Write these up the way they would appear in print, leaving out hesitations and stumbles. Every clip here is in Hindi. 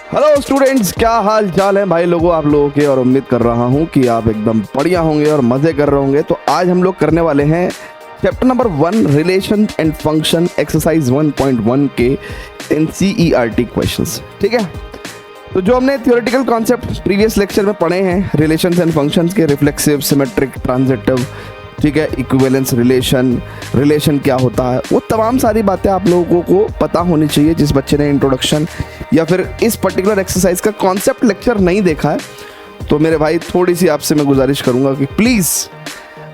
हेलो स्टूडेंट्स, क्या हाल चाल है भाई लोगों आप लोगों के। और उम्मीद कर रहा हूँ कि आप एकदम बढ़िया होंगे और मज़े कर रहे होंगे। तो आज हम लोग करने वाले हैं chapter number 1 relation and function exercise 1.1 के NCERT क्वेश्चंस। ठीक है, तो जो हमने थियोरेटिकल कॉन्सेप्ट प्रीवियस लेक्चर में पढ़े हैं रिलेशंस एंड फंक्शंस के, रिफ्लेक्सिव, सिमेट्रिक, ट्रांजिटिव, ठीक है, इक्विवेलेंस रिलेशन क्या होता है, वो तमाम सारी बातें आप लोगों को पता होनी चाहिए। जिस बच्चे ने इंट्रोडक्शन या फिर इस पर्टिकुलर एक्सरसाइज का कॉन्सेप्ट लेक्चर नहीं देखा है, तो मेरे भाई थोड़ी सी आपसे मैं गुजारिश करूंगा कि प्लीज़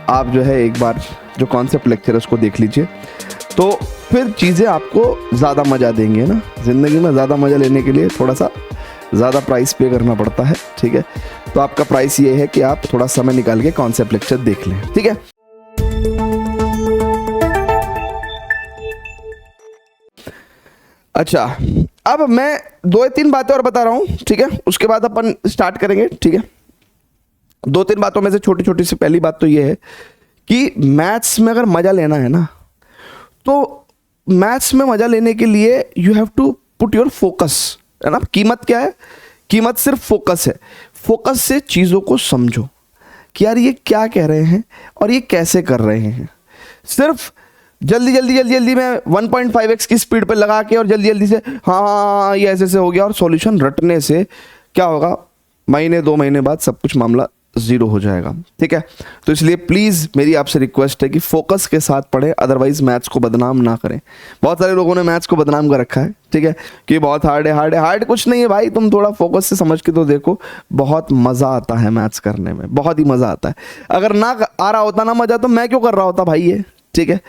आप जो है एक बार जो कॉन्सेप्ट लेक्चर है उसको देख लीजिए, तो फिर चीज़ें आपको ज़्यादा मज़ा देंगे ना। ज़िंदगी में ज़्यादा मज़ा लेने के लिए थोड़ा सा ज़्यादा प्राइस पे करना पड़ता है। ठीक है, तो आपका प्राइस ये है कि आप थोड़ा समय निकाल के कॉन्सेप्ट लेक्चर देख लें। ठीक है, अच्छा, अब मैं 2-3 बातें और बता रहा हूँ। ठीक है, उसके बाद अपन स्टार्ट करेंगे। ठीक है, 2-3 बातों में से छोटी छोटी सी पहली बात तो ये है कि मैथ्स में अगर मज़ा लेना है ना, तो मैथ्स में मज़ा लेने के लिए you have to put your focus, है ना। कीमत क्या है? कीमत सिर्फ फोकस है। फोकस से चीज़ों को समझो कि यार ये क्या कह रहे हैं और ये कैसे कर रहे हैं। सिर्फ जल्दी में 1.5x की स्पीड पे लगा के और जल्दी से हाँ ये ऐसे हो गया और सॉल्यूशन रटने से क्या होगा, महीने 2 महीने बाद सब कुछ मामला ज़ीरो हो जाएगा। ठीक है, तो इसलिए प्लीज़ मेरी आपसे रिक्वेस्ट है कि फोकस के साथ पढ़ें, अदरवाइज मैथ्स को बदनाम ना करें। बहुत सारे लोगों ने मैथ्स को बदनाम कर रखा है। ठीक है, कि बहुत हार्ड है। हार्ड कुछ नहीं है भाई, तुम थोड़ा फोकस से समझ के तो देखो, बहुत मज़ा आता है मैथ्स करने में, बहुत ही मज़ा आता है। अगर ना आ रहा होता ना मज़ा, तो मैं क्यों कर रहा होता भाई ये। ठीक है,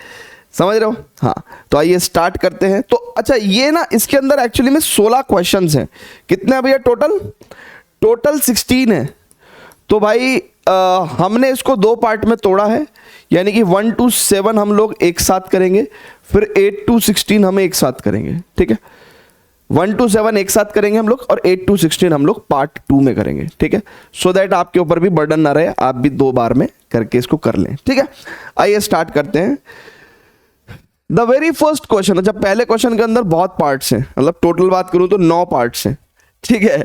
समझ रहे हो? हाँ, तो आइए स्टार्ट करते हैं। तो अच्छा, ये ना इसके अंदर एक्चुअली में 16 क्वेश्चंस हैं। कितने भैया? टोटल 16 है। तो भाई हमने इसको 2 पार्ट में तोड़ा है, यानी कि 1 to 7 हम लोग एक साथ करेंगे, फिर 8 to 16 हम एक साथ करेंगे। ठीक है, 1 to 7 एक साथ करेंगे हम लोग और 8 to 16 हम लोग पार्ट 2 में करेंगे। ठीक है, सो दैट आपके ऊपर भी बर्डन ना रहे, आप भी 2 बार में करके इसको कर लें। ठीक है, आइए स्टार्ट करते हैं। द वेरी फर्स्ट क्वेश्चन, अच्छा पहले क्वेश्चन के अंदर बहुत पार्ट्स हैं, मतलब टोटल बात करूं तो 9 पार्ट्स हैं। ठीक है,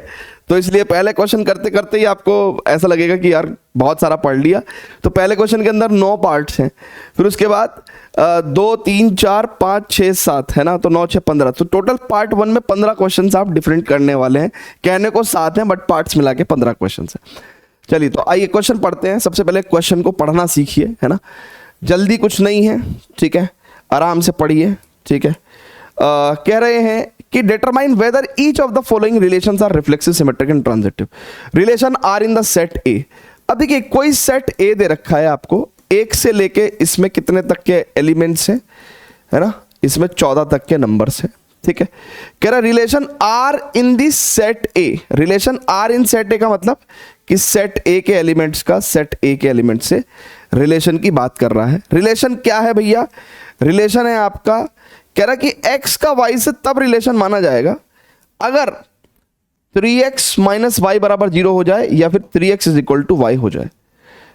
तो इसलिए पहले क्वेश्चन करते करते ही आपको ऐसा लगेगा कि यार बहुत सारा पढ़ लिया। तो पहले क्वेश्चन के अंदर 9 पार्ट्स हैं, फिर उसके बाद 2, 3, 4, 5, 6, 7 है ना, तो 9, 6, 15। तो टोटल पार्ट 1 में 15 क्वेश्चन आप डिफरेंट करने वाले हैं। कहने को 7 हैं बट पार्ट्स मिला के 15 क्वेश्चन है। चलिए, तो आइए क्वेश्चन पढ़ते हैं। सबसे पहले क्वेश्चन को पढ़ना सीखिए, है ना, जल्दी कुछ नहीं है। ठीक है, आराम से पढ़िए। ठीक है, कह रहे हैं कि determine whether each of the following relations are reflexive, symmetric and transitive. Relation are in the set A. अब देखिए, कोई सेट ए दे रखा है आपको, 1 से लेके इसमें कितने तक के एलिमेंट्स हैं, है ना, इसमें 14 तक के नंबर्स हैं। ठीक है, कह रहा relation are in the set A. Relation are in set A का मतलब कि सेट ए के एलिमेंट्स का सेट ए के एलिमेंट से रिलेशन की बात कर रहा है। रिलेशन क्या है भैया? रिलेशन है आपका, कह रहा कि x का y से तब रिलेशन माना जाएगा अगर 3x माइनस वाई बराबर 0 हो जाए, या फिर 3x is equal to Y हो जाए,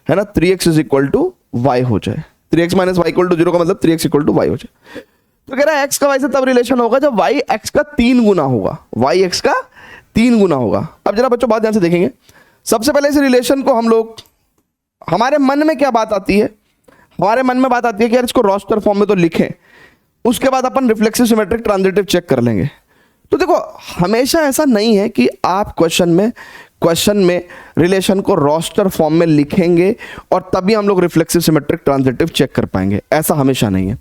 है ना, 3x is equal to Y हो जाए। 3x minus Y equal to 0 का मतलब 3x इक्वल टू वाई हो जाए। तो कह रहा है x का y से तब रिलेशन होगा जब y x का 3 गुना होगा। y x का 3 गुना होगा। अब जरा बच्चों बात ध्यान से देखेंगे। सबसे पहले इस रिलेशन को हम लोग, हमारे मन में क्या बात आती है? हमारे मन में बात आती है कि यार इसको रोस्टर फॉर्म में तो लिखें, उसके बाद अपन रिफ्लेक्सिव, सिमेट्रिक, ट्रांजिटिव चेक कर लेंगे। तो देखो, हमेशा ऐसा नहीं है कि आप क्वेश्चन में रिलेशन को रोस्टर फॉर्म में लिखेंगे और तभी हम लोग रिफ्लेक्सिव, सिमेट्रिक, ट्रांजिटिव चेक कर पाएंगे। ऐसा हमेशा नहीं है।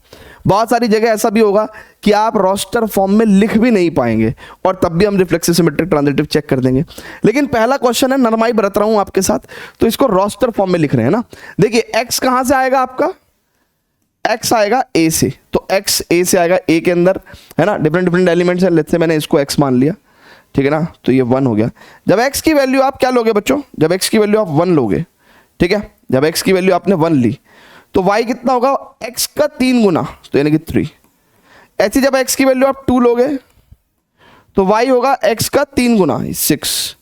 बहुत सारी जगह ऐसा भी होगा कि आप रोस्टर फॉर्म में लिख भी नहीं पाएंगे और तब भी हम रिफ्लेक्सिव, सिमेट्रिक, ट्रांजिटिव चेक कर देंगे। लेकिन पहला क्वेश्चन है, नरमाई बरत रहा हूं आपके साथ, तो इसको रोस्टर फॉर्म में लिख रहे हैं ना। देखिए, एक्स कहां से आएगा आपका? x आएगा a से, तो x a से आएगा, a के अंदर, है ना, डिफरेंट एलिमेंट्स हैं। लेट्स से मैंने इसको x मान लिया, ठीक है ना, तो ये 1 हो गया। जब x की वैल्यू आप क्या लोगे बच्चों? जब x की वैल्यू आप 1 लोगे, ठीक है, जब x की वैल्यू आपने 1 ली, तो y कितना होगा? x का 3 गुना, तो यानी कि 3। ऐसी जब x की वैल्यू आप 2 लोगे, तो y होगा x का 3 गुना, 6।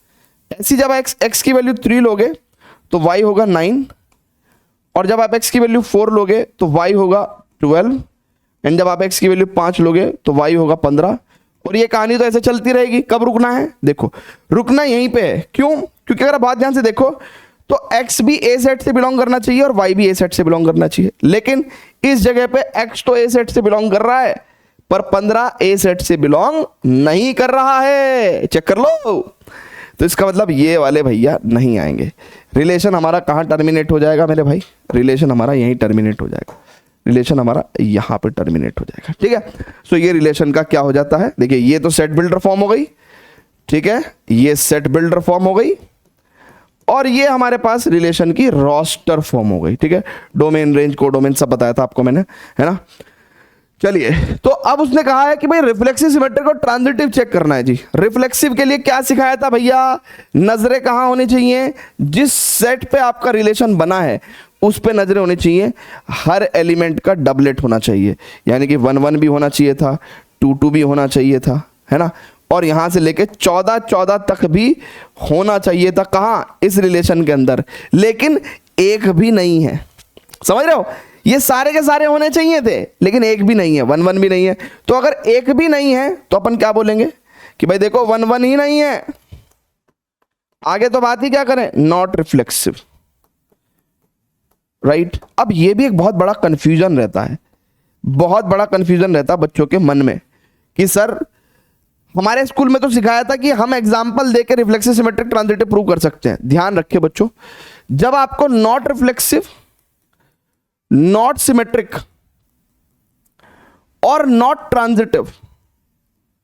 ऐसी जब x की वैल्यू 3 लोगे, तो y होगा 9। और जब आप x की वैल्यू 4 लोगे तो y होगा 12, एंड जब आप x की वैल्यू 5 लोगे तो y होगा 15, और ये कहानी तो ऐसे चलती रहेगी। कब रुकना है? देखो रुकना यहीं पे है। क्यों? क्योंकि अगर बहुत ध्यान से देखो तो x भी ए सेट से बिलोंग करना चाहिए और y भी ए सेट से बिलोंग करना चाहिए, लेकिन इस जगह पे x तो ए सेट से बिलोंग कर रहा है पर 15 ए सेट से बिलोंग नहीं कर रहा है। चेक कर लो। तो इसका मतलब ये वाले भैया नहीं आएंगे। रिलेशन हमारा कहाँ टर्मिनेट हो जाएगा मेरे भाई? रिलेशन हमारा यहीं टर्मिनेट हो जाएगा। रिलेशन हमारा यहाँ पे टर्मिनेट हो जाएगा। ठीक है, सो ये रिलेशन का क्या हो जाता है? देखिए ये तो सेट बिल्डर फॉर्म हो गई, ठीक है, ये सेट बिल्डर फॉर्म हो गई और ये हमारे पास रिलेशन की रोस्टर फॉर्म हो गई। ठीक है, डोमेन रेंज कोडोमेन सब बताया था आपको मैंने, है ना। चलिए, तो अब उसने कहा है कि भाई रिफ्लेक्सिव सिमेट्रिक और ट्रांजिटिव चेक करना है जी। रिफ्लेक्सिव के लिए क्या सिखाया था भैया? नजरें कहाँ होनी चाहिए? जिस सेट पे आपका रिलेशन बना है उस पे नजरें होनी चाहिए। हर एलिमेंट का डबलेट होना चाहिए, यानी कि 1 1 भी होना चाहिए था, 2 2 भी होना चाहिए था, है ना, और यहां से लेके 14 14 तक भी होना चाहिए था। कहां? इस रिलेशन के अंदर, लेकिन एक भी नहीं है। समझ रहे हो? ये सारे के सारे होने चाहिए थे लेकिन एक भी नहीं है, 1 1 भी नहीं है। तो अगर एक भी नहीं है तो अपन क्या बोलेंगे कि भाई देखो 1 1 ही नहीं है, आगे तो बात ही क्या करें? Not reflexive, right. अब ये भी एक बहुत बड़ा कंफ्यूजन रहता है, बहुत बड़ा कंफ्यूजन रहता है बच्चों के मन में कि सर हमारे स्कूल में तो सिखाया था कि हम एग्जाम्पल देकर रिफ्लेक्सिव सिमेट्रिक ट्रांजिटिव प्रूव कर सकते हैं। ध्यान रखिए बच्चों, जब आपको नॉट रिफ्लेक्सिव, नॉट सिमेट्रिक और नॉट ट्रांजिटिव,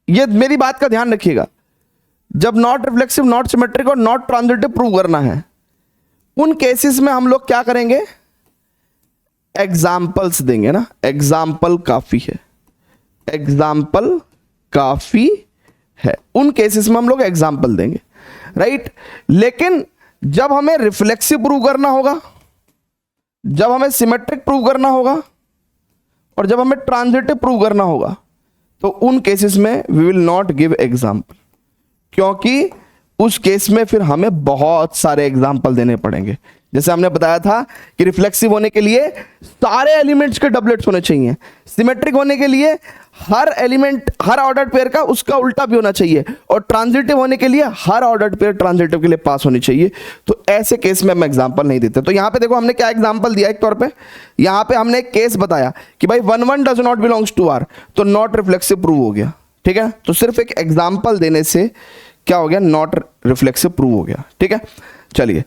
ये मेरी बात का ध्यान रखिएगा, जब नॉट रिफ्लेक्सिव, नॉट सिमेट्रिक और नॉट ट्रांजिटिव प्रूव करना है, उन केसेस में हम लोग क्या करेंगे? एग्जाम्पल्स देंगे ना। एग्जाम्पल काफी है, एग्जाम्पल काफी है, उन केसेस में हम लोग एग्जाम्पल देंगे, राइट। लेकिन जब हमें रिफ्लेक्सिव प्रूव करना होगा, जब हमें सिमेट्रिक प्रूव करना होगा और जब हमें ट्रांजिटिव प्रूव करना होगा, तो उन केसेस में we will not give example, क्योंकि उस केस में फिर हमें बहुत सारे एग्जाम्पल देने पड़ेंगे। जैसे हमने बताया था कि रिफ्लेक्सिव होने के लिए सारे एलिमेंट्स के डबलेट्स होने चाहिए, सिमेट्रिक होने के लिए हर एलिमेंट, हर ऑर्डर्ड पेयर का उसका उल्टा भी होना चाहिए, और ट्रांजिटिव होने के लिए हर ऑर्डर्ड पेयर ट्रांजिटिव के लिए पास होनी चाहिए। तो ऐसे केस में हम एग्जांपल नहीं देते। तो यहां पे देखो हमने क्या एग्जांपल दिया, एक तौर पे यहां पे हमने एक केस बताया कि भाई 1 1 does not belongs to R, तो नॉट रिफ्लेक्सिव प्रूव हो गया। ठीक है, तो सिर्फ एक एग्जाम्पल देने से क्या हो गया? नॉट रिफ्लेक्सिव प्रूव हो गया। ठीक है, चलिए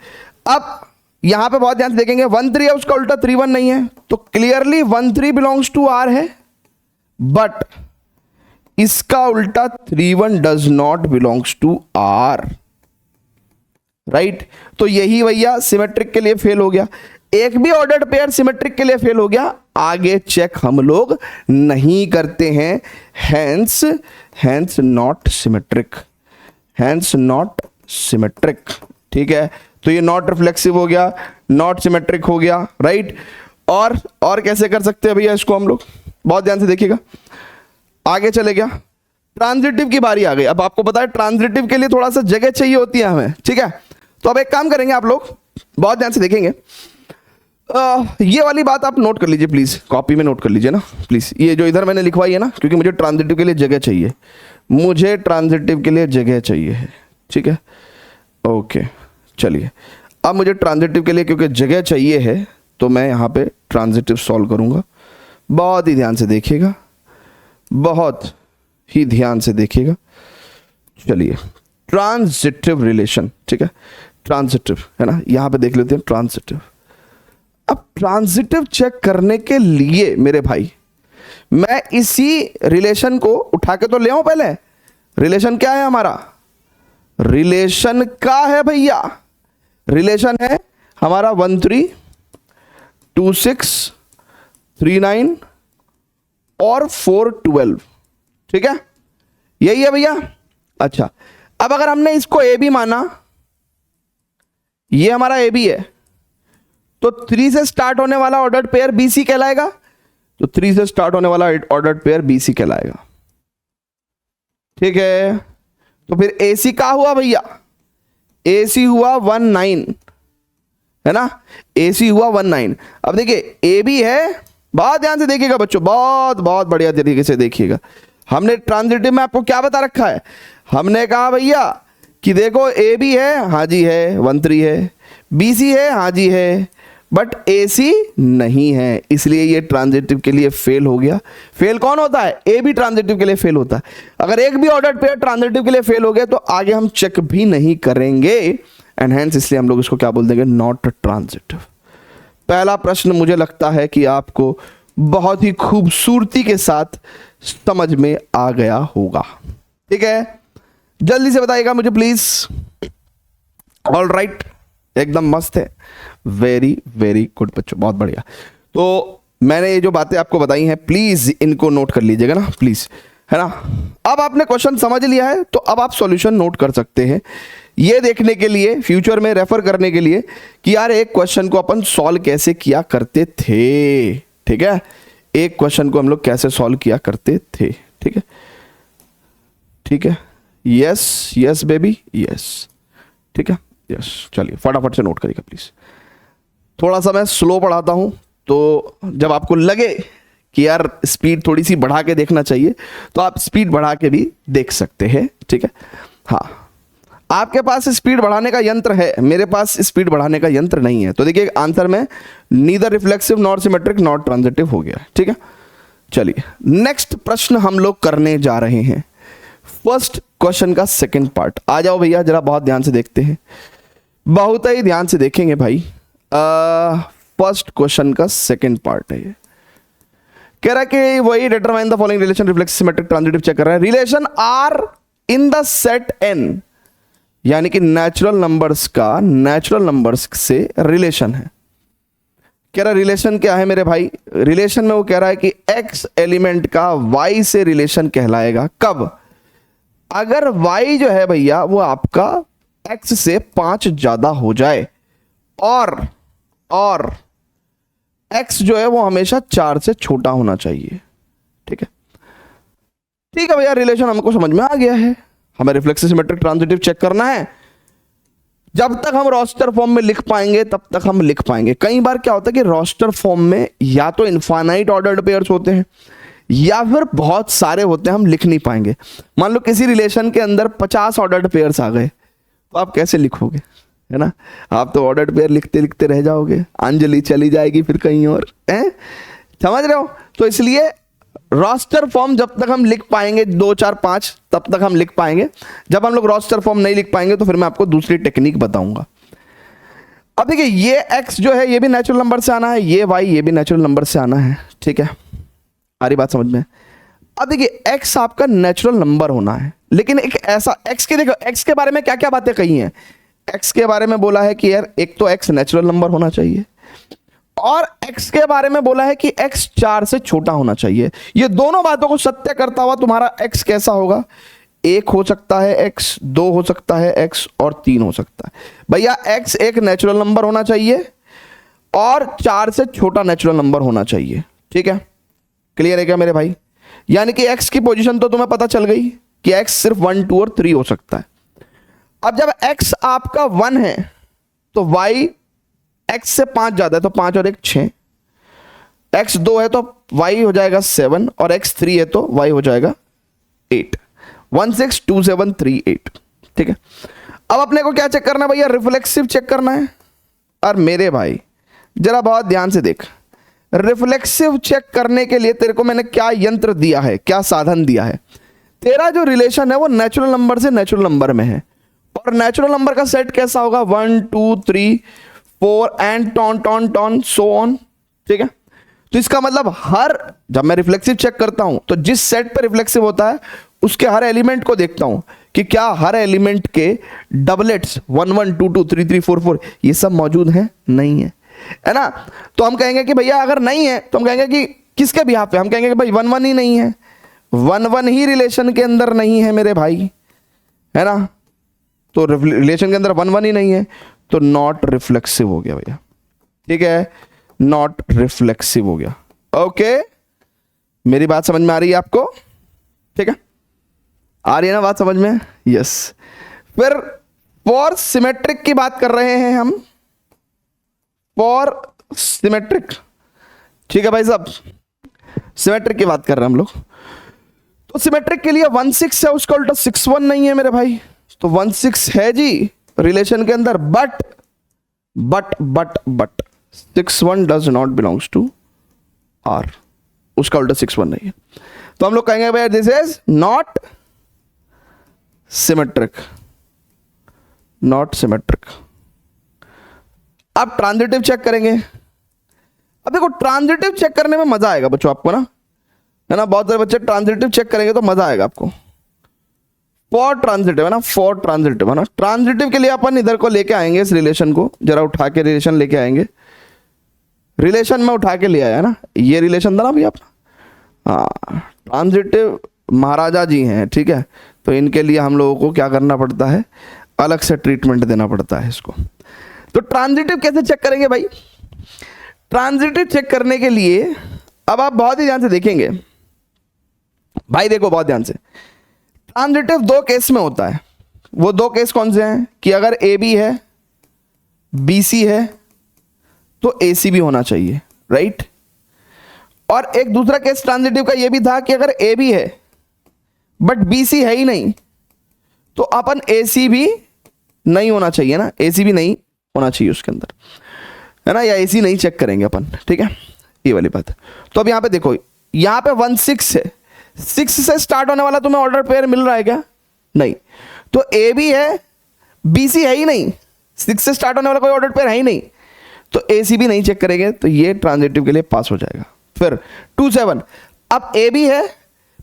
अब यहां पे बहुत ध्यान से देखेंगे 1 3 है, उसका उल्टा 3 1 नहीं है, तो क्लियरली 1 3 बिलोंग्स टू आर है, बट इसका उल्टा 3 1 does not belongs to R, right. तो यही भैया सिमेट्रिक के लिए फेल हो गया, एक भी ऑर्डर्ड पेयर सिमेट्रिक के लिए फेल हो गया, आगे चेक हम लोग नहीं करते हैं, hence not symmetric, hence not symmetric. ठीक है, तो ये नॉट रिफ्लेक्सिव हो गया, नॉट सिमेट्रिक हो गया, राइट। और कैसे कर सकते हैं भैया इसको हम लोग? बहुत ध्यान से देखिएगा, आगे चले गया, ट्रांजिटिव की बारी आ गई। अब आपको पता है ट्रांजिटिव के लिए थोड़ा सा जगह चाहिए होती है हमें, ठीक है। तो अब एक काम करेंगे, आप लोग बहुत ध्यान से देखेंगे, ये वाली बात आप नोट कर लीजिए प्लीज, कॉपी में नोट कर लीजिए ना प्लीज, ये जो इधर मैंने लिखवाई है ना, क्योंकि मुझे ट्रांजिटिव के लिए जगह चाहिए, मुझे ट्रांजिटिव के लिए जगह चाहिए है, ठीक है। ओके, चलिए अब मुझे ट्रांजिटिव के लिए क्योंकि जगह चाहिए है, तो मैं यहाँ पे ट्रांजिटिव सॉल्व करूँगा। बहुत ही ध्यान से देखिएगा, बहुत ही ध्यान से देखिएगा। चलिए ट्रांजिटिव रिलेशन, ठीक है, ट्रांजिटिव है ना, यहाँ पे देख लेते हैं ट्रांजिटिव। अब ट्रांजिटिव चेक करने के लिए मेरे भाई मैं इसी रिलेशन को उठा के तो ले आऊं। पहले रिलेशन क्या है हमारा? रिलेशन का है भैया, रिलेशन है हमारा 1 3 2 6 3 9 और 4 12, ठीक है, यही है भैया। अच्छा, अब अगर हमने इसको ए बी माना, ये हमारा ए बी है, तो 3 से स्टार्ट होने वाला ऑर्डर्ड पेयर बीसी कहलाएगा, तो 3 से स्टार्ट होने वाला ऑर्डर्ड पेयर बीसी कहलाएगा, ठीक है। तो फिर एसी का हुआ भैया? एसी हुआ 1 9, है ना, एसी हुआ 1 9। अब देखिए ए बी है, बहुत ध्यान से देखिएगा बच्चों, बहुत बहुत बढ़िया तरीके से देखिएगा, हमने ट्रांजिटिव में आपको क्या बता रखा है, हमने कहा भैया कि देखो ए बी है, हाँ जी है, 1 3 है, बी सी है, हाँ जी है, बट ए सी नहीं है, इसलिए ये ट्रांजिटिव के लिए फेल हो गया। फेल कौन होता है, ए बी ट्रांजिटिव के लिए फेल होता है। अगर एक भी ऑर्डर्ड पेयर ट्रांजिटिव के लिए फेल हो गया तो आगे हम चेक भी नहीं करेंगे, एंड हेंस इसलिए हम लोग इसको क्या बोल देंगे, नॉट ट्रांजिटिव। पहला प्रश्न मुझे लगता है कि आपको बहुत ही खूबसूरती के साथ समझ में आ गया होगा। ठीक है, जल्दी से बताइएगा मुझे प्लीज। ऑल राइट, एकदम मस्त है, वेरी वेरी गुड बच्चों, बहुत बढ़िया। तो मैंने ये जो बातें आपको बताई हैं प्लीज इनको नोट कर लीजिएगा ना प्लीज, है ना। अब आपने क्वेश्चन समझ लिया है तो अब आप सॉल्यूशन नोट कर सकते हैं, ये देखने के लिए, फ्यूचर में रेफर करने के लिए कि यार एक क्वेश्चन को अपन सॉल्व कैसे किया करते थे। ठीक है, एक क्वेश्चन को हम लोग कैसे सॉल्व किया करते थे। ठीक है, ठीक है, यस यस बेबी यस, ठीक है यस। चलिए फटाफट से नोट करिएगा प्लीज। थोड़ा सा मैं स्लो पढ़ाता हूं, तो जब आपको लगे कि यार स्पीड थोड़ी सी बढ़ा के देखना चाहिए तो आप स्पीड बढ़ा के भी देख सकते हैं। ठीक है, हाँ, आपके पास स्पीड बढ़ाने का यंत्र है, मेरे पास स्पीड बढ़ाने का यंत्र नहीं है। तो देखिए आंसर में neither reflexive not symmetric not transitive हो गया। ठीक है, चलिए नेक्स्ट प्रश्न हम लोग करने जा रहे हैं, फर्स्ट क्वेश्चन का सेकंड पार्ट। आ जाओ भैया जरा, बहुत ध्यान से देखते हैं, बहुत ही ध्यान से देखेंगे भाई। फर्स्ट क्वेश्चन का सेकंड पार्ट है ये, कह रहा है कि वही determine the following relation reflexive symmetric transitive check कर रहे हैं। Relation are in the set N, यानी कि नेचुरल नंबर्स का नेचुरल नंबर्स से रिलेशन है। कह रहा रिलेशन क्या है मेरे भाई, रिलेशन में वो कह रहा है कि x एलिमेंट का y से रिलेशन कहलाएगा कब, अगर y जो है भैया वो आपका x से 5 ज्यादा हो जाए और x जो है वो हमेशा 4 से छोटा होना चाहिए। ठीक है, ठीक है भैया, रिलेशन हमको समझ में आ गया है। हमें रिफ्लेक्सिव सिमेट्रिक ट्रांजिटिव चेक करना है, जब तक हम रोस्टर फॉर्म में लिख पाएंगे तब तक हम लिख पाएंगे। कई बार क्या होता है कि रोस्टर फॉर्म में या तो इनफाइनाइट ऑर्डर्ड पेयर्स होते हैं या फिर बहुत सारे होते हैं, हम लिख नहीं पाएंगे। मान लो किसी रिलेशन के अंदर 50 ऑर्डर्ड पेयर्स आ गए तो आप कैसे लिखोगे, है ना, आप तो ऑर्डर्ड पेयर लिखते लिखते रह जाओगे, अंजलि चली जाएगी फिर कहीं और, है, समझ रहे हो। तो इसलिए रोस्टर फॉर्म जब तक हम लिख पाएंगे 2 4 5 तब तक हम लिख पाएंगे। जब हम लोग रोस्टर फॉर्म नहीं लिख पाएंगे तो फिर मैं आपको दूसरी टेक्निक बताऊंगा। अब देखिए ये x जो है ये भी नेचुरल नंबर से आना है, ये y ये भी नेचुरल नंबर से आना है। ठीक है, आ रही बात समझ में। अब देखिए x आपका नेचुरल नंबर होना है, लेकिन एक ऐसा x के, देखो x के बारे में क्या क्या बातें कही हैं। x के बारे में बोला है कि यार एक तो x नेचुरल नंबर होना चाहिए, और x के बारे में बोला है कि x 4 से छोटा होना चाहिए। ये दोनों बातों को सत्य करता हुआ तुम्हारा x कैसा होगा, 1 हो सकता है x, 2 हो सकता है x और 3 हो सकता है। भैया x एक नेचुरल नंबर होना चाहिए और 4 से छोटा नेचुरल नंबर होना चाहिए। ठीक है, क्लियर है क्या मेरे भाई। यानी कि x की पोजीशन तो तुम्हें पता चल गई कि x सिर्फ 1 2 और 3 हो सकता है। अब जब x आपका 1 है तो y x से 5 ज्यादा है तो 5 और 1 6, x 2 है तो y हो जाएगा 7 और x 3 है तो y हो जाएगा 8। 1 6 2 7 3 8। ठीक है, अब अपने को क्या चेक करना है भैया, रिफ्लेक्सिव चेक करना है। और मेरे भाई जरा बहुत ध्यान से देख, रिफ्लेक्सिव चेक करने के लिए तेरे को मैंने क्या यंत्र दिया है, क्या साधन दिया है। तेरा जो रिलेशन है वो नेचुरल नंबर से नेचुरल नंबर में है, और नेचुरल नंबर का सेट कैसा होगा, 1 2 3 4 एंड टॉन टॉन टॉन सो ऑन। ठीक है, तो इसका मतलब हर, जब मैं रिफ्लेक्सिव चेक करता हूं तो जिस सेट पे रिफ्लेक्सिव होता है उसके हर एलिमेंट को देखता हूं कि क्या हर एलिमेंट के डबलेट्स 1 1 2 2 3 3 4 4 ये सब मौजूद है, नहीं है ना। तो हम कहेंगे कि भैया अगर नहीं है तो हम कहेंगे कि किसके बिहाफ पे, हम कहेंगे कि भाई 1 1 ही नहीं है, 1 1 ही रिलेशन के अंदर नहीं है मेरे भाई, है ना। तो रिलेशन के अंदर 1 1 ही नहीं है तो नॉट रिफ्लेक्सिव हो गया भैया। ठीक है, नॉट रिफ्लेक्सिव हो गया। ओके, मेरी बात समझ में आ रही है आपको। ठीक है, आ रही है ना बात समझ में, यस। फिर फॉर सिमेट्रिक की बात कर रहे हैं हम, फॉर सिमेट्रिक। ठीक है भाई साहब, सिमेट्रिक की बात कर रहे हैं हम लोग। तो सिमेट्रिक के लिए 1/6 है, उसका उल्टा 6/1 नहीं है मेरे भाई, तो 1/6 है जी रिलेशन के अंदर, but 6/1 does not belongs to R, उसका उल्टा 6/1 नहीं है, तो हम लोग कहेंगे भाई this is not symmetric, not symmetric. अब ट्रांजिटिव चेक करेंगे। अब देखो ट्रांजिटिव चेक करने में मजा आएगा बच्चों आपको ना, है ना, बहुत सारे बच्चे ट्रांजिटिव चेक करेंगे तो मजा आएगा आपको। फॉर ट्रांजिटिव है ना, फॉर ट्रांजिटिव है ना, ट्रांजिटिव के लिए अपन इधर को लेके आएंगे, इस रिलेशन को जरा उठा के रिलेशन लेके आएंगे, रिलेशन में उठा के ले आया ना, ये रिलेशन था ना भैया अपना, हाँ ट्रांजिटिव महाराजा जी हैं, ठीक है, तो इनके लिए हम लोगों को क्या करना पड़ता है, अलग से ट्रीटमेंट देना पड़ता है इसको। तो ट्रांजिटिव कैसे चेक करेंगे भाई, ट्रांजिटिव चेक करने के लिए अब आप बहुत ही ध्यान से देखेंगे भाई, देखो बहुत ध्यान से, ट्रांजिटिव दो केस में होता है। वो दो केस कौन से हैं कि अगर ए बी है, बी सी है, तो ए सी भी होना चाहिए, राइट। और एक दूसरा केस ट्रांजिटिव का ये भी था कि अगर ए बी है बट बी सी है ही नहीं, तो अपन ए सी भी नहीं होना चाहिए ना, ए सी भी नहीं होना चाहिए उसके अंदर, है ना, या ए सी नहीं चेक करेंगे अपन, ठीक है, ये वाली बात है। तो अब यहां पे देखो, यहां पे 1/6 है, 6 से स्टार्ट होने वाला तुम्हें ऑर्डर पेयर मिल रहा है क्या, नहीं, तो ए बी है, बी सी है ही नहीं, 6 से स्टार्ट होने वाला कोई ऑर्डर पेयर है ही नहीं, तो ए सी भी नहीं चेक करेंगे, तो ये ट्रांजिटिव के लिए पास हो जाएगा। फिर 2 7, अब ए बी है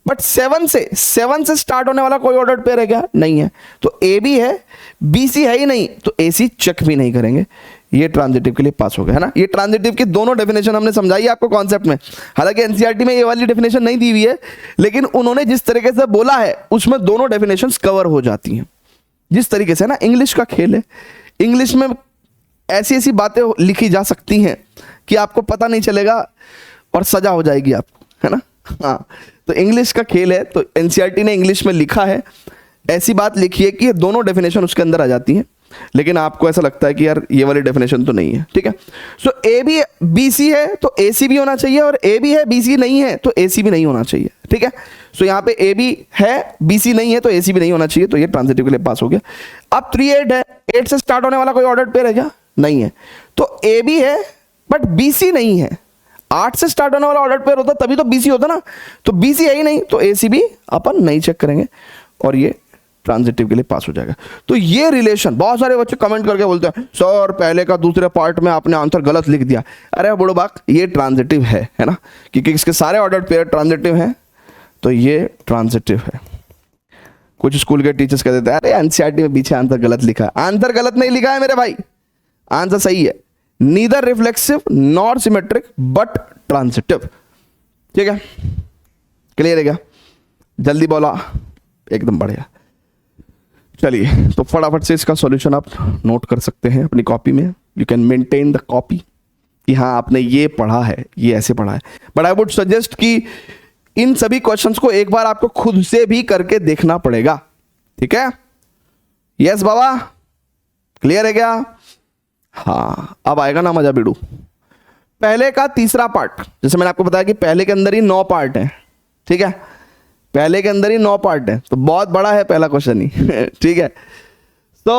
बट 7 से स्टार्ट होने वाला कोई ऑर्डर पेयर है क्या, नहीं है, तो ए बी है, बी सी है ही नहीं, तो ए सी चेक भी नहीं करेंगे, ये ट्रांजिटिव के लिए पास हो गया, है ना। ये ट्रांजिटिव की दोनों डेफिनेशन हमने समझाई आपको कॉन्सेप्ट में, हालांकि एनसीईआरटी में ये वाली डेफिनेशन नहीं दी हुई है, लेकिन उन्होंने जिस तरीके से बोला है उसमें दोनों डेफिनेशंस कवर हो जाती हैं, जिस तरीके से ना, इंग्लिश का खेल है, इंग्लिश में ऐसी ऐसी बातें लिखी जा सकती हैं कि आपको पता नहीं चलेगा और सजा हो जाएगी आपको, है ना, हाँ, तो इंग्लिश का खेल है, तो एनसीईआरटी ने इंग्लिश में लिखा है, ऐसी बात लिखी है कि ये दोनों डेफिनेशन उसके अंदर आ जाती हैं, लेकिन आपको ऐसा लगता है कि यार ये वाली डेफिनेशन तो नहीं है, ठीक है। सो ए बी बी सी है तो ए सी भी होना चाहिए, और ए बी है बी सी नहीं है तो ए सी भी नहीं होना चाहिए, ठीक है। सो यहाँ पे ए बी है, बी सी नहीं है, तो ए सी भी नहीं होना चाहिए, तो ये ट्रांजिटिव के लिए पास हो गया। अब 3 8 है, 8 से स्टार्ट होने वाला कोई ऑर्डर पेयर है क्या, नहीं है, तो ए बी है बट बी सी नहीं है, 8 से स्टार्ट होने वाला ऑर्डर पेयर होता तभी तो बी सी होता ना, तो बी सी है ही नहीं, तो ए सी भी अपन नहीं चेक करेंगे, और ये ट्रांजिटिव के लिए पास हो जाएगा। तो ये रिलेशन, बहुत सारे बच्चे कमेंट करके बोलते हैं सर पहले का दूसरे पार्ट में आपने आंसर गलत लिख दिया, अरे बुढ़ो बाक, ये ट्रांजिटिव है ना, क्योंकि इसके सारे ऑर्डर पेयर ट्रांजिटिव हैं, तो ये ट्रांजिटिव है। कुछ स्कूल के टीचर्स कहते थे अरे एनसीईआरटी में पीछे आंसर गलत लिखा है, आंसर गलत नहीं लिखा है मेरे भाई, आंसर सही है, neither reflexive not symmetric but transitive, ठीक है, क्लियर है क्या, जल्दी बोला, एकदम बढ़िया। चलिए तो फटाफट से इसका सॉल्यूशन आप नोट कर सकते हैं अपनी कॉपी में, you can maintain the copy कि हाँ आपने ये पढ़ा है, ये ऐसे पढ़ा है, बट आई वुड सजेस्ट कि इन सभी क्वेश्चंस को एक बार आपको खुद से भी करके देखना पड़ेगा, ठीक है। यस बाबा, क्लियर है क्या, हाँ अब आएगा ना मजा बिड़ू। पहले का तीसरा पार्ट, जैसे मैंने आपको बताया कि पहले के अंदर ही 9 पार्ट है, ठीक है, पहले के अंदर ही 9 पार्ट है, तो बहुत बड़ा है पहला क्वेश्चन ही ठीक है। तो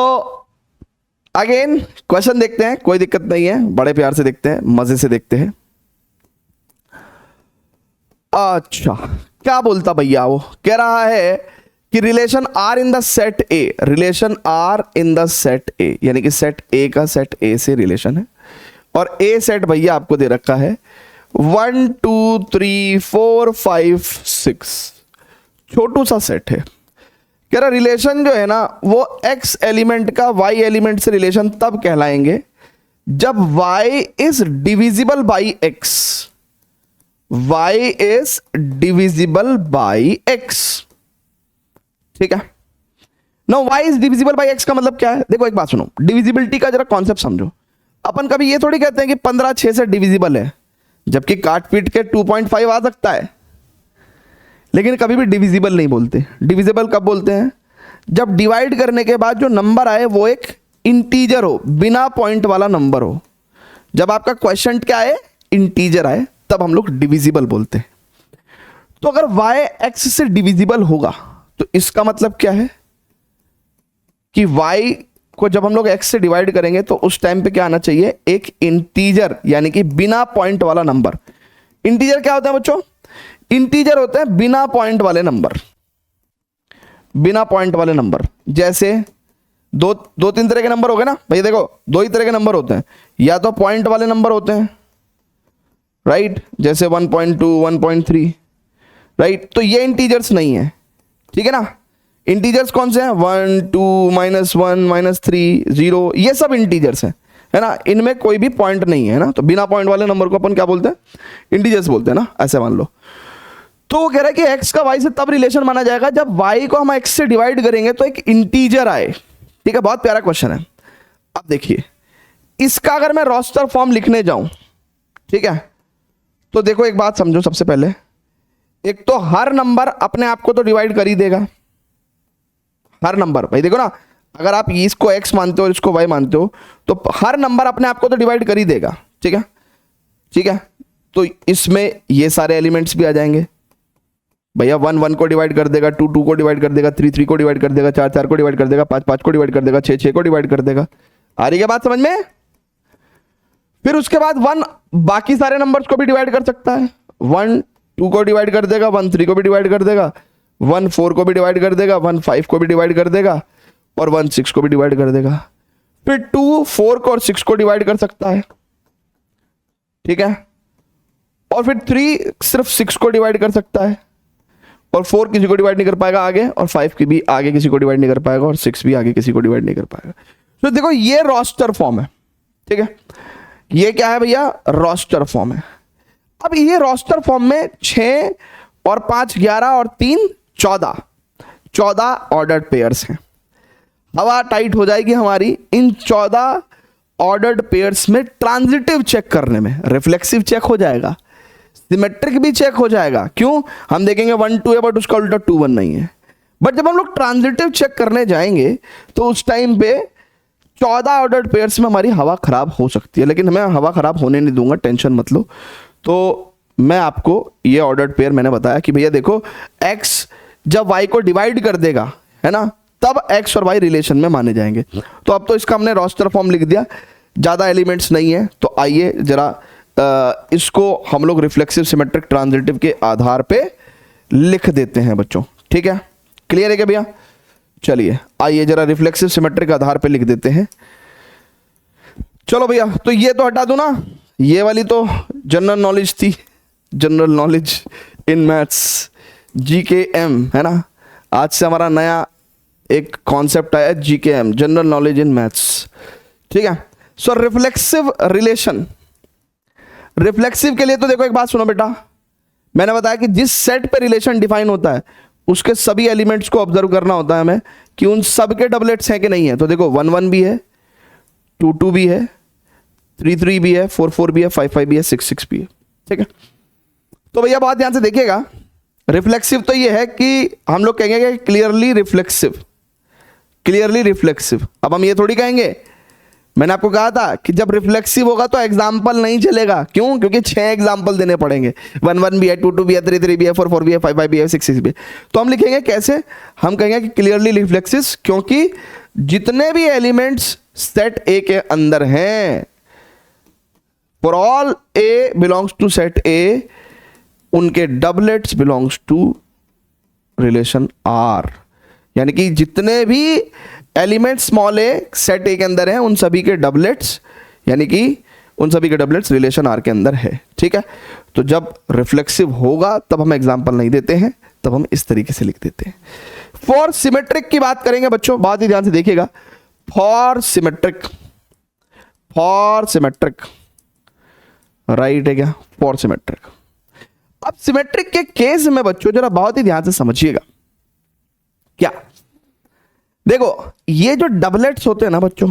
अगेन क्वेश्चन देखते हैं, कोई दिक्कत नहीं है, बड़े प्यार से देखते हैं, मजे से देखते हैं। अच्छा क्या बोलता भैया, वो कह रहा है कि relation are in the set A, relation are in the set A, यानी कि सेट ए का सेट ए से रिलेशन है, और ए सेट भैया आपको दे रखा है 1 2 3 4 5 6, छोटू सा सेट है। कह रहा रिलेशन जो है ना वो x एलिमेंट का y एलिमेंट से रिलेशन तब कहलाएंगे जब y is divisible by x, y is divisible by x, ठीक है ना। y is divisible by x का मतलब क्या है, देखो एक बात सुनो, डिविजिबिलिटी का जरा कॉन्सेप्ट समझो। अपन कभी ये थोड़ी कहते हैं कि 15 6 से डिविजिबल है, जबकि काट पीट के 2.5 आ सकता है, लेकिन कभी भी डिविजिबल नहीं बोलते। डिविजिबल कब बोलते हैं, जब डिवाइड करने के बाद जो नंबर आए वो एक इंटीजर हो, बिना पॉइंट वाला नंबर हो। जब आपका क्वेश्चन क्या है, इंटीजर आए, तब हम लोग डिविजिबल बोलते हैं। तो अगर y x से डिविजिबल होगा तो इसका मतलब क्या है कि y को जब हम लोग x से डिवाइड करेंगे तो उस टाइम पे क्या आना चाहिए, एक इंटीजर, यानी कि बिना पॉइंट वाला नंबर। इंटीजर क्या होता है बच्चों? इंटीजर होते हैं बिना पॉइंट वाले नंबर, बिना पॉइंट वाले नंबर। जैसे दो तीन तरह के नंबर हो गए ना भैया, देखो दो ही तरह के नंबर होते हैं, या तो पॉइंट वाले नंबर होते हैं, राइट, जैसे 1.2 1.3, राइट, तो ये इंटीजर्स नहीं है, ठीक है ना। इंटीजर्स कौन से हैं? 1 2 -1 -3 0, ये सब इंटीजर्स हैं, है ना, इनमें कोई भी पॉइंट नहीं है ना। तो बिना पॉइंट वाले नंबर को अपन क्या बोलते हैं? इंटीजर्स बोलते हैं ना, ऐसे मान लो। तो वो कह रहा है कि x का y से तब रिलेशन माना जाएगा जब y को हम x से डिवाइड करेंगे तो एक इंटीजर आए, ठीक है। बहुत प्यारा क्वेश्चन है। अब देखिए इसका अगर मैं रोस्टर फॉर्म लिखने जाऊं, ठीक है, तो देखो एक बात समझो। सबसे पहले एक तो हर नंबर अपने आप को तो डिवाइड कर ही देगा, हर नंबर। भाई देखो ना, अगर आप इसको x मानते हो और इसको y मानते हो तो हर नंबर अपने आप को तो डिवाइड कर ही देगा, ठीक है, ठीक है। तो इसमें ये सारे एलिमेंट्स भी आ जाएंगे भैया। 1 1 को डिवाइड कर देगा, 2 2 को डिवाइड कर देगा, 3 3 को डिवाइड कर देगा, 4 4 को डिवाइड कर देगा, 5 5 को डिवाइड कर देगा, 6 6 को डिवाइड कर देगा। आ रही है बात समझ में? फिर उसके बाद 1 बाकी सारे नंबर्स को भी डिवाइड कर सकता है। 1 2 को डिवाइड कर देगा, 1 3 को भी डिवाइड कर देगा, 1 4 को भी डिवाइड कर देगा, 1 5 को भी डिवाइड कर देगा, और 1 6 को भी डिवाइड कर देगा। फिर 2 4 को और 6 को डिवाइड कर सकता है, ठीक है। और फिर 3 सिर्फ 6 को डिवाइड कर सकता है, और 4 किसी को डिवाइड नहीं कर पाएगा आगे, और 5 की भी आगे किसी को डिवाइड नहीं कर पाएगा, और 6 भी आगे किसी को डिवाइड नहीं कर पाएगा। तो देखो ये रोस्टर फॉर्म है, ठीक है। ये क्या है भैया? रोस्टर फॉर्म है। अब ये रोस्टर फॉर्म में 6 और 5 11 और 3 14 ऑर्डर्ड पेयर्स हैं। हवा टाइट हो जाएगी हमारी इन 14 ऑर्डर्ड पेयर्स में ट्रांजिटिव चेक करने में। रिफ्लेक्सिव चेक हो जाएगा, सिमेट्रिक भी चेक हो जाएगा। क्यों? हम देखेंगे 1 2 है बट उसका उल्टा 2 1 नहीं है। बट जब हम लोग ट्रांजिटिव चेक करने जाएंगे तो उस टाइम पे 14 ऑर्डर्ड पेयर्स में हमारी हवा खराब हो सकती है, लेकिन मैं हवा खराब होने नहीं दूंगा, टेंशन मत लो। तो मैं आपको ये ऑर्डर्ड पेयर मैंने बताया कि भैया देखो x जब y को डिवाइड कर देगा, है ना, तब x और y रिलेशन में माने जाएंगे। तो अब तो इसका हमने रोस्टर फॉर्म लिख दिया, ज़्यादा एलिमेंट्स नहीं है। तो आइए जरा इसको हम लोग रिफ्लेक्सिव सिमेट्रिक ट्रांजिटिव के आधार पे लिख देते हैं बच्चों, ठीक है। क्लियर है क्या भैया? चलिए आइए जरा रिफ्लेक्सिव सिमेट्रिक आधार पे लिख देते हैं। चलो भैया, तो ये तो हटा दो ना, ये वाली तो जनरल नॉलेज थी, general knowledge in maths, GKM, है ना। आज से हमारा नया एक कॉन्सेप्ट आया, GKM, general knowledge in maths, ठीक है। सो रिफ्लेक्सिव रिलेशन, रिफ्लेक्सिव के लिए तो देखो एक बात सुनो बेटा, मैंने बताया कि जिस सेट पे रिलेशन डिफाइन होता है उसके सभी एलिमेंट्स को ऑब्जर्व करना होता है हमें कि उन सब के डबलेट्स हैं कि नहीं है। तो देखो 1 1 भी है, 2 2 भी है, 3 3 भी है, 4 4 भी है, 5 5 भी है, 6 6 भी है, ठीक है। तो भैया बहुत ध्यान से देखिएगा, रिफ्लेक्सिव तो ये है कि हम लोग कहेंगे कि क्लियरली रिफ्लेक्सिव, क्लियरली रिफ्लेक्सिव। अब हम ये थोड़ी कहेंगे, मैंने आपको कहा था कि जब रिफ्लेक्सिव होगा तो एग्जाम्पल नहीं चलेगा। क्यों? क्योंकि 6 एग्जाम्पल देने पड़ेंगे, 1 1 भी है, 2 2 भी है, 3 3 भी है, 4 4 भी है, 5 5 भी है, 6 6 भी है। तो हम लिखेंगे कैसे? हम कहेंगे कि क्लियरली रिफ्लेक्सिव, क्योंकि जितने भी एलिमेंट्स सेट ए के अंदर हैं, for all a belongs to set A, उनके doublets belongs to relation R. यानी कि जितने भी element small a set A के अंदर हैं उन सभी के डबलेट्स, यानी कि उन सभी के डबलेट्स रिलेशन आर के अंदर है, ठीक है। तो जब रिफ्लेक्सिव होगा तब हम एग्जांपल नहीं देते हैं, तब हम इस तरीके से लिख देते हैं। फॉर सिमेट्रिक की बात करेंगे बच्चों, बहुत ही ध्यान से देखिएगा। For symmetric, for symmetric, right है क्या? For symmetric. अब सिमेट्रिक के केस में बच्चों जरा बहुत ही ध्यान से समझिएगा। क्या? देखो ये जो डबलेट्स होते हैं ना बच्चों,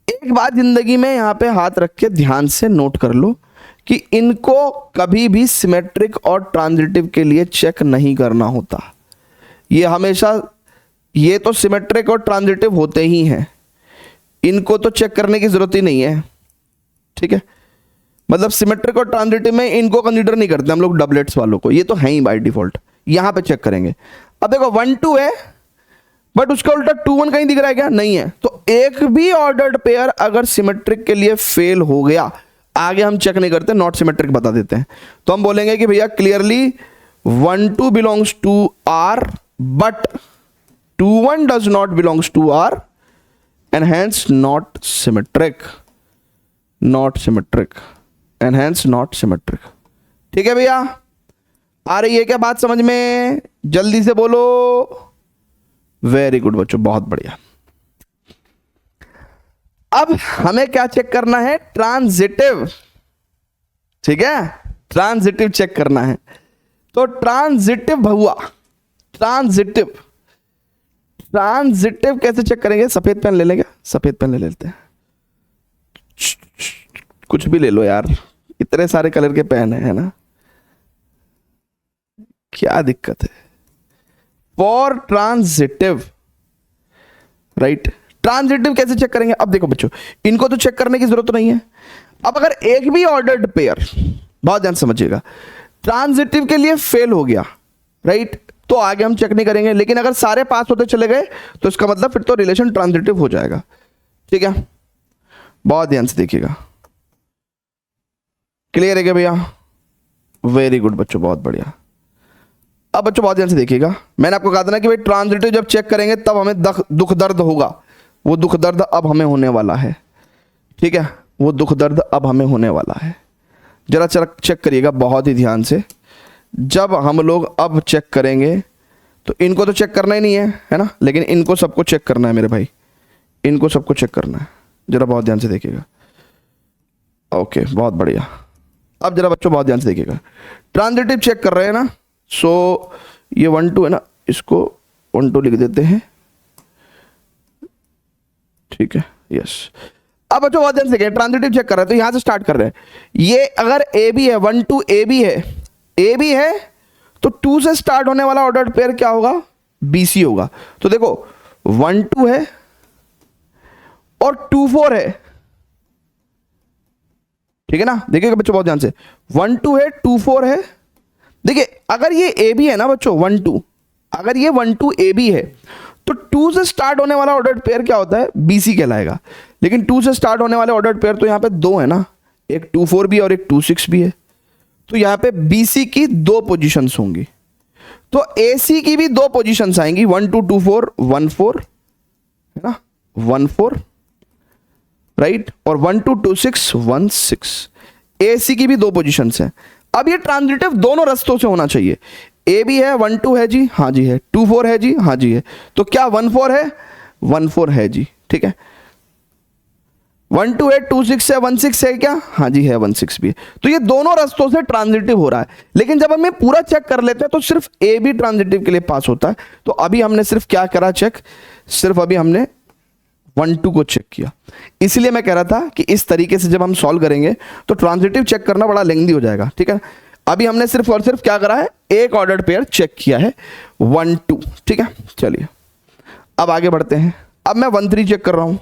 एक बात जिंदगी में यहां पे हाथ रख के ध्यान से नोट कर लो कि इनको कभी भी सिमेट्रिक और ट्रांजिटिव के लिए चेक नहीं करना होता। ये हमेशा, ये तो सिमेट्रिक और ट्रांजिटिव होते ही हैं, इनको तो चेक करने की जरूरत ही नहीं है, ठीक है। मतलब सिमेट्रिक और ट्रांजिटिव में इनको कंसीडर नहीं करते हम लोग डबलेट्स वालों को, ये तो है ही बाय डिफॉल्ट। यहां पे चेक करेंगे। अब देखो 1 2 है बट उसका उल्टा 2 1 कहीं दिख रहा है क्या? नहीं है। तो एक भी ऑर्डर्ड पेयर अगर सिमेट्रिक के लिए फेल हो गया, आगे हम चेक नहीं करते, नॉट सिमेट्रिक बता देते हैं। तो हम बोलेंगे कि भैया clearly 1 2 belongs to R but 2 1 does not belongs to R and hence not symmetric, not symmetric and hence not symmetric. ठीक है भैया, आ रही है क्या बात समझ में? जल्दी से बोलो। वेरी गुड बच्चों, बहुत बढ़िया। अब हमें क्या चेक करना है? ट्रांजिटिव। ठीक है, ट्रांजिटिव चेक करना है। तो ट्रांजिटिव भहुआ, ट्रांजिटिव, ट्रांजिटिव कैसे चेक करेंगे? सफेद पेन ले लेंगे, सफेद पेन ले लेते हैं, कुछ भी ले लो यार, इतने सारे कलर के पेन है ना, क्या दिक्कत है? फॉर ट्रांजिटिव, राइट, ट्रांजिटिव कैसे चेक करेंगे? अब देखो बच्चों, इनको तो चेक करने की जरूरत नहीं है। अब अगर एक भी ऑर्डर्ड पेयर, बहुत ध्यान समझिएगा, ट्रांजिटिव के लिए फेल हो गया, राइट, तो आगे हम चेक नहीं करेंगे। लेकिन अगर सारे पास होते चले गए तो इसका मतलब फिर तो रिलेशन ट्रांजिटिव हो जाएगा। ठीक है, बहुत ध्यान से देखिएगा। क्लियर है क्या भैया? वेरी गुड बच्चों, बहुत बढ़िया। अब बच्चों बहुत ध्यान से देखिएगा, मैंने आपको कहा था ना कि भाई ट्रांजिटिव जब चेक करेंगे तब हमें दुख दर्द होगा, वो दुख दर्द अब हमें होने वाला है। ठीक है, वो दुख दर्द अब हमें होने वाला है। जरा चेक करिएगा बहुत ही ध्यान से। जब हम लोग अब चेक करेंगे तो इनको तो चेक करना ही नहीं है ना, लेकिन इनको सबको चेक करना है मेरे भाई, इनको सबको चेक करना है। जरा बहुत ध्यान से देखिएगा। ओके, बहुत बढ़िया। अब जरा बच्चों बहुत ध्यान से देखिएगा, ट्रांजिटिव चेक कर रहे हैं ना, सो ये 1 2 है ना, इसको 1 2 लिख देते हैं। ठीक है, यस। अब बच्चों बहुत ध्यान से देखिए, ट्रांजिटिव चेक कर रहे हैं तो यहां से स्टार्ट कर रहे हैं। ये अगर ए बी है, 1 2 ए बी है, ए बी है, तो 2 से स्टार्ट होने वाला ऑर्डर्ड पेयर क्या होगा? BC होगा। तो देखो 1 2 है और 2 4 है। ठीक है ना, देखिएगा बच्चों बहुत ध्यान से, 1 2 है, 2 4 है। देखिए अगर ये ए बी है ना बच्चों, 1 2, अगर ये 1 2 ए बी है तो 2 से स्टार्ट होने वाला ऑर्डर्ड पेयर क्या होता है? BC कहलाएगा। लेकिन 2 से स्टार्ट होने वाले ऑर्डर्ड पेयर तो यहाँ पे 2 है ना, एक 2 4 भी है और एक 2 6 भी है। तो यहाँ पे BC की 2 पोजीशंस होंगी, तो AC की भी 2 पोजीशंस आएंगी, 1 2 2 4 1 4 है ना, 1 4, राइट, और 1 2 2 6 1 6। AC की भी 2 पोजीशंस हैं। अब ये ट्रांजिटिव दोनों रास्तों से होना चाहिए। ए भी है, 1 2 है जी, हाँ जी है, 2 4 है जी, हाँ जी है, तो क्या 1 4 है? 1 4 है जी। ठीक है, 1 2 है, 2 6 है, 1 6 है क्या? हाँ जी है, 1 6 भी है। तो ये दोनों रास्तों से ट्रांजिटिव हो रहा है। लेकिन जब हम ये पूरा चेक कर लेते हैं तो सिर्फ ए भी ट्रांजिटिव के लिए पास होता है। तो अभी हमने सिर्फ क्या करा चेक? सिर्फ अभी हमने 1 2 को चेक किया। इसलिए मैं कह रहा था कि इस तरीके से जब हम सॉल्व करेंगे तो ट्रांजिटिव चेक करना बड़ा लेंथी हो जाएगा। ठीक है, अभी हमने सिर्फ और सिर्फ क्या करा है? एक ऑर्डर्ड पेयर चेक किया है, 1 2। ठीक है, चलिए अब आगे बढ़ते हैं। अब मैं 1 3 चेक कर रहा हूं।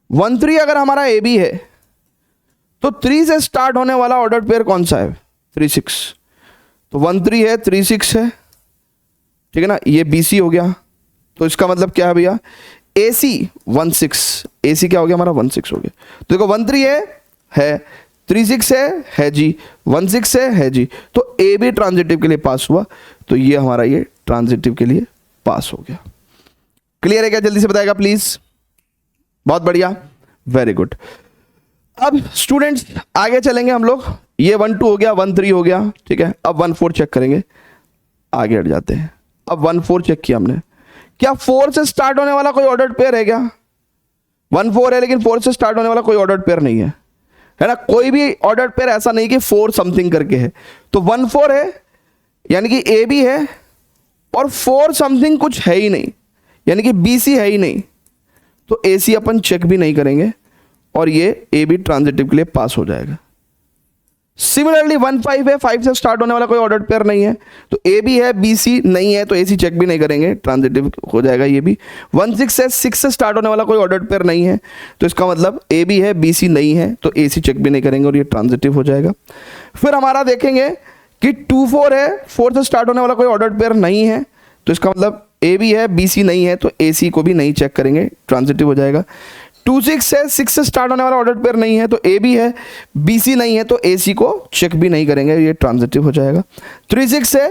1 3 अगर हमारा ए बी है तो 3 से स्टार्ट होने वाला ऑर्डर्ड पेयर कौन सा है? 3 6। तो 1 3 है, 3 6 है। ठीक है ना, ये BC हो गया। तो इसका मतलब क्या है भैया? AC 1 6, AC क्या हो गया हमारा? 1 6 हो गया। तो देखो 1 3 है, 3 6 है जी, 1 6 है जी। तो ए भी ट्रांजिटिव के लिए पास हुआ, तो ये हमारा ये ट्रांजिटिव के लिए पास हो गया। क्लियर है क्या? जल्दी से बताएगा प्लीज। बहुत बढ़िया, वेरी गुड। अब स्टूडेंट्स आगे चलेंगे हम लोग। ये 1 2 हो गया, 1 3 हो गया। ठीक है, अब 1 4 चेक करेंगे, आगे हट जाते हैं। अब 1 4 चेक किया हमने, क्या 4 से स्टार्ट होने वाला कोई ऑर्डर्ड पेयर है क्या? 1 4 है लेकिन 4 से स्टार्ट होने वाला कोई ऑर्डर्ड पेयर नहीं है ना, कोई भी ऑर्डर्ड पेयर ऐसा नहीं कि 4 समथिंग करके है। तो 1 4 है यानी कि ए बी है, और 4 समथिंग कुछ है ही नहीं, यानी कि BC है ही नहीं। तो AC अपन चेक भी नहीं करेंगे और ये ए बी ट्रांजिटिव के लिए पास हो जाएगा। सिमिलरली 1 5 है, 5 से स्टार्ट होने वाला कोई ऑर्डर्ड पेयर नहीं है, तो ए बी है, बी सी नहीं है, तो ए सी चेक भी नहीं करेंगे, ट्रांजिटिव हो जाएगा ये भी। 1 6 है, 6 से स्टार्ट होने वाला कोई ऑर्डर्ड पेयर नहीं है, तो इसका मतलब ए बी है, बी सी नहीं है, तो ए सी चेक भी नहीं करेंगे और ये ट्रांजिटिव हो जाएगा। फिर हमारा देखेंगे कि 2 4 है, 4 से स्टार्ट होने वाला कोई ऑर्डर्ड पेयर नहीं है, तो इसका मतलब ए बी है, बी सी नहीं है, तो ए सी को भी नहीं चेक करेंगे, ट्रांजिटिव हो जाएगा। 2 6 है, 6 से स्टार्ट होने वाला ऑर्डर पेयर नहीं है, तो ए बी है, बी सी नहीं है, तो ए सी को चेक भी नहीं करेंगे, ये ट्रांजिटिव हो जाएगा। 3 6 है,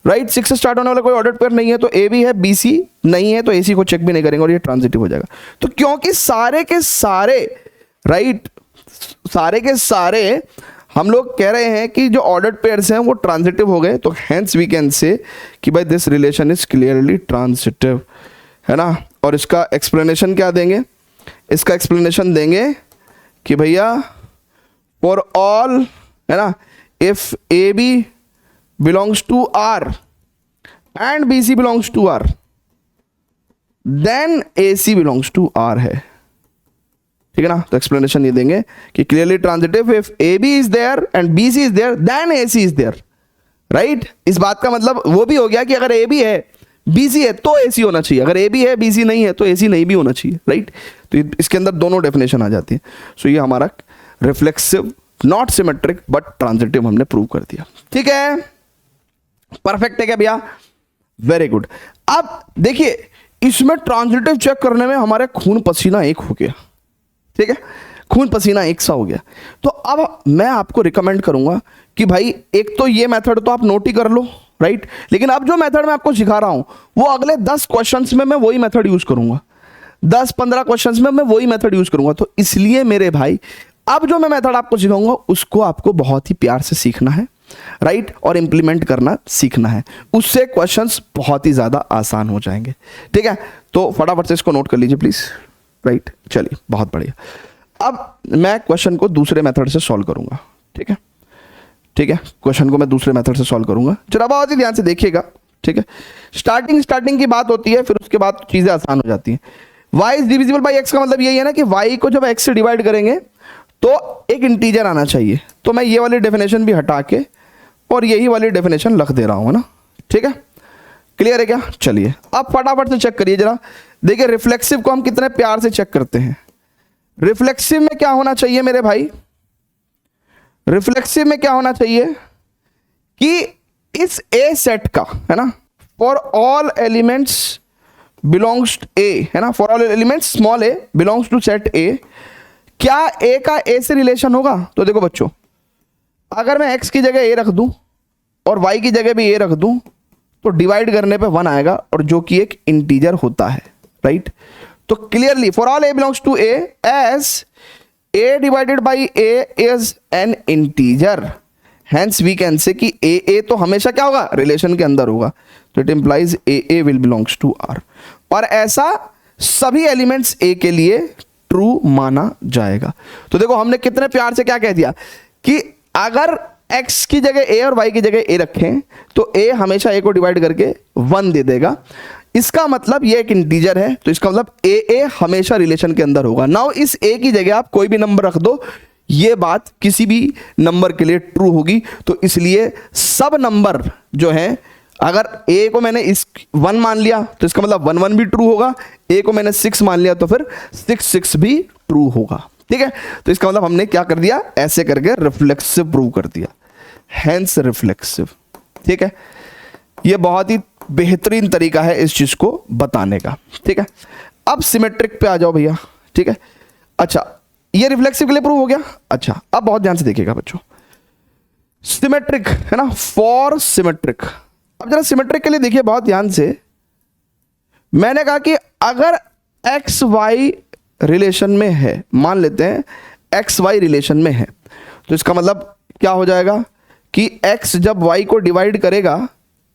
राइट, 6 से स्टार्ट होने वाला कोई ऑर्डर पेयर नहीं है, तो ए बी है, बी सी नहीं है, तो ए सी को चेक भी नहीं करेंगे और ये ट्रांजिटिव हो जाएगा। तो क्योंकि सारे के सारे, राइट, सारे के सारे हम लोग कह रहे हैं कि जो ऑर्डर्ड पेयर्स हैं वो ट्रांजिटिव हो गए, तो हेंस वी कैन से कि भाई this relation is clearly transitive, है ना। और इसका एक्सप्लेनेशन क्या देंगे, इसका एक्सप्लेनेशन देंगे कि भैया फॉर ऑल, है ना, if a B belongs to R and B C belongs to R, then a C belongs to R है, ठीक है ना। तो एक्सप्लेनेशन ये देंगे कि clearly transitive if a b is there and B c is there then a c is there, right. इस बात का मतलब वो भी हो गया कि अगर ए बी है, बी सी है, तो ए सी होना चाहिए, अगर ए बी है, बी सी नहीं है, तो ए सी नहीं भी होना चाहिए, राइट। तो इसके अंदर दोनों डेफिनेशन आ जाती है। सो ये हमारा reflexive, not symmetric but transitive हमने प्रूव कर दिया, ठीक है। परफेक्ट है क्या भैया, वेरी गुड। अब देखिए इसमें ट्रांजिटिव चेक करने में हमारे खून पसीना एक हो गया, ठीक है, खून पसीना एक सा हो गया। तो अब मैं आपको रिकमेंड करूंगा कि भाई एक तो ये मेथड तो आप नोट ही कर लो, राइट, लेकिन अब जो मेथड मैं आपको सिखा रहा हूं वो अगले 10 क्वेश्चंस में मैं वही मेथड यूज करूंगा, 10-15 क्वेश्चंस में मैं वही मेथड यूज करूंगा। तो इसलिए मेरे भाई अब जो मैं मेथड आपको सिखाऊंगा उसको आपको बहुत ही प्यार से सीखना है, राइट, और इंप्लीमेंट करना सीखना है, उससे क्वेश्चंस बहुत ही ज्यादा आसान हो जाएंगे, ठीक है। तो फटाफट से इसको नोट कर लीजिए प्लीज, राइट। चलिए बहुत बढ़िया। अब मैं क्वेश्चन को दूसरे मेथड से सॉल्व करूंगा, ठीक है, ठीक है, क्वेश्चन को मैं दूसरे मेथड से सॉल्व करूंगा, जरा बहुत ही ध्यान से देखिएगा, ठीक है। स्टार्टिंग की बात होती है, फिर उसके बाद चीजें आसान हो जाती हैं। y is divisible by x का मतलब यही है ना कि y को जब x से डिवाइड करेंगे तो एक इंटीजर आना चाहिए, तो मैं ये वाली डेफिनेशन भी हटा के और यही वाली डेफिनेशन रख दे रहा हूं ना, ठीक है। क्लियर है क्या, चलिए अब फटाफट से चेक करिए जरा। देखिए रिफ्लेक्सिव को हम कितने प्यार से चेक करते हैं। रिफ्लेक्सिव में क्या होना चाहिए मेरे भाई, रिफ्लेक्सिव में क्या होना चाहिए कि इस ए सेट का, है ना, for all elements belongs A, है ना, for all elements small a belongs to set A, क्या ए का ए से रिलेशन होगा। तो देखो बच्चों, अगर मैं x की जगह ए रख दूं और y की जगह भी ए रख दूं तो डिवाइड करने पे 1 आएगा, और जो कि एक इंटीजर होता है, राइट। तो clearly for all a belongs to A as a divided by a is an integer, hence we can say कि a तो हमेशा क्या होगा, रिलेशन के अंदर होगा, तो it implies a will belongs to r, और ऐसा सभी एलिमेंट्स a के लिए ट्रू माना जाएगा। तो देखो हमने कितने प्यार से क्या कह दिया कि अगर x की जगह a और y की जगह a रखें तो a हमेशा a को डिवाइड करके 1 दे देगा, इसका मतलब ये एक इंटीजर है, तो इसका मतलब a हमेशा रिलेशन के अंदर होगा। नाउ इस a की जगह आप कोई भी नंबर रख दो, ये बात किसी भी नंबर के लिए ट्रू होगी। तो इसलिए सब नंबर जो है, अगर a को मैंने इस 1 मान लिया तो इसका मतलब 1 1 भी ट्रू होगा, a को मैंने 6 मान लिया तो फिर 6 6 भी ट्रू होगा, ठीक है। तो इसका मतलब हमने क्या कर दिया, ऐसे करके रिफ्लेक्सिव प्रूव कर दिया, हेंस रिफ्लेक्सिव, ठीक है। ये बहुत ही बेहतरीन तरीका है इस चीज को बताने का, ठीक है। अब सिमेट्रिक पे आ जाओ भैया, ठीक है। अच्छा ये रिफ्लेक्सिव के लिए प्रूव हो गया। अच्छा अब बहुत ध्यान से देखिएगा बच्चों, सिमेट्रिक है ना, फॉर सिमेट्रिक। अब जरा सिमेट्रिक के लिए देखिए बहुत ध्यान से, मैंने कहा कि अगर एक्स वाई रिलेशन में है, मान लेते हैं एक्स वाई रिलेशन में है, तो इसका मतलब क्या हो जाएगा कि x जब y को डिवाइड करेगा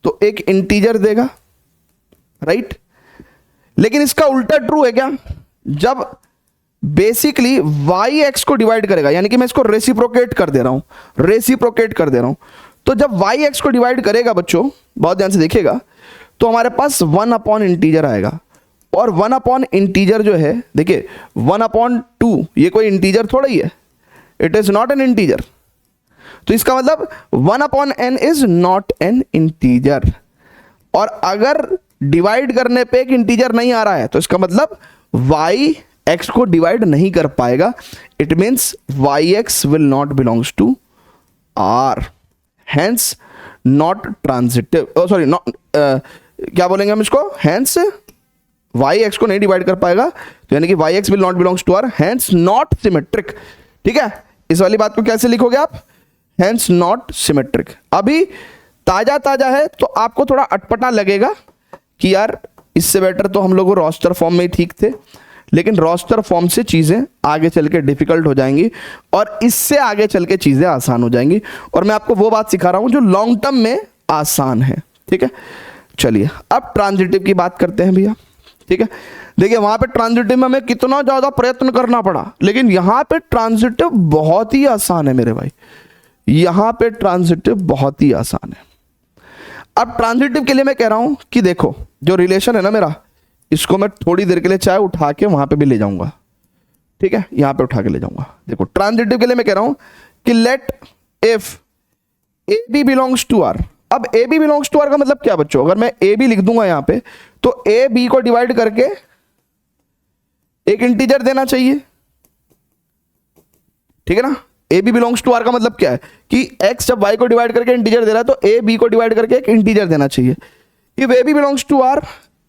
तो एक इंटीजर देगा, राइट। लेकिन इसका उल्टा ट्रू है क्या, जब बेसिकली y x को डिवाइड करेगा, यानी कि मैं इसको रेसिप्रोकेट कर दे रहा हूं, रेसिप्रोकेट कर दे रहा हूं, तो जब y x को डिवाइड करेगा बच्चों, बहुत ध्यान से देखिएगा, तो हमारे पास 1 अपॉन इंटीजर आएगा, और 1 अपॉन इंटीजर जो है, देखिए 1 अपॉन 2 ये कोई इंटीजर थोड़ा ही है, it is not an integer. तो इसका मतलब 1/n is not an integer. और अगर डिवाइड करने पे एक इंटीजर नहीं आ रहा है तो इसका मतलब y x को डिवाइड नहीं कर पाएगा। It means yx will not belongs to r, hence not transitive, sorry not, क्या बोलेंगे हम इसको, हेंस y x को नहीं डिवाइड कर पाएगा, तो यानी कि y x will not belongs to r, hence not symmetric. ठीक है, इस वाली बात को कैसे लिखोगे आप, हेंस नॉट सिमेट्रिक। अभी ताजा ताजा है तो आपको थोड़ा अटपटा लगेगा कि यार इससे बेटर तो हम लोग रोस्टर फॉर्म में ही ठीक थे, लेकिन रोस्टर फॉर्म से चीजें आगे चल के डिफिकल्ट हो जाएंगी और इससे आगे चल के चीजें आसान हो जाएंगी। और मैं आपको वो बात सिखा रहा हूं जो लॉन्ग टर्म में आसान है। ठीक है, चलिए अब ट्रांजिटिव की बात करते हैं भैया। ठीक है, देखिए वहां पे ट्रांजिटिव में हमें कितना ज्यादा प्रयत्न करना पड़ा, लेकिन यहां पे ट्रांजिटिव बहुत ही आसान है मेरे भाई, यहां पे ट्रांजिटिव बहुत ही आसान है। अब ट्रांजिटिव के लिए मैं कह रहा हूं कि देखो जो रिलेशन है ना मेरा, इसको मैं थोड़ी देर के लिए चाहे उठा के वहां पे भी ले जाऊंगा। ठीक है, यहां पे उठा के ले जाऊंगा। देखो ट्रांजिटिव के लिए मैं कह रहा हूं कि let if a B belongs to R. अब a B belongs to R का मतलब क्या बच्चों, अगर मैं ए बी लिख दूंगा यहां पे तो ए बी को डिवाइड करके एक इंटीजर देना चाहिए। ठीक है ना, a B belongs to R का मतलब क्या है कि x जब y को डिवाइड करके इंटीजर दे रहा है तो ए बी को डिवाइड करके एक इंटीजर देना चाहिए। If a B belongs to R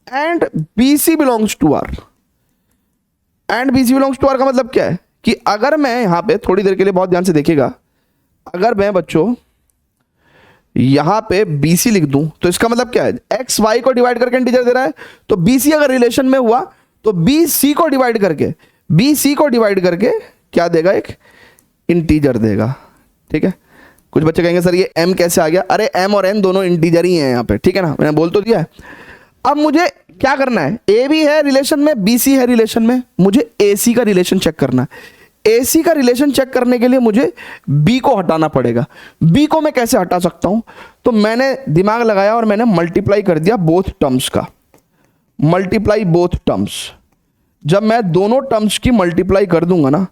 and B C belongs to R, and B C belongs to R का मतलब क्या है कि अगर मैं यहां पे थोड़ी देर के लिए बहुत ध्यान से देखिएगा, अगर मैं बच्चों यहां पे बी सी लिख दूं तो इसका मतलब क्या है, एक्स वाई को डिवाइड करके इंटीजर दे रहा है, तो बी सी अगर रिलेशन में हुआ तो बी सी को डिवाइड करके क्या देगा, एक इंटीजर देगा। ठीक है, कुछ बच्चे कहेंगे सर ये m कैसे आ गया, अरे m और n दोनों इंटीजर ही हैं यहाँ पे। ठीक है ना, मैंने बोल तो दिया है। अब मुझे क्या करना है, a भी है रिलेशन में, b c है रिलेशन में, मुझे a c का रिलेशन चेक करना है। a c का रिलेशन चेक करने के लिए मुझे b को हटाना पड़ेगा। b को मैं कैसे हटा सकता हूं, तो मैंने दिमाग लगाया और मैंने मल्टीप्लाई कर दिया बोथ टर्म्स का, मल्टीप्लाई बोथ टर्म्स। जब मैं दोनों टर्म्स की मल्टीप्लाई कर दूंगा ना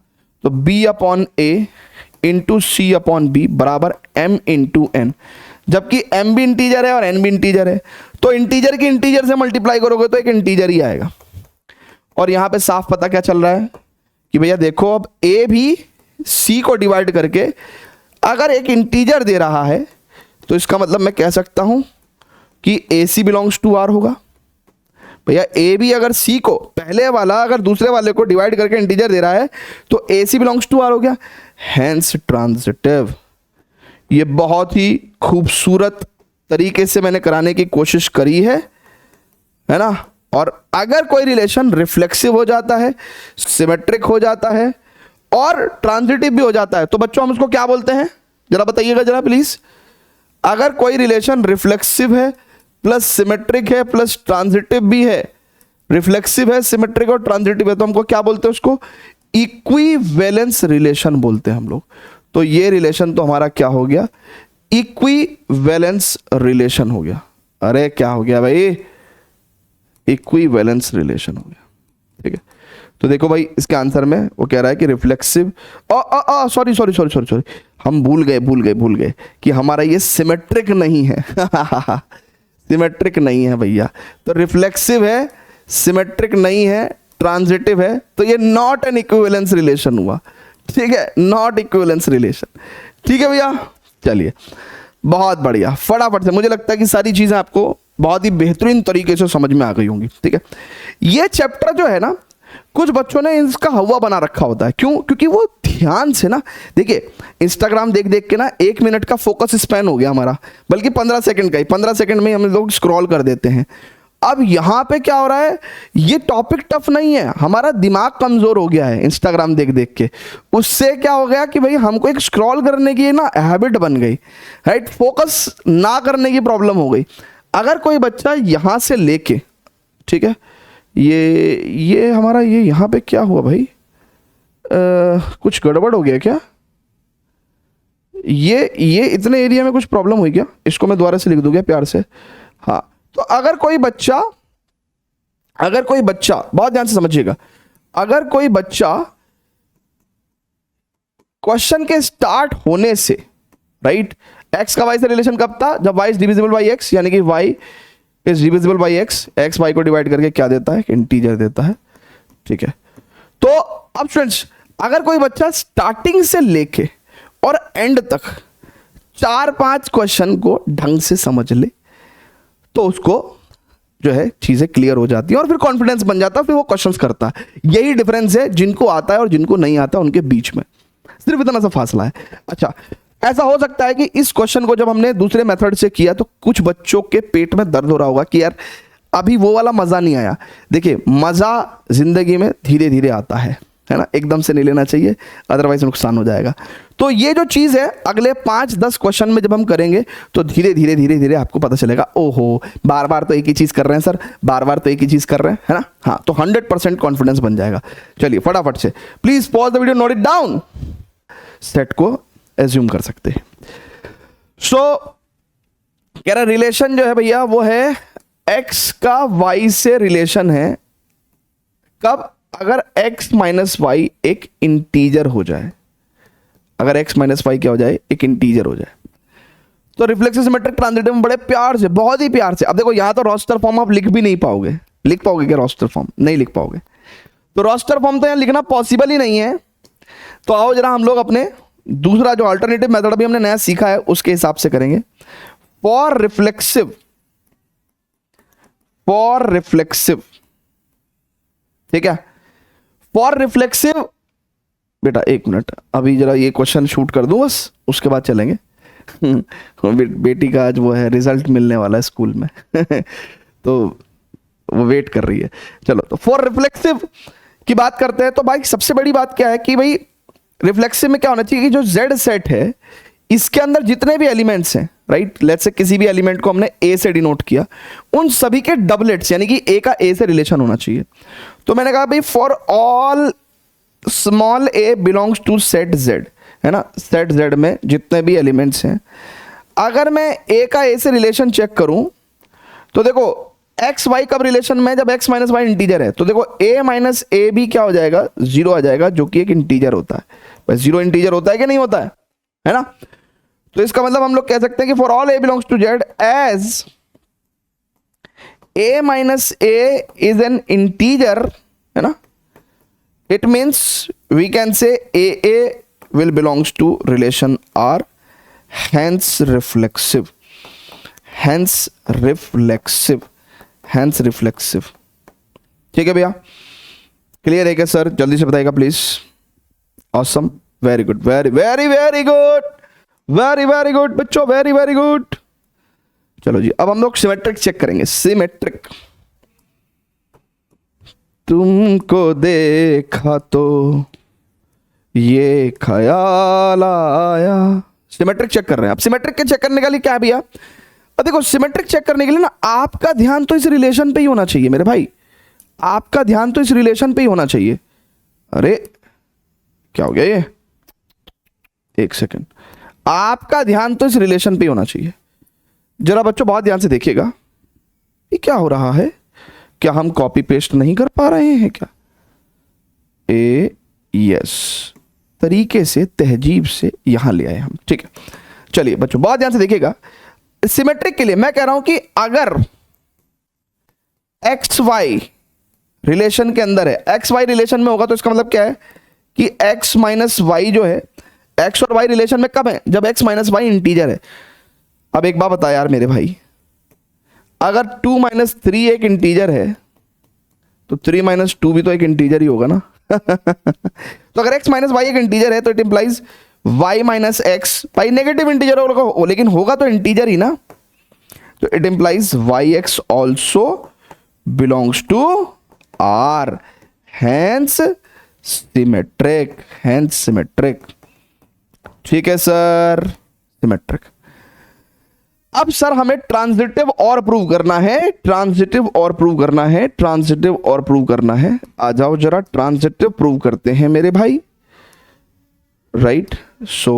तो b upon a into c upon b बराबर m इंटू एन। जबकि m भी इंटीजर है और n भी इंटीजर है, तो इंटीजर की इंटीजर से मल्टीप्लाई करोगे तो एक इंटीजर ही आएगा। और यहां पे साफ पता क्या चल रहा है कि भैया देखो, अब a भी c को डिवाइड करके अगर एक इंटीजर दे रहा है तो इसका मतलब मैं कह सकता हूं कि ac बिलोंग्स टू r होगा। भैया ए बी अगर सी को, पहले वाला अगर दूसरे वाले को डिवाइड करके इंटीजर दे रहा है तो a C belongs to R हो गया, हेंस ट्रांजिटिव। ये बहुत ही खूबसूरत तरीके से मैंने कराने की कोशिश करी है ना। और अगर कोई रिलेशन रिफ्लेक्सिव हो जाता है, सिमेट्रिक हो जाता है और ट्रांजिटिव भी हो जाता है तो बच्चों हम उसको क्या बोलते हैं, जरा बताइएगा जरा प्लीज। अगर कोई रिलेशन रिफ्लेक्सिव है प्लस सिमेट्रिक है प्लस ट्रांजिटिव भी है, रिफ्लेक्सिव है, सिमेट्रिक और ट्रांजिटिव है, तो हमको क्या बोलते हैं, उसको इक्विवेलेंस रिलेशन बोलते हैं हम लोग। तो ये रिलेशन तो हमारा क्या हो गया, इक्विवेलेंस रिलेशन हो गया। अरे क्या हो गया भाई, इक्विवेलेंस रिलेशन हो गया। ठीक है, तो देखो भाई इसके आंसर में वो कह रहा है कि रिफ्लेक्सिव, सॉरी हम भूल गए कि हमारा ये सिमेट्रिक नहीं है सिमेट्रिक नहीं है भैया। तो रिफ्लेक्सिव है, सिमेट्रिक नहीं है, ट्रांजिटिव है, तो ये नॉट एन इक्विवेलेंस रिलेशन हुआ। ठीक है, नॉट इक्विवेलेंस रिलेशन। ठीक है भैया, चलिए बहुत बढ़िया, फटाफट से। मुझे लगता है कि सारी चीजें आपको बहुत ही बेहतरीन तरीके से समझ में आ गई होंगी। ठीक है, ये चैप्टर जो है ना, कुछ बच्चों ने इसका हवा बना रखा होता है। क्यों? क्योंकि वो ध्यान से ना, देखिए इंस्टाग्राम देख देख के ना 1 मिनट का फोकस स्पैन हो गया हमारा, बल्कि 15 सेकंड का ही, 15 सेकंड में हम लोग स्क्रॉल कर देते हैं। अब यहां पे क्या हो रहा है, ये टॉपिक टफ नहीं है, हमारा दिमाग कमजोर हो गया है इंस्टाग्राम देख देख के। उससे क्या हो गया कि भाई हमको एक स्क्रॉल करने की ना हैबिट बन गई, राइट, फोकस ना करने की प्रॉब्लम हो गई। अगर कोई बच्चा यहां से लेके, ठीक है, ये हमारा ये यहाँ पे क्या हुआ भाई, कुछ गड़बड़ हो गया क्या, ये इतने एरिया में कुछ प्रॉब्लम हुई क्या, इसको मैं दोबारा से लिख दूंगा प्यार से। हाँ, तो अगर कोई बच्चा बहुत ध्यान से समझिएगा, अगर कोई बच्चा क्वेश्चन के स्टार्ट होने से, राइट। एक्स का वाई से रिलेशन कब था, जब y is divisible by x, यानी कि y is divisible by x, x y को डिवाइड करके क्या देता है, इंटीजर देता है, ठीक है। तो अब स्टूडेंट्स अगर कोई बच्चा स्टार्टिंग से लेके और एंड तक 4-5 क्वेश्चन को ढंग से समझ ले तो उसको जो है चीजें क्लियर हो जाती है और फिर कॉन्फिडेंस बन जाता है, फिर वो क्वेश्चंस करता है। यही डिफरेंस है जिनको आता है और जिनको नहीं आता उनके बीच में, सिर्फ इतना सा फासला है। अच्छा, ऐसा हो सकता है कि इस क्वेश्चन को जब हमने दूसरे मेथड से किया तो कुछ बच्चों के पेट में दर्द हो रहा होगा कि यार अभी वो वाला मजा नहीं आया। देखिए, मजा जिंदगी में धीरे धीरे आता है ना, एकदम से नहीं लेना चाहिए, अदरवाइज नुकसान हो जाएगा। तो ये जो चीज़ है अगले 5-10 क्वेश्चन में जब हम करेंगे तो धीरे धीरे धीरे धीरे आपको पता चलेगा, ओहो बार बार तो एक ही चीज़ कर रहे हैं सर, बार बार तो एक ही चीज़ कर रहे हैं, है ना। हाँ, तो 100% कॉन्फिडेंस बन जाएगा। चलिए फटाफट से please pause the video, note it down, set को एज्यूम कर सकते हैं। सो कह रहा रिलेशन जो है भैया वो है x का y से रिलेशन है कब, अगर x माइनस वाई एक इंटीजर हो जाए, अगर x माइनस वाई क्या हो जाए, एक इंटीजर हो जाए। तो रिफ्लेक्सिव सिमेट्रिक ट्रांजिटिव में बड़े प्यार से, बहुत ही प्यार से, अब देखो यहां तो रोस्टर फॉर्म आप लिख भी नहीं पाओगे, लिख पाओगे क्या रोस्टर फॉर्म, नहीं लिख पाओगे, तो रोस्टर फॉर्म तो यहां लिखना पॉसिबल ही नहीं है। तो आओ जरा हम लोग अपने दूसरा जो अल्टरनेटिव मेथड अभी हमने नया सीखा है उसके हिसाब से करेंगे। फॉर रिफ्लेक्सिव, फॉर रिफ्लेक्सिव, ठीक है, फॉर रिफ्लेक्सिव, बेटा एक मिनट अभी जरा ये क्वेश्चन शूट कर दूं बस, उसके बाद चलेंगे। बेटी का आज वो है रिजल्ट मिलने वाला है स्कूल में तो वो वेट कर रही है। चलो, तो फॉर रिफ्लेक्सिव की बात करते हैं। तो भाई सबसे बड़ी बात क्या है कि भाई रिफ्लेक्सिव में क्या होना चाहिए कि जो Z सेट है इसके अंदर जितने भी एलिमेंट्स हैं, राइट, लेट्स से किसी भी एलिमेंट को हमने A से डिनोट किया, उन सभी के डबलेट्स यानी कि A का A से रिलेशन होना चाहिए। तो मैंने कहा भाई for all small a belongs to set Z, है ना, सेट Z में जितने भी एलिमेंट्स हैं, अगर मैं A का A से रिलेशन चेक करूं तो देखो एक्स वाई कब रिलेशन में, जब x माइनस वाई इंटीजर है। तो देखो a माइनस ए भी क्या हो जाएगा, 0 आ जाएगा, जो कि एक इंटीजर होता है। बस 0 इंटीजर होता है कि नहीं होता है ना। तो इसका मतलब हम लोग कह सकते हैं कि for all a belongs to z as a minus a is an integer, है ना, it means we can say a will belongs to relation R, hence reflexive, hence reflexive, hence reflexive। ठीक है भैया, क्लियर है क्या सर, जल्दी से बताइएगा please. Awesome, very good, very very very good, very very good बच्चों, वेरी वेरी गुड। चलो जी, अब हम लोग सिमेट्रिक चेक करेंगे। सिमेट्रिक, तुमको देखा तो ये ख्याल आया। सिमेट्रिक चेक कर रहे हैं। अब सिमेट्रिक के चेक करने के लिए क्या है भैया, अब देखो सिमेट्रिक चेक करने के लिए ना आपका ध्यान तो इस रिलेशन पे ही होना चाहिए मेरे भाई, आपका ध्यान तो इस रिलेशन पे ही होना चाहिए। अरे क्या हो गया ये, एक सेकंड, आपका ध्यान तो इस रिलेशन पे ही होना चाहिए। जरा बच्चों बहुत ध्यान से देखिएगा, ये क्या हो रहा है, क्या हम कॉपी पेस्ट नहीं कर पा रहे हैं क्या? यस, तरीके से तहजीब से यहां ले आए हम, ठीक है। चलिए बच्चों बहुत ध्यान से देखिएगा, सिमेट्रिक के लिए मैं कह रहा हूं कि अगर एक्स वाई रिलेशन के अंदर है, एक्स वाई रिलेशन में होगा तो इसका मतलब क्या है कि एक्स माइनस वाई जो है, एक्स और वाई रिलेशन में कब है, जब एक्स माइनस वाई इंटीजर है। अब एक बात बता यार मेरे भाई, अगर 2 माइनस 3 एक इंटीजर है तो 3 माइनस 2 भी तो एक इंटीजर ही होगा ना। तो अगर x माइनस वाई एक इंटीजर है तो it implies y minus x, भाई नेगेटिव इंटीजर होगा लेकिन होगा तो इंटीजर ही ना, तो it implies yx also belongs to r, hence symmetric, hence symmetric. ठीक है सर, सिमेट्रिक। अब सर हमें ट्रांजिटिव और प्रूव करना है, ट्रांजिटिव और प्रूव करना है, ट्रांजिटिव और प्रूव करना है। आ जाओ जरा ट्रांजिटिव प्रूव करते हैं मेरे भाई, right. So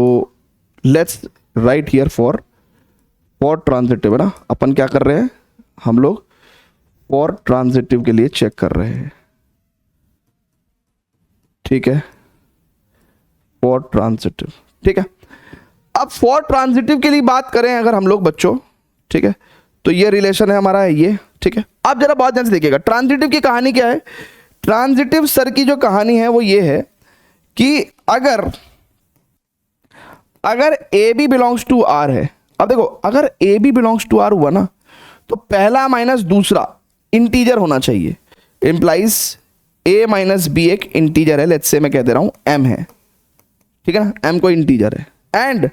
let's write here for transitive, है ना। अपन क्या कर रहे हैं, हम लोग फॉर ट्रांजिटिव के लिए चेक कर रहे हैं, ठीक है, फॉर ट्रांजिटिव, ठीक है। अब फॉर ट्रांजिटिव के लिए बात करें अगर हम लोग बच्चों, ठीक है, तो ये रिलेशन है हमारा ये, ठीक है। अब जरा बहुत ध्यान से देखिएगा ट्रांजिटिव की कहानी क्या है। ट्रांजिटिव सर की जो कहानी है वो ये है कि अगर A B belongs to R है, अब देखो अगर A B belongs to R हुआ ना तो पहला माइनस दूसरा इंटीजर होना चाहिए, इंप्लाइज ए माइनस बी एक इंटीजर है, लेट्स से मैं कह दे रहा हूं एम है, ठीक है ना, एम कोई इंटीजर है। एंड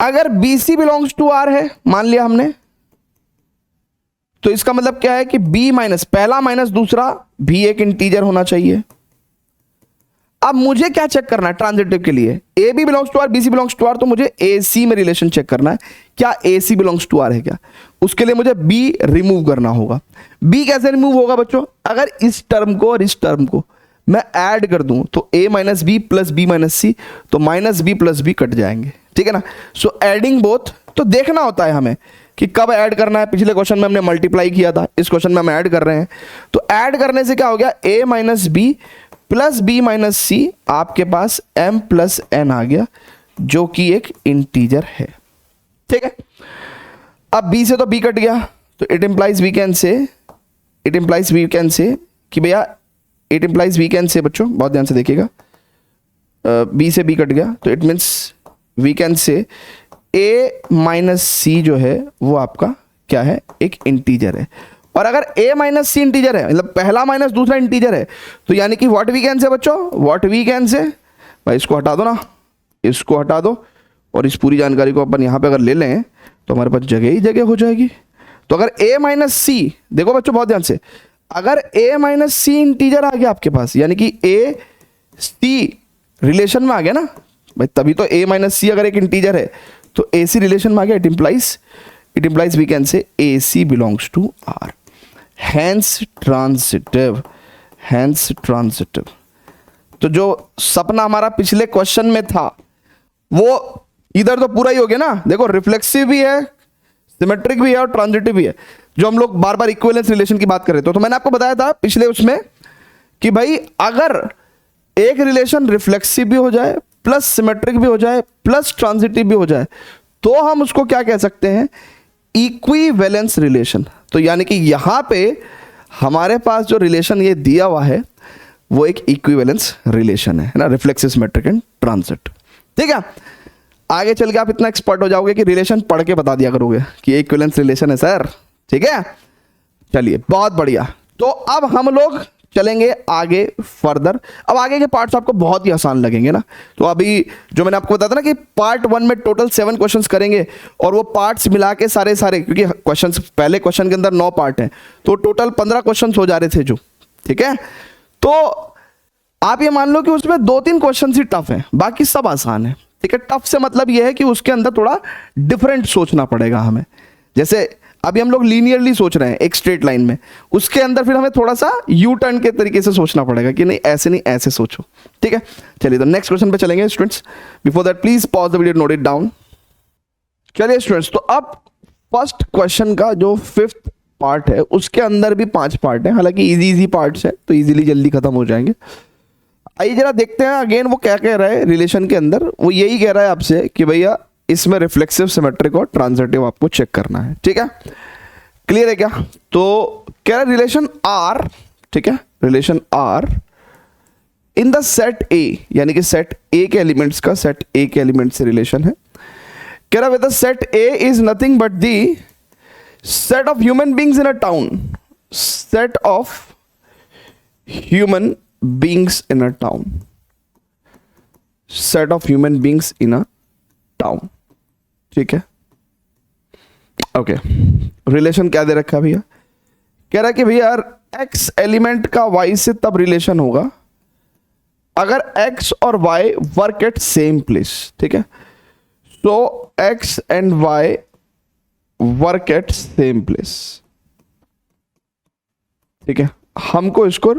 अगर b C belongs to R है मान लिया हमने, तो इसका मतलब क्या है कि बी माइनस पहला माइनस दूसरा भी एक इंटीजर होना चाहिए। अब मुझे क्या चेक करना है ट्रांजिटिव के लिए, a B belongs to R b C belongs to R, तो मुझे ए सी में रिलेशन चेक करना है क्या ए सी बिलोंग्स टू आर है क्या। उसके लिए मुझे बी रिमूव करना होगा। बी कैसे रिमूव होगा बच्चों, अगर इस टर्म को और इस टर्म को मैं ऐड कर दूं तो a minus b plus b minus c, तो minus b plus b cut जाएंगे, ठीक है ना। सो एडिंग बोथ, तो देखना होता है हमें कि कब ऐड करना है। पिछले क्वेश्चन में हमने मल्टीप्लाई किया था, इस क्वेश्चन में हम ऐड कर रहे हैं, तो ऐड करने से क्या हो गया, a minus b plus b minus c, आपके पास m प्लस n आ गया जो कि एक इंटीजर है, ठीक है। अब b से तो b कट गया, तो it implies we can say कि भैया इट इंप्लाइज वी कैन से, बच्चों बहुत ध्यान से देखिएगा, b से b कट गया तो it means we can say a minus c जो है वो आपका क्या है, एक इंटीजर है। और अगर a माइनस सी इंटीजर है, मतलब पहला माइनस दूसरा इंटीजर है, तो यानी कि व्हाट वी कैन से बच्चों, व्हाट वी कैन से, भाई इसको हटा दो ना, इसको हटा दो, और इस पूरी जानकारी को अपन यहाँ पे अगर ले लें तो हमारे पास जगह ही जगह हो जाएगी। तो अगर a माइनस सी, देखो बच्चों बहुत ध्यान से, अगर a माइनस सी इंटीजर आ गया आपके पास, यानी कि a सी रिलेशन में आ गया ना भाई, तभी तो a माइनस सी अगर एक इंटीजर है तो a सी रिलेशन में आ गया, it implies we can say a c belongs to r, hence transitive. तो जो सपना हमारा पिछले क्वेश्चन में था वो इधर तो पूरा ही हो गया ना। देखो रिफ्लेक्सिव भी है, सिमेट्रिक भी है और ट्रांजिटिव भी है। जो हम लोग बार बार इक्विवेलेंस रिलेशन की बात कर रहे थे, तो मैंने आपको बताया था पिछले उसमें कि भाई अगर एक रिलेशन रिफ्लेक्सिव भी हो जाए प्लस सिमेट्रिक भी हो जाए प्लस ट्रांजिटिव भी हो जाए तो हम उसको क्या कह सकते हैं, इक्विवेलेंस रिलेशन। तो यानी कि यहां पे हमारे पास जो रिलेशन ये दिया हुआ है वो एक इक्विवेलेंस रिलेशन है ना, रिफ्लेक्सिव सिमेट्रिक एंड ट्रांजिट, ठीक है। आगे चल के आप इतना एक्सपर्ट हो जाओगे कि रिलेशन पढ़ के बता दिया करोगे कि ये इक्विवेलेंस रिलेशन है सर, ठीक है। चलिए बहुत बढ़िया, तो अब हम लोग चलेंगे आगे फर्दर। अब आगे के पार्ट्स आपको बहुत ही आसान लगेंगे ना। तो अभी जो मैंने आपको बताया था ना कि पार्ट 1 में टोटल 7 क्वेश्चंस करेंगे और वो पार्ट्स मिला के सारे क्योंकि क्वेश्चंस पहले क्वेश्चन के अंदर 9 पार्ट हैं, तो टोटल 15 क्वेश्चंस हो जा रहे थे जो, ठीक है। तो आप ये मान लो कि उसमें 2-3 क्वेश्चन ही टफ है, बाकी सब आसान है, ठीक है। टफ से मतलब ये है कि उसके अंदर थोड़ा डिफरेंट सोचना पड़ेगा हमें। जैसे अभी हम लोग लीनियरली सोच रहे हैं एक स्ट्रेट लाइन में, उसके अंदर फिर हमें थोड़ा सा यू टर्न के तरीके से सोचना पड़ेगा कि नहीं ऐसे सोचो, ठीक है। चलिए तो नेक्स्ट क्वेश्चन पे चलेंगे students. Before that please pause the video, note it down. चलिए स्टूडेंट्स, तो अब फर्स्ट क्वेश्चन का जो 5th पार्ट है उसके अंदर भी 5 पार्ट है, हालांकि इजी पार्ट्स है तो इजीली जल्दी खत्म हो जाएंगे। आइए जरा देखते हैं अगेन वो क्या कह रहा है रिलेशन के अंदर। वो यही कह रहा है आपसे कि भैया इसमें रिफ्लेक्सिव सिमेट्रिक और ट्रांजिटिव आपको चेक करना है, ठीक है। क्लियर है क्या? तो कह रहा है रिलेशन आर, ठीक है, relation are in the set A, यानी कि सेट ए के एलिमेंट्स का सेट ए के एलिमेंट से रिलेशन है। कह रहा है set A is nothing but the set of human beings in a town, set of human beings in a town, set of human beings in a town, ठीक है। ओके, रिलेशन क्या दे रखा है भैया? कह रहा है कि भैया एक्स एलिमेंट का वाई से तब रिलेशन होगा अगर एक्स और y work at same place, ठीक है। So x and y work at same place, ठीक है। हमको इसको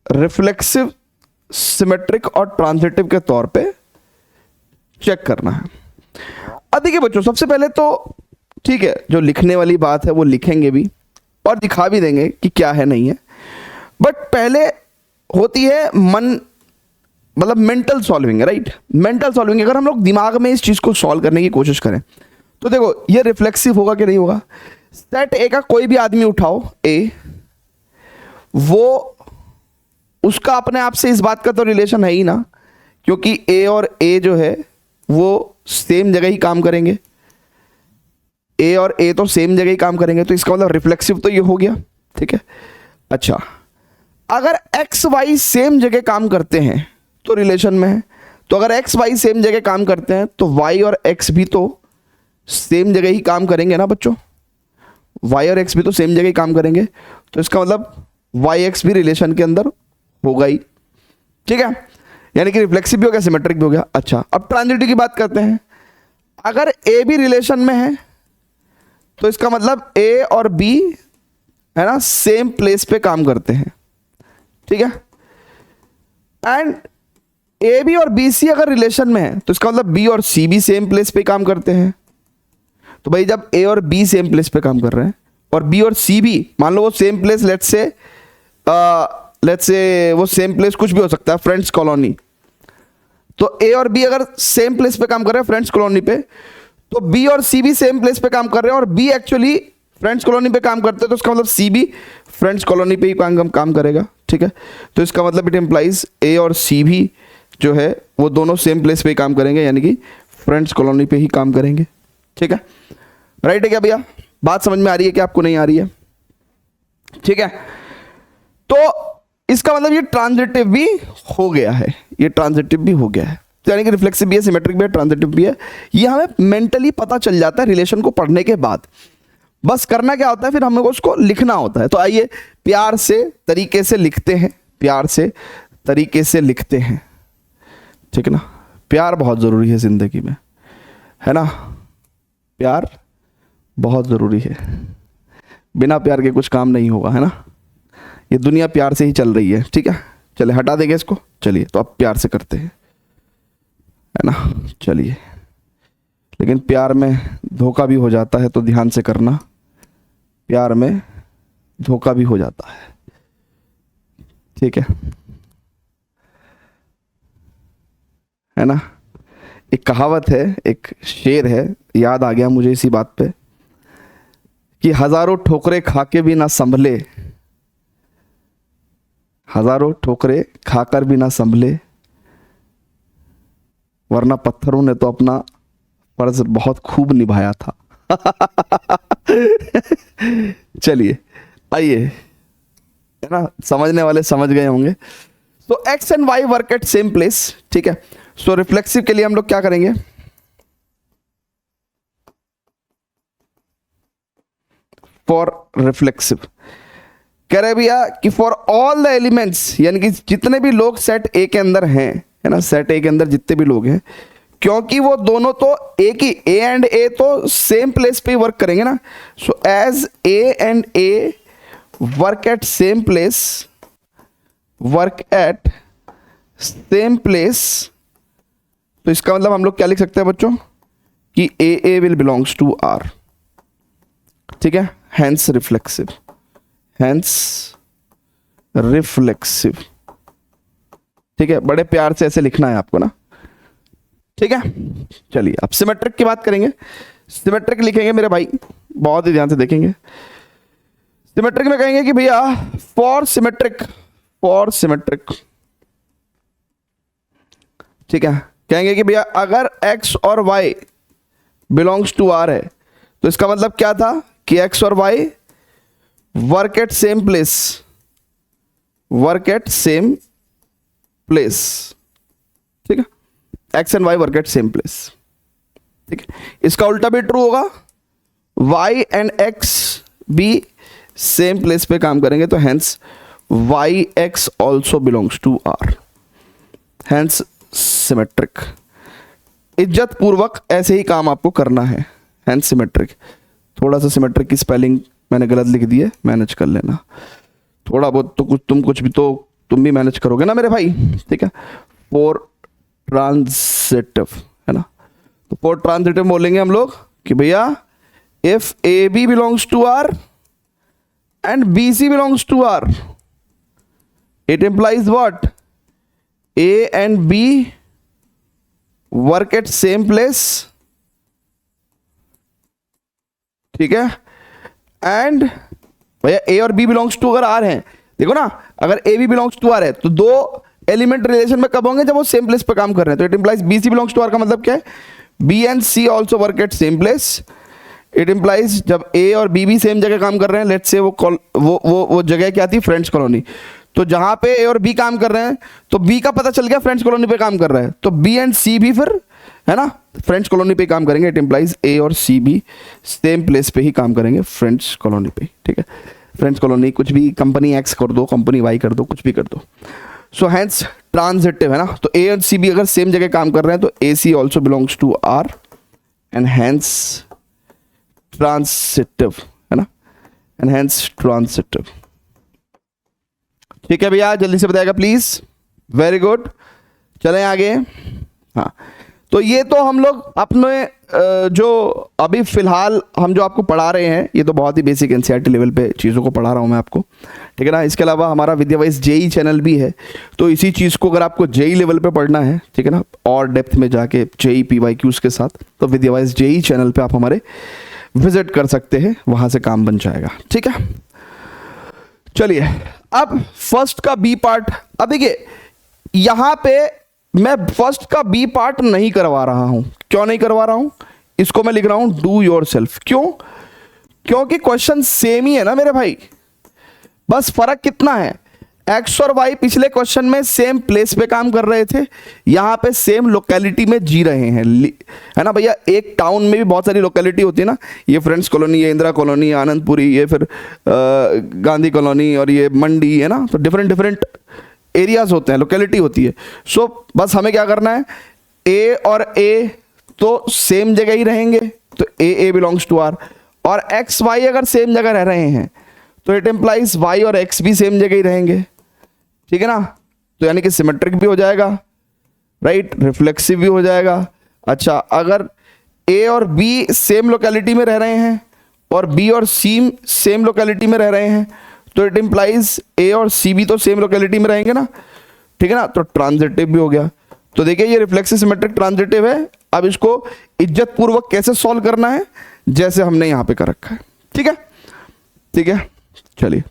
रिफ्लेक्सिव सिमेट्रिक और ट्रांजिटिव के तौर पे चेक करना है। अब देखिए बच्चों, सबसे पहले तो ठीक है, जो लिखने वाली बात है वो लिखेंगे भी और दिखा भी देंगे कि क्या है नहीं है, बट पहले होती है मन मतलब mental solving, right, mental solving. अगर हम लोग दिमाग में इस चीज को सॉल्व करने की कोशिश करें तो देखो ये रिफ्लेक्सिव होगा कि नहीं होगा। सेट ए का कोई भी आदमी उठाओ ए, वो उसका अपने आप से इस बात का तो रिलेशन है ही ना, क्योंकि ए और ए जो है वो सेम जगह ही काम करेंगे, ए और ए तो सेम जगह ही काम करेंगे, तो इसका मतलब रिफ्लेक्सिव तो ये हो गया, ठीक है। अच्छा, अगर एक्स वाई सेम जगह काम करते हैं तो रिलेशन में है, तो अगर एक्स वाई सेम जगह काम करते हैं तो वाई और एक्स भी तो सेम जगह ही काम करेंगे ना बच्चों, वाई और एक्स भी तो सेम जगह ही काम करेंगे, तो इसका मतलब वाई एक्स भी रिलेशन के अंदर होगा ही, ठीक है। यानी कि रिफ्लेक्सिव भी हो गया, सिमेट्रिक भी हो गया। अच्छा, अब ट्रांजिटिव की बात करते हैं। अगर ए भी रिलेशन में है तो इसका मतलब ए और बी है ना सेम प्लेस पे काम करते हैं, ठीक है। एंड ए बी और बी सी अगर रिलेशन में है तो इसका मतलब बी और सी भी सेम प्लेस पे काम करते हैं। तो भाई जब ए और बी सेम प्लेस पे काम कर रहे हैं और बी और सी भी मान लो वो सेम प्लेस, लेट्स से वो सेम प्लेस कुछ भी हो सकता है, फ्रेंड्स कॉलोनी, तो ए और बी अगर सेम प्लेस पे काम कर रहे हैं फ्रेंड्स कॉलोनी पे, तो बी और सी भी सेम प्लेस पे काम कर रहे हैं और बी एक्चुअली फ्रेंड्स कॉलोनी पे काम करते हैं, तो इसका मतलब सी भी फ्रेंड्स कॉलोनी पे ही काम करेगा, ठीक है। तो इसका मतलब इट एम्प्लाइज ए और सी भी जो है वो दोनों सेम प्लेस पे ही काम करेंगे, यानी कि फ्रेंड्स कॉलोनी पे ही काम करेंगे, ठीक है। राइट है क्या भैया? बात समझ में आ रही है कि आपको नहीं आ रही है? ठीक है, तो इसका मतलब ये ट्रांजिटिव भी हो गया है, ये ट्रांजिटिव भी हो गया है, तो यानी कि रिफ्लेक्सिव भी है, सिमेट्रिक भी है, ट्रांजिटिव भी है। ये हमें मेंटली पता चल जाता है रिलेशन को पढ़ने के बाद। बस करना क्या होता है, फिर हमें उसको लिखना होता है। तो आइए प्यार से तरीके से लिखते हैं, प्यार से तरीके से लिखते हैं, ठीक है ना। प्यार बहुत ज़रूरी है ज़िंदगी में, है ना, प्यार बहुत ज़रूरी है, बिना प्यार के कुछ काम नहीं होगा, है ना। ये दुनिया प्यार से ही चल रही है, ठीक है। चले हटा देंगे इसको, चलिए तो अब प्यार से करते हैं, है ना। चलिए, लेकिन प्यार में धोखा भी हो जाता है, तो ध्यान से करना, प्यार में धोखा भी हो जाता है, ठीक है ना। एक कहावत है, एक शेर है, याद आ गया मुझे इसी बात पे, कि हजारों ठोकरे खा के भी ना संभले, हजारों ठोकरे खाकर भी ना संभले, वरना पत्थरों ने तो अपना फर्ज बहुत खूब निभाया था। चलिए आइए, है ना, समझने वाले समझ गए होंगे। तो x and y work at same place, ठीक है। सो रिफ्लेक्सिव के लिए हम लोग क्या करेंगे, फॉर रिफ्लेक्सिव कह रहे भैया कि फॉर ऑल द एलिमेंट्स, यानी कि जितने भी लोग सेट ए के अंदर हैं, है ना, सेट ए के अंदर जितने भी लोग हैं, क्योंकि वो दोनों तो एक ही, ए एंड ए तो सेम प्लेस पे ही वर्क करेंगे ना। So as a and a work at same place, work at same place, तो इसका मतलब हम लोग क्या लिख सकते हैं बच्चों, कि ए विल बिलोंग्स टू आर, ठीक है। हैंस रिफ्लेक्सिव, हैंस रिफ्लेक्सिव, ठीक है। बड़े प्यार से ऐसे लिखना है आपको ना, ठीक है। चलिए अब सिमेट्रिक की बात करेंगे। सिमेट्रिक लिखेंगे मेरे भाई, बहुत ही ध्यान से देखेंगे। सिमेट्रिक में कहेंगे कि भैया फॉर सिमेट्रिक, फॉर सिमेट्रिक, ठीक है। कहेंगे कि भैया अगर x और y बिलोंग्स टू r है, तो इसका मतलब क्या था कि x और y work at same place, work at same place, ठीक है। x and y work at same place, ठीक है। इसका उल्टा भी ट्रू होगा, y एंड x भी सेम प्लेस पे काम करेंगे, तो hence y x also belongs to R, hence symmetric. इज्जत पूर्वक ऐसे ही काम आपको करना है, हैंस सिमेट्रिक। थोड़ा सा सिमेट्रिक की स्पेलिंग मैंने गलत लिख दी है, मैनेज कर लेना थोड़ा बहुत, तो कुछ भी तो तुम भी मैनेज करोगे ना मेरे भाई, ठीक है। फॉर ट्रांजिटिव, है ना, तो फॉर ट्रांजिटिव बोलेंगे हम लोग कि भैया if a B belongs to R and BC belongs to R, it implies what? A and b work at same place, ठीक है, एंड भैया ए और बी बिलोंग्स टू अगर आर हैं, देखो ना, अगर A B belongs to R है तो दो एलिमेंट रिलेशन में कब होंगे, जब वो सेम प्लेस पे काम कर रहे हैं। तो it implies b C belongs to R का मतलब क्या है, b and c also work at same place. It implies जब ए और बी भी सेम जगह काम कर रहे हैं, लेट्स से वो जगह क्या थी, फ्रेंड्स कॉलोनी, तो जहां पे ए और बी काम कर रहे हैं तो बी का पता चल गया फ्रेंड्स कॉलोनी पे काम कर रहा है, तो बी एंड सी भी फिर, है ना, फ्रेंड्स कॉलोनी पे काम करेंगे। इट इंप्लाइज ए और सी भी सेम प्लेस पे ही काम करेंगे, फ्रेंड्स कॉलोनी पे, ठीक है। फ्रेंड्स कॉलोनी, कुछ भी कंपनी एक्स कर दो, कंपनी वाई कर दो, कुछ भी कर दो। सो हैंस ट्रांजिटिव, है ना, तो ए और सी भी अगर सेम जगह काम कर रहे हैं तो a c also belongs to R and hence transitive, है ना, एंड हैंस ट्रांसिटिव। ठीक है भैया, जल्दी से बताएगा प्लीज, वेरी गुड। चलें आगे। हाँ, तो ये तो हम लोग अपने जो अभी फिलहाल हम जो आपको पढ़ा रहे हैं, ये तो बहुत ही बेसिक एनसीईआरटी लेवल पे चीज़ों को पढ़ा रहा हूँ मैं आपको, ठीक है ना। इसके अलावा हमारा विद्यावाइज जेई चैनल भी है, तो इसी चीज़ को अगर आपको जेई लेवल पे पढ़ना है, ठीक है ना, और डेप्थ में जाके जेई PYQs के साथ, तो विद्यावाइज जेई चैनल पे आप हमारे विजिट कर सकते हैं, वहाँ से काम बन जाएगा, ठीक है। चलिए अब फर्स्ट का बी पार्ट, अब देखिए यहाँ पे मैं फर्स्ट का बी पार्ट नहीं करवा रहा हूं। क्यों नहीं करवा रहा हूं, इसको मैं लिख रहा हूं डू योर सेल्फ। क्यों, क्योंकि क्वेश्चन सेम ही है ना मेरे भाई, बस फर्क कितना है, एक्स और वाई पिछले क्वेश्चन में सेम प्लेस पे काम कर रहे थे, यहां पे सेम लोकेलिटी में जी रहे हैं, है ना भैया। एक टाउन में भी बहुत सारी लोकेलिटी होती है ना, ये फ्रेंड्स कॉलोनी, ये इंदिरा कॉलोनी, आनंदपुरी, ये फिर गांधी कॉलोनी, और ये मंडी, है ना, तो डिफरेंट डिफरेंट एरियाज होते हैं, लोकेलिटी होती है। सो बस हमें क्या करना है, ए और ए तो सेम जगह ही रहेंगे, तो ए बिलोंग्स टू आर, और एक्स वाई अगर सेम जगह रह रहे हैं तो इट एम्प्लाइज वाई और एक्स भी सेम जगह ही रहेंगे, ठीक है ना। तो यानी कि सिमेट्रिक भी हो जाएगा, राइट, रिफ्लेक्सिव भी हो जाएगा। अच्छा, अगर ए और बी सेम लोकेलिटी में रह रहे हैं और बी और सी सेम लोकेलिटी में रह रहे हैं, तो इट इंप्लाइज ए और सी भी तो सेम लोकेलिटी में रहेंगे ना, ठीक है ना, तो ट्रांजिटिव भी हो गया। तो देखिए ये रिफ्लेक्सिव सिमेट्रिक ट्रांजिटिव है। अब इसको इज्जत पूर्वक कैसे सॉल्व करना है, जैसे हमने यहां पे कर रखा है, ठीक है, ठीक है। चलिए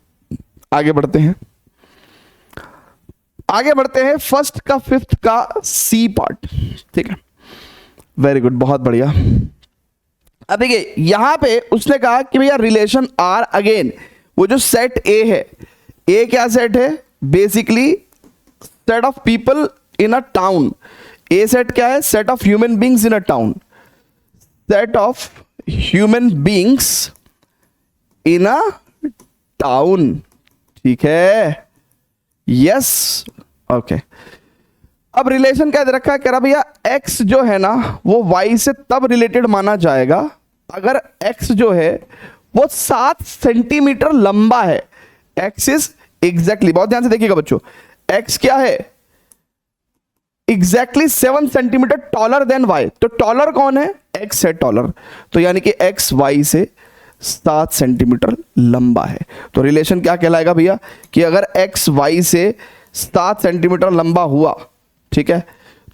आगे बढ़ते हैं, आगे बढ़ते हैं फर्स्ट का फिफ्थ का सी पार्ट, ठीक है, वेरी गुड, बहुत बढ़िया। अब देखिए यहां पे उसने कहा कि भैया रिलेशन आर, अगेन वो जो सेट ए है, ए क्या सेट है, basically set of people in a town. A set क्या है, set of human beings in a town, set of human beings in a town, ठीक है, यस, ओके। अब रिलेशन क्या दे रखा है, कह रहा भैया एक्स जो है ना वो वाई से तब रिलेटेड माना जाएगा अगर एक्स जो है वो 7 सेंटीमीटर लंबा है। एक्स इज एग्जैक्टली, बहुत ध्यान से देखिएगा बच्चों, एक्स क्या है, exactly 7 centimetre taller than y. तो टॉलर कौन है, एक्स है टॉलर, तो यानी कि एक्स वाई से 7 सेंटीमीटर लंबा है। तो रिलेशन क्या कहलाएगा भैया, कि अगर एक्स वाई से 7 सेंटीमीटर लंबा हुआ, ठीक है,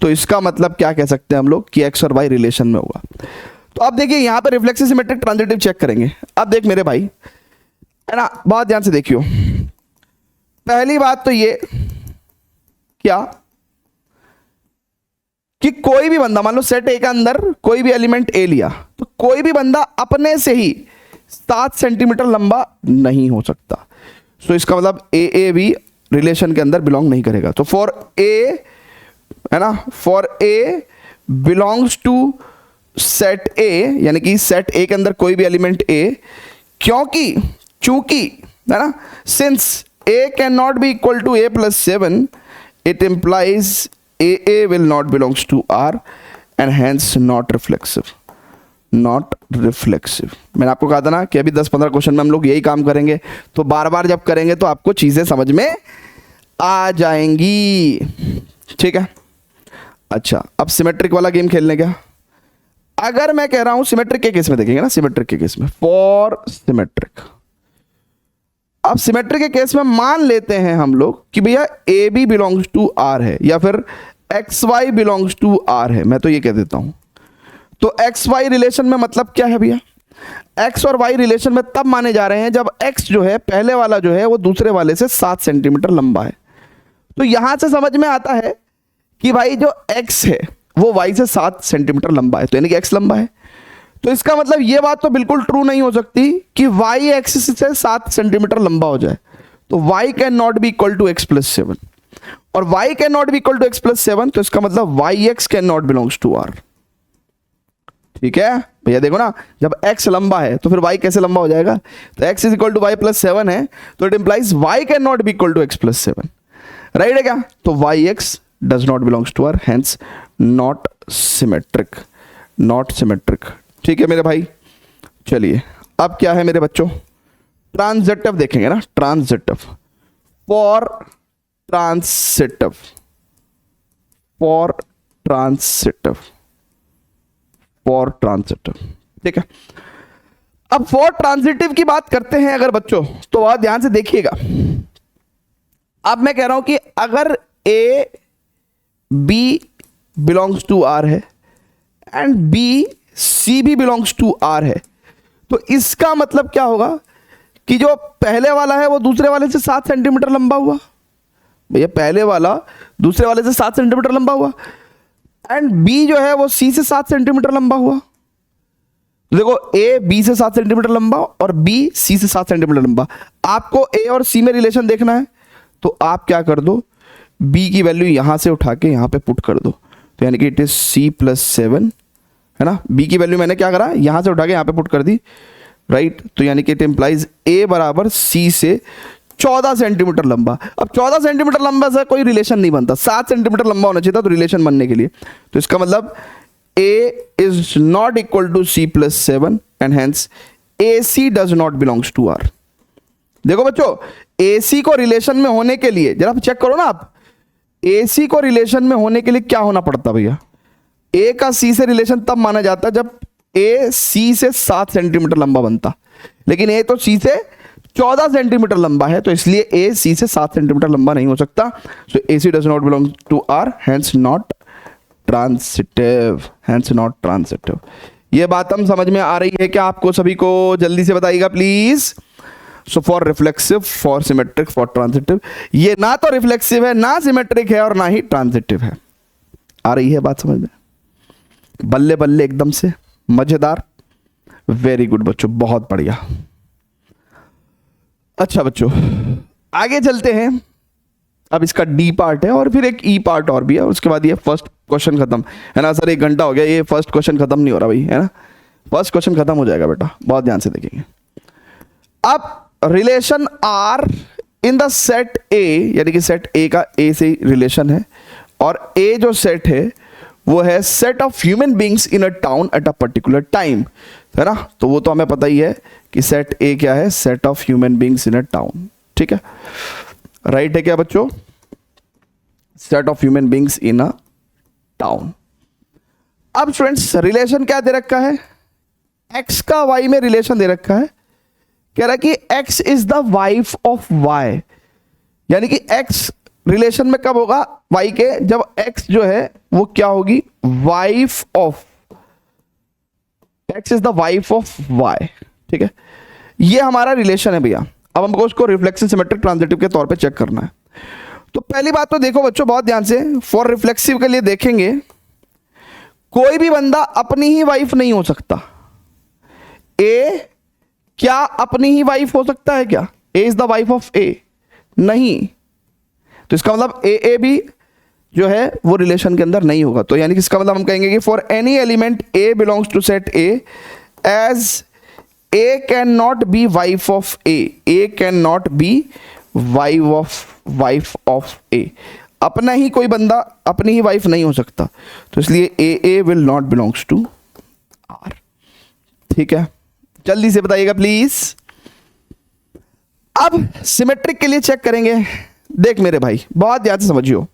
तो इसका मतलब क्या कह सकते हैं हम लोग, कि एक्स और वाई रिलेशन में होगा। तो अब देखिए यहां पे रिफ्लेक्सिव सिमेट्रिक ट्रांजिटिव चेक करेंगे। अब देख मेरे भाई, है ना, बहुत ध्यान से देखियो। पहली बात तो ये क्या, कि कोई भी बंदा, मान लो सेट ए के अंदर कोई भी एलिमेंट ए लिया, तो कोई भी बंदा अपने से ही 7 सेंटीमीटर लंबा नहीं हो सकता। सो इसका मतलब ए भी रिलेशन के अंदर बिलोंग नहीं करेगा। तो फॉर ए, है ना, for A belongs to set A, यानी कि सेट ए के अंदर कोई भी एलिमेंट ए, क्योंकि चूंकि, है ना, since a can not be equal to a plus 7, it implies a will not belongs to R and hence not reflexive, not reflexive. मैंने आपको कहा था ना कि अभी 10-15 क्वेश्चन में हम लोग यही काम करेंगे, तो बार बार जब करेंगे तो आपको चीजें समझ में आ जाएंगी, ठीक है। अच्छा, अब सिमेट्रिक वाला गेम खेलने क्या, अगर मैं कह रहा हूं सिमेट्रिक के केस में, देखेंगे ना, सिमेट्रिक के केस में, फॉर सिमेट्रिक, अब सिमेट्री के केस में मान लेते हैं हम लोग कि भैया a B belongs to R है या फिर x Y belongs to R है, मैं तो ये कह देता हूं। तो एक्स वाई रिलेशन में मतलब क्या है भैया, एक्स और वाई रिलेशन में तब माने जा रहे हैं जब एक्स जो है पहले वाला जो है वो दूसरे वाले से 7 सेंटीमीटर लंबा है। तो यहां से समझ में आता है कि भाई जो एक्स है वो वाई से 7 सेंटीमीटर लंबा है, तो यानी कि एक्स लंबा है। तो इसका मतलब ये बात तो बिल्कुल ट्रू नहीं हो सकती कि वाई एक्स से 7 सेंटीमीटर लंबा हो जाए। तो y can not be equal to x plus 7 और y can not be equal to x plus 7, तो इसका मतलब y x can not belongs to R. ठीक है भैया, देखो ना, जब x लंबा है तो फिर y कैसे लंबा हो जाएगा, तो x is equal to y plus 7 है, तो it implies y can not be equal to x plus 7, right है क्या। तो y x does not belongs to R, hence not symmetric, not symmetric. ठीक है मेरे भाई, चलिए अब क्या है मेरे बच्चों, ट्रांजिटिव देखेंगे ना, transitive, for transitive, for transitive, for transitive. ठीक है, अब फॉर ट्रांसिटिव की बात करते हैं अगर बच्चों, तो बहुत ध्यान से देखिएगा। अब मैं कह रहा हूं कि अगर A B belongs to R है एंड बी सी भी बिलोंग्स टू आर है, तो इसका मतलब क्या होगा कि जो पहले वाला है वो दूसरे वाले से 7 सेंटीमीटर लंबा हुआ। भैया पहले वाला दूसरे वाले से 7 सेंटीमीटर लंबा हुआ एंड बी जो है वो सी से 7 सेंटीमीटर लंबा हुआ। देखो ए बी से 7 सेंटीमीटर लंबा और बी सी से 7 सेंटीमीटर लंबा। आपको ए और सी में रिलेशन देखना है तो आप क्या कर दो, बी की वैल्यू यहां से उठा के यहां पे पुट कर दो, तो यानी कि इट इज सी प्लस 7 है ना। बी की वैल्यू मैंने क्या करा, यहां से उठा के यहां पे पुट कर दी, राइट। तो यानी कि इट इंप्लाइज ए बराबर सी से 14 सेंटीमीटर लंबा। अब 14 सेंटीमीटर लंबा से कोई रिलेशन नहीं बनता, 7 सेंटीमीटर लंबा होना चाहिए था तो रिलेशन बनने के लिए। तो इसका मतलब a is not equal to c plus 7 and hence a c does not belongs to R. देखो बच्चों, ए सी को रिलेशन में होने के लिए जरा चेक करो ना आप, ए सी को रिलेशन में होने के लिए क्या होना पड़ता भैया, ए का सी से रिलेशन तब माना जाता जब ए सी से 7 सेंटीमीटर लंबा बनता, लेकिन ए तो सी से 14 सेंटीमीटर लंबा है, तो इसलिए ए सी से 7 सेंटीमीटर लंबा नहीं हो सकता। So a c does not belong to R, hence not transitive, hence not transitive. ये बात हम समझ में आ रही है क्या आपको सभी को, जल्दी से बताइएगा please. So for reflexive, for symmetric, for transitive, ये ना तो रिफ्लेक्सिव है, ना सिमेट्रिक है और ना ही ट्रांसिटिव है। आ रही है बात समझ में, बल्ले बल्ले एकदम से मजेदार, वेरी गुड बच्चों, बहुत बढ़िया। अच्छा बच्चों आगे चलते हैं, अब इसका डी पार्ट है और फिर एक ई पार्ट और भी है, उसके बाद ये फर्स्ट क्वेश्चन खत्म है ना। सर 1 घंटा हो गया, ये फर्स्ट क्वेश्चन खत्म नहीं हो रहा भाई, है ना। फर्स्ट क्वेश्चन खत्म हो जाएगा बेटा, बहुत ध्यान से देखेंगे। अब relation are in the set A, यानी कि सेट ए का ए से रिलेशन है, और ए जो सेट है वो है set of human beings in a town at a particular time, है ना। तो वो तो हमें पता ही है कि सेट ए क्या है, set of human beings in a town. ठीक है, राइट है क्या बच्चों, set of human beings in a town. अब स्टूडेंट्स रिलेशन क्या दे रखा है, एक्स का वाई में रिलेशन दे रखा है, कह रहा है कि x is the wife of y, यानी कि एक्स रिलेशन में कब होगा वाई के, जब एक्स जो है वो क्या होगी, wife of, x is the wife of y. ठीक है, ये हमारा रिलेशन है भैया। अब हमको उसको रिफ्लेक्सिव, सिमेट्रिक, ट्रांजिटिव के तौर पे चेक करना है। तो पहली बात तो देखो बच्चों बहुत ध्यान से, फॉर रिफ्लेक्सिव के लिए देखेंगे, कोई भी बंदा अपनी ही वाइफ नहीं हो सकता। ए क्या अपनी ही वाइफ हो सकता है क्या, ए इज द वाइफ ऑफ ए, नहीं। तो इसका मतलब ए भी जो है वो रिलेशन के अंदर नहीं होगा। तो यानी कि इसका मतलब हम कहेंगे कि for any element a belongs to set A, as a can not be wife of a can not be wife of a. अपना ही कोई बंदा अपनी ही वाइफ नहीं हो सकता, तो इसलिए a will not belongs to R. ठीक है, जल्दी से बताइएगा प्लीज। अब सिमेट्रिक के लिए चेक करेंगे। देख मेरे भाई बहुत ध्यान से समझियो,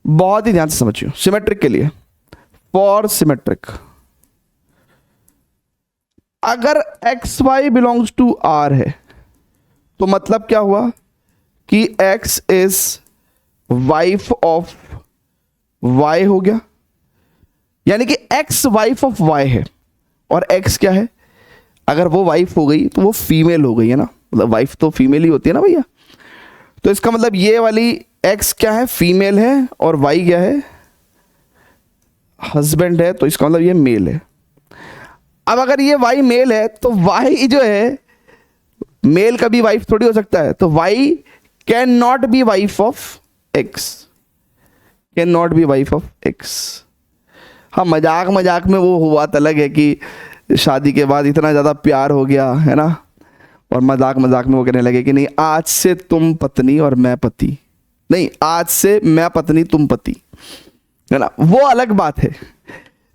बहुत ही ध्यान से समझियो। सिमेट्रिक के लिए, फॉर सिमेट्रिक, अगर x Y belongs to R है तो मतलब क्या हुआ कि x is wife of y हो गया, यानी कि x वाइफ ऑफ y है और x क्या है, अगर वो वाइफ हो गई तो वो फीमेल हो गई है ना, मतलब वाइफ तो फीमेल ही होती है ना भैया। तो इसका मतलब ये वाली x क्या है, फीमेल है, और y क्या है, हस्बैंड है, तो इसका मतलब ये मेल है। अब अगर ये y मेल है तो y जो है, मेल कभी वाइफ थोड़ी हो सकता है, तो y can not be wife of x, can not be wife of x। हाँ, मजाक मजाक में वो बात अलग है कि शादी के बाद इतना ज़्यादा प्यार हो गया है ना, और मजाक मजाक में वो कहने लगे कि नहीं आज से तुम पत्नी और मैं पति, नहीं आज से मैं पत्नी तुम पति, है ना, वो अलग बात है,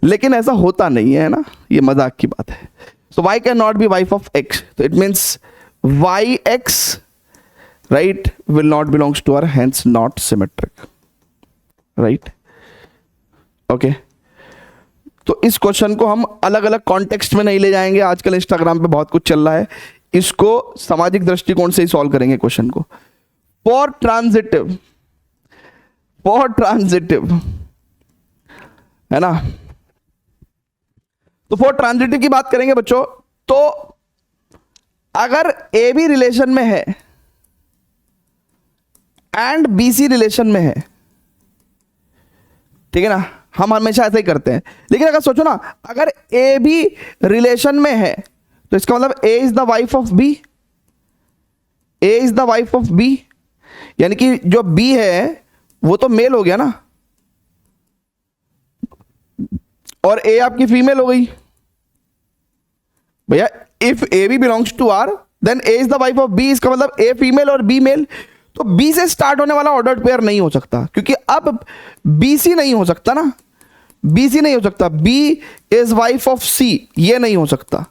लेकिन ऐसा होता नहीं है ना, ये मजाक की बात है। So y can not be wife of x, तो it means y x right will not belongs to R, hence not symmetric, right. Okay, तो इस क्वेश्चन को हम अलग अलग कॉन्टेक्स्ट में नहीं ले जाएंगे, आजकल इंस्टाग्राम पे बहुत कुछ चल रहा है, इसको सामाजिक दृष्टिकोण से ही सॉल्व करेंगे क्वेश्चन को। फॉर ट्रांजिटिव, फॉर ट्रांजिटिव है ना, तो फॉर ट्रांजिटिव की बात करेंगे बच्चों, तो अगर ए बी रिलेशन में है एंड बी सी रिलेशन में है, ठीक है ना, हम हमेशा ऐसा ही करते हैं, लेकिन अगर सोचो ना, अगर ए बी रिलेशन में है तो इसका मतलब a is the wife of B, a is the wife of b, यानी कि जो बी है वो तो मेल हो गया ना, और ए आपकी फीमेल हो गई भैया। If a B belongs to R then a is the wife of b, इसका मतलब ए फीमेल और बी मेल, तो बी से स्टार्ट होने वाला ऑर्डर्ड पेयर नहीं हो सकता, क्योंकि अब बी सी नहीं हो सकता ना, बी सी नहीं हो सकता, बी इज वाइफ ऑफ सी, ये नहीं हो सकता,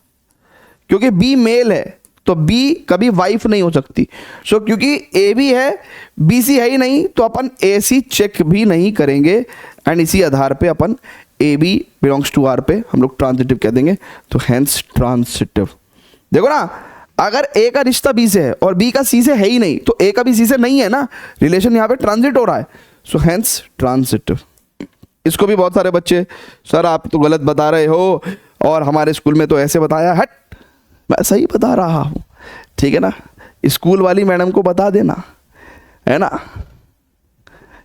क्योंकि बी मेल है तो बी कभी वाइफ नहीं हो सकती। सो क्योंकि ए बी है बी सी है ही नहीं, तो अपन ए सी चेक भी नहीं करेंगे, एंड इसी आधार पे अपन a B belongs to R पे हम लोग ट्रांजिटिव कह देंगे, तो हेंस ट्रांजिटिव। देखो ना, अगर ए का रिश्ता बी से है और बी का सी से है ही नहीं, तो ए का भी सी से नहीं है ना, रिलेशन यहाँ पे ट्रांजिट हो रहा है, सो हेंस ट्रांजिटिव। इसको भी बहुत सारे बच्चे, सर आप तो गलत बता रहे हो, और हमारे स्कूल में तो ऐसे बताया, हट मैं सही बता रहा हूँ, ठीक है ना, स्कूल वाली मैडम को बता देना, है ना।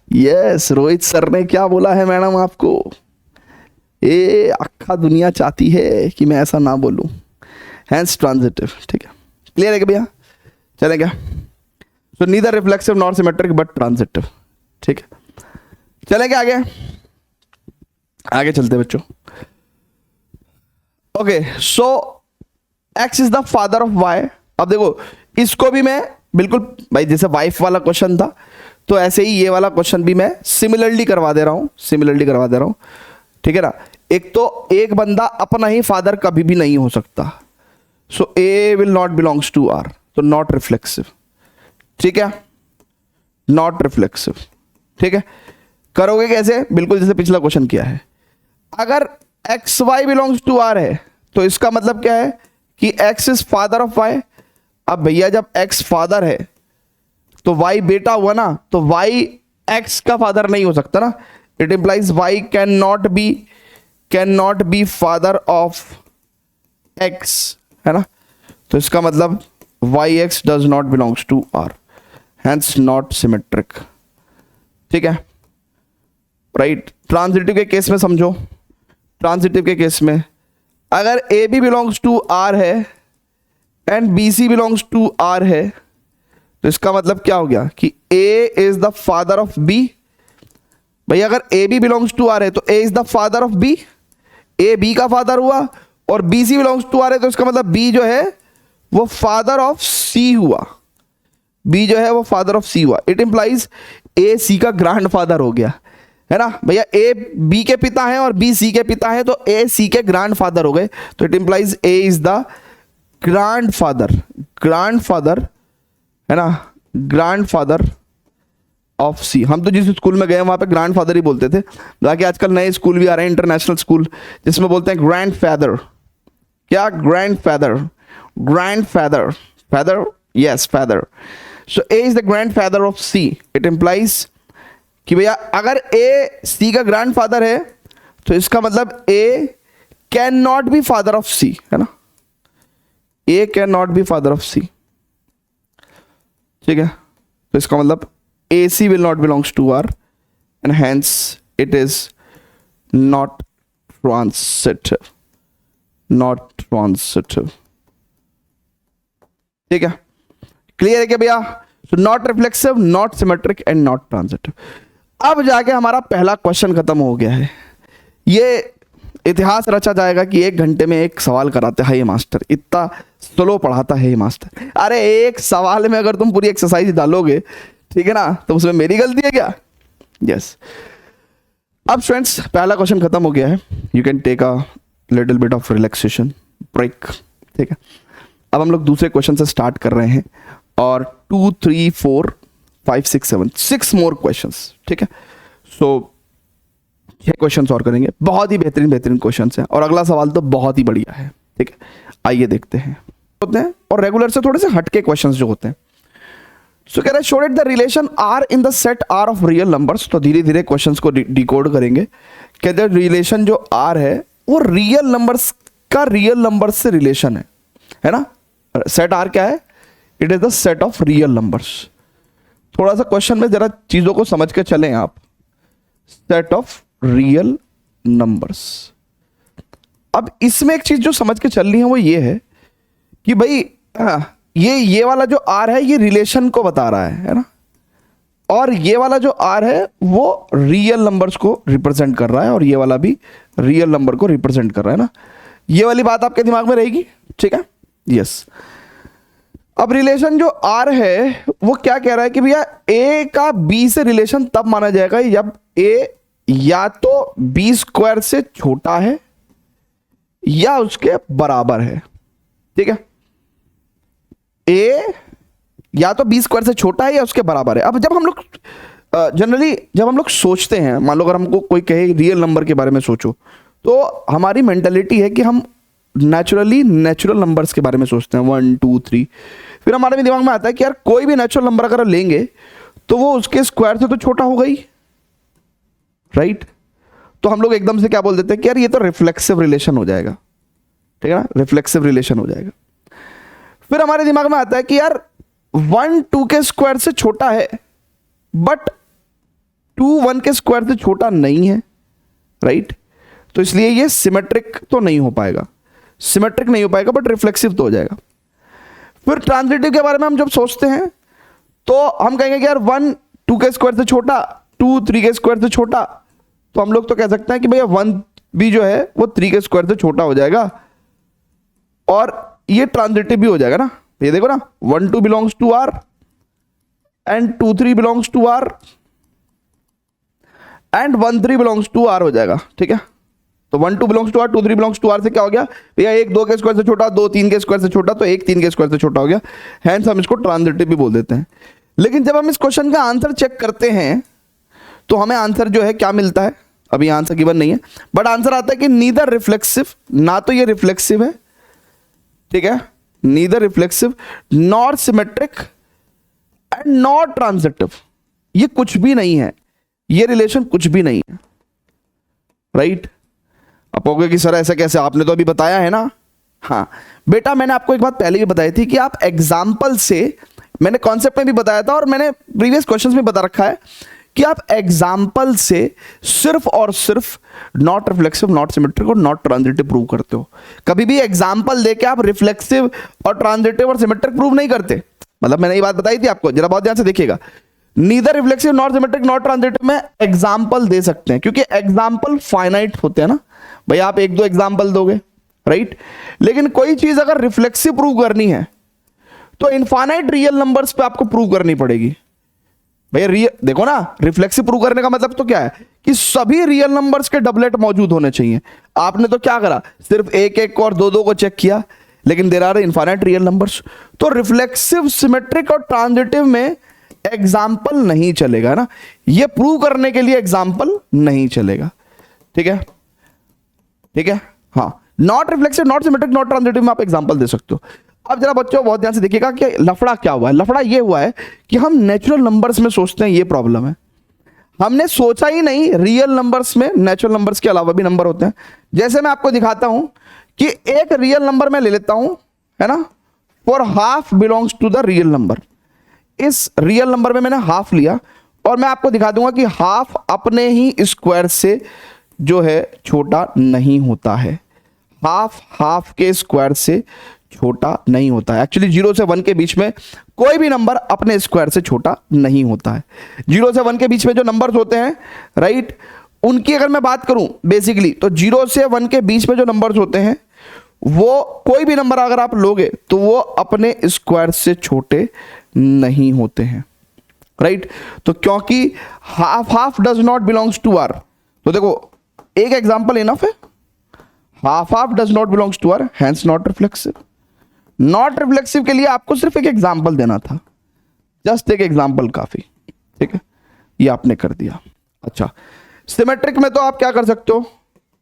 यस, रोहित सर ने क्या बोला है मैडम आपको, ये अक्खा दुनिया चाहती है कि मैं ऐसा ना बोलूं, हेंस ट्रांजिटिव, ठीक है, क्लियर है क्या भैया, चलेगा। So neither reflexive not symmetric but transitive, ठीक है, चलेंगे आगे, आगे चलते बच्चों। Okay, so x is the father of y. अब देखो इसको भी मैं बिल्कुल भाई, जैसे वाइफ वाला क्वेश्चन था, तो ऐसे ही ये वाला क्वेश्चन भी मैं सिमिलरली करवा दे रहा हूं, सिमिलरली करवा दे रहा हूं, ठीक है ना। एक तो एक बंदा अपना ही फादर कभी भी नहीं हो सकता, so a will not belongs to R, तो नॉट रिफ्लेक्सिव, ठीक है, नॉट रिफ्लेक्सिव, ठीक है। करोगे कैसे, बिल्कुल जैसे पिछला क्वेश्चन किया है, अगर x Y belongs to R है तो इसका मतलब क्या है कि x is father of y. अब भैया जब एक्स फादर है तो वाई बेटा हुआ ना, तो वाई एक्स का फादर नहीं हो सकता ना, it implies y can not be father of x, है ना, तो इसका मतलब y x does not belongs to R, hence not symmetric, ठीक है, राइट। ट्रांजिटिव के केस में समझो, ट्रांजिटिव के केस में अगर A B belongs to R है and B C belongs to R है, तो इसका मतलब क्या हो गया कि A is the father of B. भैया अगर A B belongs to R है तो A is the father of B, A B का फादर हुआ, और B C belongs to R है तो इसका मतलब बी जो है वो फादर ऑफ सी हुआ, बी जो है वो फादर ऑफ सी हुआ, इट इंप्लाइज ए सी का ग्रैंड फादर हो गया, है ना भैया। ए बी के पिता हैं और बी सी के पिता हैं, तो ए सी के ग्रैंड फादर हो गए, तो it implies A is the grand father, है ना, ग्रैंड फादर ऑफ सी। हम तो जिस स्कूल में गए वहां पे ग्रैंड फादर ही बोलते थे, बाकी आजकल नए स्कूल भी आ रहे हैं, इंटरनेशनल स्कूल, जिसमें बोलते हैं ग्रैंड फादर। क्या grand father, father yes feather. So A is the grandfather of C. It implies कि भैया अगर A C का ग्रैंडफादर है तो इसका मतलब A can not be father of C, है ना. A can not be father of C. ठीक है, तो इसका मतलब AC will not belongs to R and hence it is not transitive. Not transitive. ठीक है, क्लियर है क्या भैया. So not reflexive, not symmetric and not transitive. अब जाके हमारा पहला क्वेश्चन खत्म हो गया है. ये इतिहास रचा जाएगा कि 1 घंटे में एक सवाल कराते हैं ये मास्टर, इतना स्लो पढ़ाता है ये मास्टर. अरे एक सवाल में अगर तुम पूरी एक्सरसाइज डालोगे, ठीक है ना, तो उसमें मेरी गलती है क्या. यस. अब स्टूडेंट्स पहला क्वेश्चन खत्म हो गया है. You can take a little bit of relaxation break. ठीक है, अब हम लोग दूसरे क्वेश्चन से स्टार्ट कर रहे हैं और 2, 3, 4, 5, 6, 7 6 मोर क्वेश्चंस. ठीक है, सो 6 क्वेश्चंस और करेंगे. बहुत ही बेहतरीन क्वेश्चंस हैं और अगला सवाल तो बहुत ही बढ़िया है. ठीक है, आइए देखते हैं. होते हैं और रेगुलर से थोड़े से हटके क्वेश्चंस जो होते हैं. सो कह रहे हैं show it the relation are in the set R of real numbers. तो धीरे धीरे क्वेश्चंस को डिकोड करेंगे. कहते हैं रिलेशन जो आर है वो रियल नंबर्स का रियल नंबर्स से रिलेशन है ना. सेट आर क्या है, it is the set of real numbers. थोड़ा सा क्वेश्चन में जरा चीजों को समझ के चलें आप. Set of real numbers. अब इसमें एक चीज जो समझ के चलनी है वो ये है कि भाई ये वाला जो आर है ये रिलेशन को बता रहा है ना, और ये वाला जो आर है वो रियल नंबर्स को रिप्रेजेंट कर रहा है और ये वाला भी रियल नंबर को रिप्रेजेंट कर रहा है ना. ये वाली बात आपके दिमाग में रहेगी. ठीक है, यस. अब रिलेशन जो आर है वो क्या कह रहा है कि भैया ए का बी से रिलेशन तब माना जाएगा जब ए या तो बी स्क्वायर से छोटा है या उसके बराबर है. ठीक है, ए या तो बी स्क्वायर से छोटा है या उसके बराबर है. अब जब हम लोग जनरली जब हम लोग सोचते हैं, मान लो अगर हमको कोई कहे रियल नंबर के बारे में सोचो, तो हमारी मेंटालिटी है कि हम नेचुरल नंबर्स के बारे में सोचते हैं 1, 2, 3. फिर हमारे दिमाग में आता है कि यार कोई भी नेचुरल नंबर अगर लेंगे तो वो उसके स्क्वायर से तो छोटा होगा ही, राइट. तो हम लोग एकदम से क्या बोल देते हैं कि यार ये तो रिफ्लेक्सिव रिलेशन हो जाएगा. ठीक है ना, रिफ्लेक्सिव रिलेशन हो जाएगा. फिर हमारे दिमाग में आता है कि यार 1 2 के स्क्वायर से छोटा है बट 2 1 के स्क्वायर से छोटा नहीं है, राइट. तो इसलिए ये सिमेट्रिक तो नहीं हो पाएगा, सिमेट्रिक नहीं हो पाएगा बट रिफ्लेक्सिव तो हो जाएगा. फिर ट्रांजिटिव के बारे में हम जब सोचते हैं तो हम कहेंगे कि यार 1 2 के स्क्वायर से छोटा, 2 3 के स्क्वायर से छोटा. तो हम लोग तो कह सकते हैं कि भैया 1 भी जो है वो 3 के स्क्वायर से छोटा हो जाएगा और ये ट्रांजिटिव भी हो जाएगा ना. ये देखो ना, 1 2 belongs to R and 2 3 belongs to R and 1 3 belongs to R हो जाएगा. ठीक है, तो 1 2 belongs to R, 2 3 belongs to R से क्या हो गया भैया, 1 2 के स्क्वायर से छोटा, 2 3 के स्क्वायर से छोटा, तो 1 3 के स्क्वायर से छोटा हो गया. हैंस हम इसको ट्रांजिटिव भी बोल देते हैं. लेकिन जब हम इस क्वेश्चन का आंसर चेक करते हैं तो हमें आंसर जो है क्या मिलता है, अभी आंसर गिवन नहीं है बट आंसर आता है कि नीदर रिफ्लेक्सिव, ना तो ये रिफ्लेक्सिव है, ठीक है, neither reflexive not symmetric and not transitive. ये कुछ भी नहीं है, ये रिलेशन कुछ भी नहीं है, राइट. आप कहोगे कि सर ऐसा कैसे, आपने तो अभी बताया है ना. हाँ बेटा, मैंने आपको एक बात पहले भी बताई थी कि आप एग्जाम्पल से, मैंने कॉन्सेप्ट में भी बताया था और मैंने प्रीवियस क्वेश्चंस में बता रखा है कि आप एग्जाम्पल से सिर्फ और सिर्फ नॉट रिफ्लेक्सिव, नॉट सिमेट्रिक और नॉट ट्रांजिटिव प्रूव करते हो. कभी भी एग्जाम्पल देके आप रिफ्लेक्सिव और ट्रांजिटिव और सिमेट्रिक प्रूव नहीं करते. मतलब मैंने ये बात बताई थी आपको, जरा बहुत ध्यान से देखिएगा. Neither reflexive, not symmetric, not transitive में एग्जाम्पल दे सकते हैं क्योंकि एग्जाम्पल फाइनाइट होते हैं ना. भाई आप 1 2 एग्जाम्पल दोगे, राइट. लेकिन कोई चीज अगर रिफ्लेक्सिव प्रूव करनी है तो इनफाइनाइट रियल नंबर्स पे आपको प्रूव करनी पड़ेगी. भैया देखो ना, रिफ्लेक्सिव प्रूव करने का मतलब तो क्या है कि सभी रियल नंबर्स के डबलेट मौजूद होने चाहिए. आपने तो क्या करा, सिर्फ 1 1 और 2 2 को चेक किया, लेकिन there are infinite real numbers. तो रिफ्लेक्सिव, सिमेट्रिक और ट्रांजिटिव में एग्जाम्पल नहीं चलेगा ना, ये प्रूव करने के लिए एग्जाम्पल नहीं चलेगा. ठीक है, ठीक है. हाँ, not reflexive, not symmetric, not transitive में आप एग्जाम्पल दे सकते हो. अब जरा बच्चों बहुत ध्यान से देखिएगा कि लफड़ा क्या हुआ है। लफड़ा ये हुआ है कि हम नेचुरल नंबर्स में सोचते हैं, ये प्रॉब्लम है। हमने सोचा ही नहीं रियल नंबर्स में नेचुरल नंबर्स के अलावा भी नंबर होते हैं। जैसे मैं आपको दिखाता हूं कि एक रियल नंबर मैं ले लेता हूं, है ना, for half belongs to the real number. इस रियल नंबर में मैंने हाफ लिया और मैं आपको दिखा दूंगा कि हाफ अपने ही स्क्वायर से जो है छोटा नहीं होता है। हाफ हाफ के स्क्वायर से छोटा नहीं होता है। एक्चुअली 0 से 1 के बीच में कोई भी नंबर अपने स्क्वायर से छोटा नहीं होता है। 0 से 1 के बीच में जो नंबर्स होते हैं, राइट, उनकी अगर मैं बात करूं बेसिकली, तो 0 से 1 के बीच में जो नंबर्स होते हैं वो कोई भी नंबर अगर आप लोगे तो वो अपने स्क्वायर से छोटे नहीं होते हैं, राइट। तो क्योंकि half half does not belongs to R, तो देखो एक एग्जांपल इनफ है, half half does not belongs to R, hence not reflexive. Not reflexive के लिए आपको सिर्फ एक एग्जांपल देना था, जस्ट एक एग्जांपल काफी, ठीक है, ये आपने कर दिया। अच्छा, सिमेट्रिक में तो आप क्या कर सकते हो,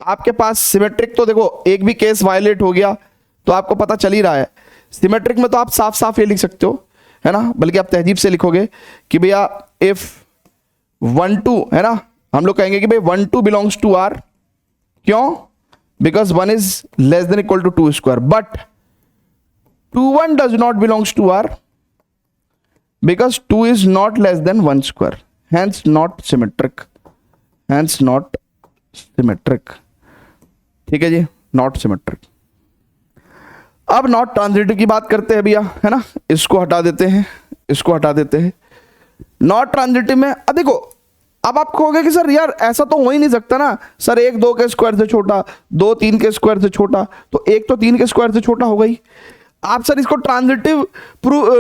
आपके पास सिमेट्रिक तो देखो एक भी केस वायलेट हो गया तो आपको पता चल ही रहा है। सिमेट्रिक में तो आप साफ साफ ये लिख सकते हो, है ना, बल्कि आप तहजीब से लिखोगे कि भैया इफ 1 2, है ना, हम लोग कहेंगे कि भाई 1 2 बिलोंग्स टू आर, क्यों, because 1 is less than equal to 2 square, but 2 1 does not belongs to R because 2 is not less than 1 square, hence not symmetric, hence not symmetric, ठीक है जी, नॉट सिमेट्रिक। अब नॉट ट्रांजिटिव की बात करते हैं भैया, है ना, इसको हटा देते हैं, इसको हटा देते हैं। नॉट ट्रांजिटिव में अब देखो, अब आप कहोगे कि सर यार ऐसा तो हो ही नहीं सकता ना सर, 1 2 के स्क्वायर से छोटा, 2 3 के स्क्वायर से छोटा, तो 1 तो 3 के स्क्वायर से छोटा हो गई। आप सर इसको ट्रांजिटिव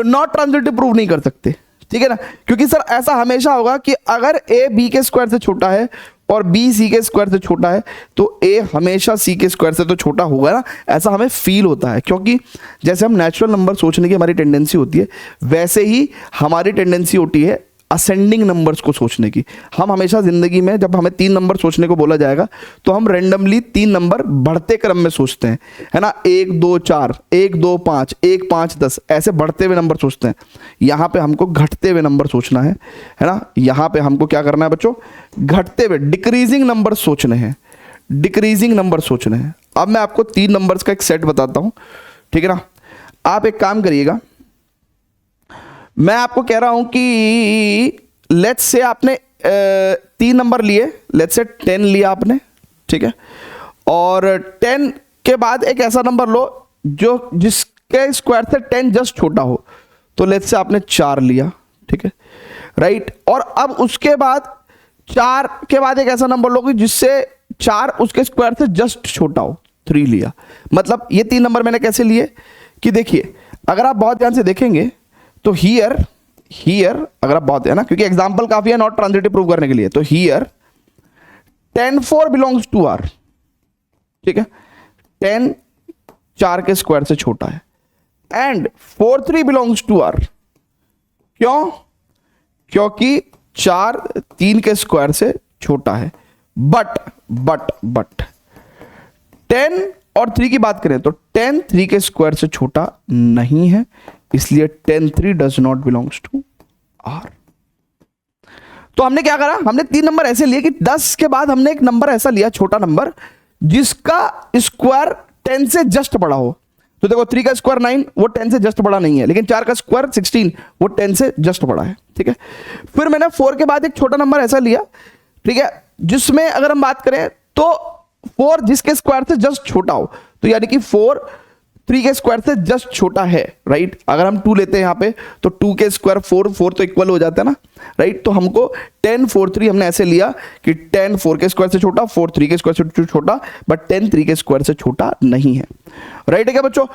नॉट ट्रांजिटिव प्रूव नहीं कर सकते, ठीक है ना, क्योंकि सर ऐसा हमेशा होगा कि अगर a b के स्क्वायर से छोटा है और b c के स्क्वायर से छोटा है तो a हमेशा c के स्क्वायर से तो छोटा होगा ना, ऐसा हमें फील होता है। क्योंकि जैसे हम नेचुरल नंबर सोचने की हमारी टेंडेंसी होती है, वैसे ही हमारी टेंडेंसी होती है असेंडिंग नंबर्स को सोचने की। हम हमेशा जिंदगी में जब हमें 3 नंबर सोचने को बोला जाएगा तो हम रेंडमली 3 नंबर बढ़ते क्रम में सोचते हैं, है ना, 1 2 4, 1 2 5, 1 5 10, ऐसे बढ़ते हुए नंबर सोचते हैं। यहाँ पे हमको घटते हुए नंबर सोचना है ना, यहाँ पे हमको क्या करना है बच्चों, घटते हुए डिक्रीजिंग नंबर सोचने हैं, डिक्रीजिंग नंबर सोचने हैं। अब मैं आपको 3 नंबर्स का एक सेट बताता हूँ, ठीक है ना। आप एक काम करिएगा, मैं आपको कह रहा हूं कि लेट्स से आपने 3 नंबर लिए, लेट्स से 10 लिया आपने, ठीक है, और 10 के बाद एक ऐसा नंबर लो जो जिसके स्क्वायर से 10 जस्ट छोटा हो, तो लेट्स से आपने 4 लिया, ठीक है, राइट। और अब उसके बाद 4 के बाद एक ऐसा नंबर लो जिससे 4 उसके स्क्वायर से जस्ट छोटा हो, 3 लिया। मतलब ये 3 नंबर मैंने कैसे लिए कि देखिए, अगर आप बहुत ध्यान से देखेंगे तो हियर अगर आप बहुत है ना, क्योंकि एग्जांपल काफी है नॉट ट्रांजिटिव प्रूव करने के लिए, तो हियर 10 4 बिलोंग्स टू आर, ठीक है, 10 4 के स्क्वायर से छोटा है, एंड 4 3 बिलोंग्स टू आर, क्यों, क्योंकि 4 3 के स्क्वायर से छोटा है, बट 10 और 3 की बात करें तो 10 3 के स्क्वायर से छोटा नहीं है, इसलिए 10 3 does not belongs to R. तो हमने क्या करा, हमने 3 नंबर ऐसे लिए कि 10 के बाद हमने एक नंबर ऐसा लिया, छोटा नंबर, जिसका स्क्वायर 10 से जस्ट बड़ा हो। तो देखो 3 का स्क्वायर 9, वो 10 से जस्ट बड़ा नहीं है, लेकिन 4 का स्क्वायर 16, वो 10 से जस्ट बड़ा है, ठीक है। फिर मैंने 4 के बाद एक छोटा नंबर ऐसा लिया, ठीक है, जिसमें अगर हम बात करें तो 4 जिसके स्क्वायर से जस्ट छोटा हो, तो यानी कि 4 3 के स्क्वायर से जस्ट छोटा है, राइट। अगर हम 2 लेते हैं यहाँ पे तो 2 के स्क्वायर 4 तो इक्वल हो जाता है ना, राइट। तो हमको 10 4 3 हमने ऐसे लिया कि 10 4 के स्क्वायर से छोटा, 4 3 के स्क्वायर से छोटा, बट 10 3 के स्क्वायर से छोटा नहीं है, राइट है क्या बच्चों।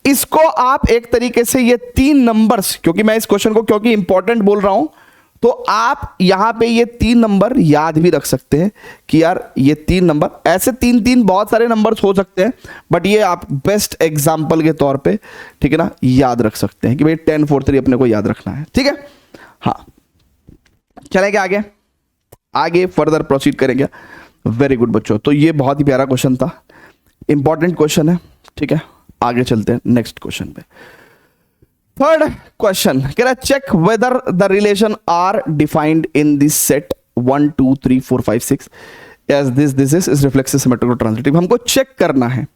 इसको आप एक तरीके से ये 3 नंबर्स, क्योंकि मैं इस क्वेश्चन को क्योंकि इंपॉर्टेंट बोल रहा हूं, तो आप यहां पे ये 3 नंबर याद भी रख सकते हैं कि यार ये 3 नंबर, ऐसे 3 बहुत सारे नंबर्स हो सकते हैं, बट ये आप बेस्ट एग्जांपल के तौर पे, ठीक है ना, याद रख सकते हैं कि भाई 10 4 3 अपने को याद रखना है, ठीक है। हाँ, चलेंगे आगे फर्दर प्रोसीड करेंगे। वेरी गुड बच्चों, तो ये बहुत ही प्यारा क्वेश्चन था, इंपॉर्टेंट क्वेश्चन है, ठीक है। आगे चलते हैं नेक्स्ट क्वेश्चन पे। थर्ड क्वेश्चन कह रहा है check whether the relation R defined in this set 1 2 3 4 5 6 as this is reflexive symmetric और ट्रांजिटिव। हमको चेक करना है,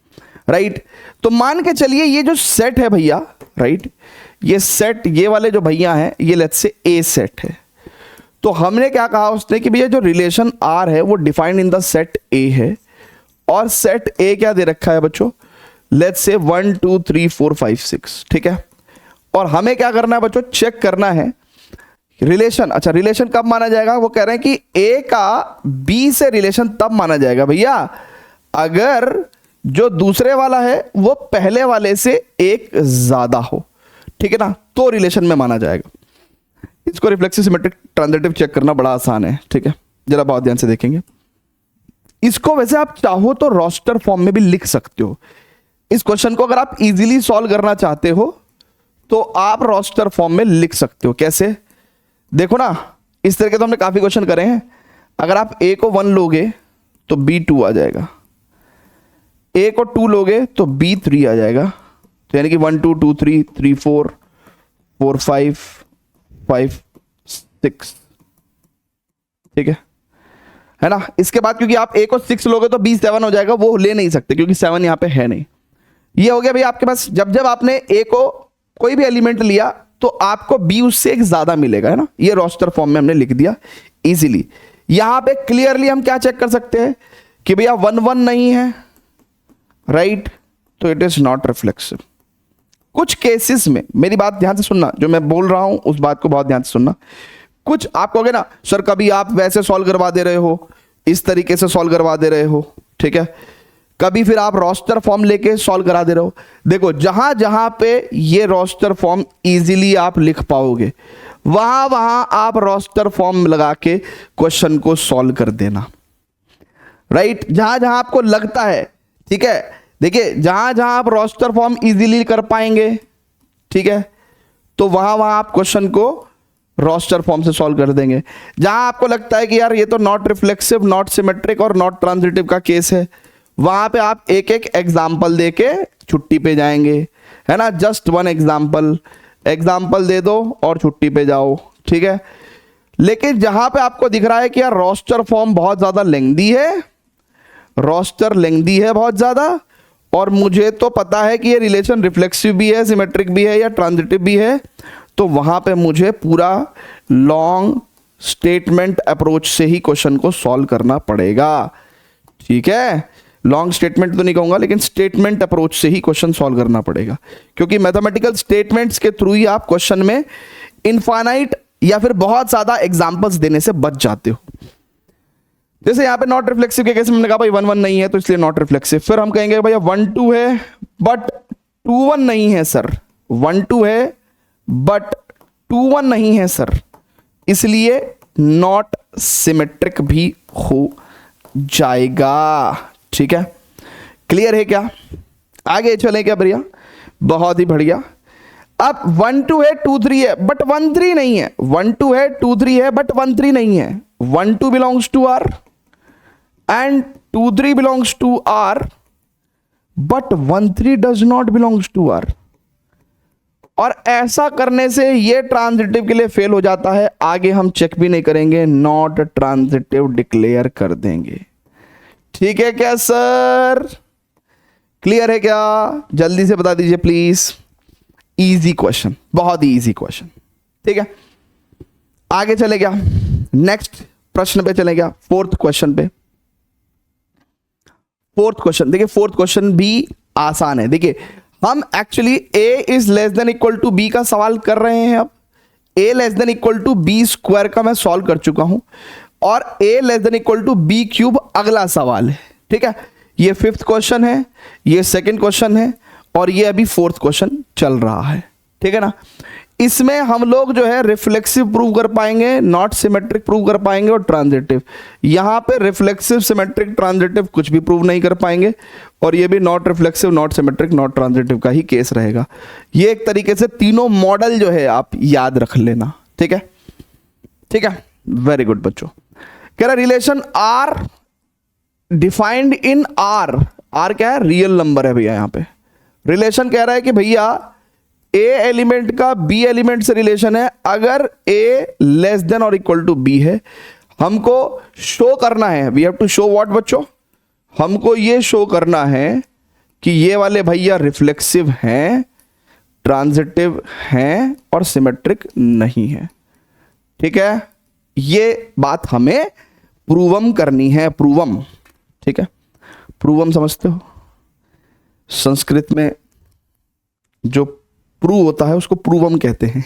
राइट। तो मान के चलिए ये जो सेट है भैया, राइट, ये सेट, ये वाले जो भैया हैं, ये लेट्स से ए सेट है। तो हमने क्या कहा उसने कि भैया जो रिलेशन आर है वो डिफाइंड इन द सेट ए है, और सेट ए क्या दे रखा है बच्चों, लेट्स से 1 2 3 4 5 6, ठीक है। और हमें क्या करना है बच्चों, चेक करना है रिलेशन। अच्छा, रिलेशन कब माना जाएगा, वो कह रहे हैं कि ए का बी से रिलेशन तब माना जाएगा भैया अगर जो दूसरे वाला है वो पहले वाले से एक ज्यादा हो, ठीक है ना, तो रिलेशन में माना जाएगा। इसको रिफ्लेक्सिव सिमेट्रिक ट्रांजिटिव चेक करना बड़ा आसान है, ठीक है, जरा बहुत ध्यान से देखेंगे। इसको वैसे आप चाहो तो रोस्टर फॉर्म में भी लिख सकते हो। इस क्वेश्चन को अगर आप इजीली सॉल्व करना चाहते हो तो आप रोस्टर फॉर्म में लिख सकते हो। कैसे, देखो ना, इस तरह के तो हमने काफी क्वेश्चन करे हैं। अगर आप ए को 1 लोगे तो बी 2 आ जाएगा, ए को 2 लोगे तो बी 3 आ जाएगा। तो यानी कि 1 2 2 3 3 4 4 5 5 6, ठीक है ना। इसके बाद क्योंकि आप ए को 6 लोगे तो बी 7 हो जाएगा, वो ले नहीं सकते क्योंकि 7 यहां पे है नहीं। ये हो गया भाई आपके पास, जब जब आपने ए को कोई भी एलिमेंट लिया तो आपको बी उससे एक ज्यादा मिलेगा, है ना। ये रोस्टर फॉर्म में हमने लिख दिया इजीली। यहां पे क्लियरली हम क्या चेक कर सकते हैं कि भैया 1 1 नहीं है, राइट, तो इट इज नॉट रिफ्लेक्सिव। कुछ केसेस में, मेरी बात ध्यान से सुनना, जो मैं बोल रहा हूं उस बात को बहुत ध्यान से सुनना। कुछ आप कहोगे ना सर कभी आप वैसे सॉल्व करवा दे रहे हो, इस तरीके से सॉल्व करवा दे रहे हो, ठीक है, कभी फिर आप रोस्टर फॉर्म लेके सॉल्व करा दे रहे हो। देखो जहां जहां पे ये रोस्टर फॉर्म इजीली आप लिख पाओगे वहां वहां आप रोस्टर फॉर्म लगा के क्वेश्चन को सॉल्व कर देना, राइट। जहां जहां आपको लगता है, ठीक है, देखिए जहां जहां आप रोस्टर फॉर्म इजीली कर पाएंगे, ठीक है, तो वहां वहां आप क्वेश्चन को रोस्टर फॉर्म से सॉल्व कर देंगे। जहां आपको लगता है कि यार ये तो नॉट रिफ्लेक्सिव, नॉट सिमेट्रिक और नॉट ट्रांजिटिव का केस है, वहां पे आप एक एक एग्जाम्पल देके छुट्टी पे जाएंगे, है ना। जस्ट 1 एग्जाम्पल दे दो और छुट्टी पे जाओ, ठीक है। लेकिन जहां पे आपको दिख रहा है कि यार रोस्टर फॉर्म बहुत ज्यादा लेंथी है, रोस्टर लेंथी है बहुत ज्यादा, और मुझे तो पता है कि ये रिलेशन रिफ्लेक्सिव भी है, सिमेट्रिक भी है या ट्रांजिटिव भी है, तो वहां पे मुझे पूरा लॉन्ग स्टेटमेंट अप्रोच से ही क्वेश्चन को सॉल्व करना पड़ेगा, ठीक है। लॉन्ग स्टेटमेंट तो नहीं कहूंगा, लेकिन स्टेटमेंट अप्रोच से ही क्वेश्चन सॉल्व करना पड़ेगा, क्योंकि मैथमेटिकल स्टेटमेंट्स के थ्रू ही आप क्वेश्चन में इनफाइनाइट या फिर बहुत ज्यादा एग्जांपल्स देने से बच जाते हो। जैसे यहां पे नॉट रिफ्लेक्सिव के केस में हमने कहा भाई 1 1 नहीं है तो इसलिए नॉट रिफ्लेक्सिव। फिर हम कहेंगे भैया 1 2 है बट 2 1 नहीं है सर, 1 2 है बट 2 1 नहीं है सर, इसलिए नॉट सिमेट्रिक भी हो जाएगा, ठीक है। क्लियर है क्या, आगे चले क्या भैया, बहुत ही बढ़िया। अब 1 2 है 2 3 है बट 1 3 नहीं है, 1 2 है 2 3 है बट 1 3 नहीं है। 1 2 belongs to R and 2 3 belongs to R but 1 3 does not belongs to R. और ऐसा करने से ये ट्रांजिटिव के लिए फेल हो जाता है, आगे हम चेक भी नहीं करेंगे, नॉट ट्रांजिटिव डिक्लेयर कर देंगे, ठीक है क्या सर, क्लियर है क्या, जल्दी से बता दीजिए प्लीज। इजी क्वेश्चन, बहुत ही इजी क्वेश्चन, ठीक है। आगे चले गया, नेक्स्ट प्रश्न पे चले गया, फोर्थ क्वेश्चन पे। फोर्थ क्वेश्चन देखिए, फोर्थ क्वेश्चन भी आसान है। देखिए हम actually a is less than equal to b का सवाल कर रहे हैं। अब a less than equal to b square का मैं सॉल्व कर चुका हूं, और a less than equal to b cube अगला सवाल है, ठीक है। ये 5th क्वेश्चन है, ये 2nd क्वेश्चन है, और ये अभी 4th क्वेश्चन चल रहा है, ठीक है ना। इसमें हम लोग जो है रिफ्लेक्सिव प्रूव कर पाएंगे, नॉट सिमेट्रिक प्रूव कर पाएंगे, और ट्रांजिटिव। यहां पे रिफ्लेक्सिव, सिमेट्रिक, ट्रांजिटिव कुछ भी प्रूव नहीं कर पाएंगे, और ये भी not reflexive, not symmetric, not transitive का ही केस रहेगा। ये एक तरीके से तीनों मॉडल जो है आप याद रख लेना, ठीक है, ठीक है, वेरी गुड बच्चों। कह रहा relation R defined in R, R क्या है, रियल नंबर है भैया, यहां पे रिलेशन कह रहा है कि भैया ए एलिमेंट का बी एलिमेंट से रिलेशन है अगर ए लेस देन और इक्वल टू बी है। हमको शो करना है, we have to show what बच्चों, हमको ये शो करना है कि ये वाले भैया रिफ्लेक्सिव हैं, ट्रांजिटिव हैं और सिमेट्रिक नहीं है। ठीक है, ये बात हमें प्रूवम करनी है, प्रूवम। ठीक है, प्रूवम समझते हो? संस्कृत में जो प्रूव होता है उसको प्रूवम कहते हैं।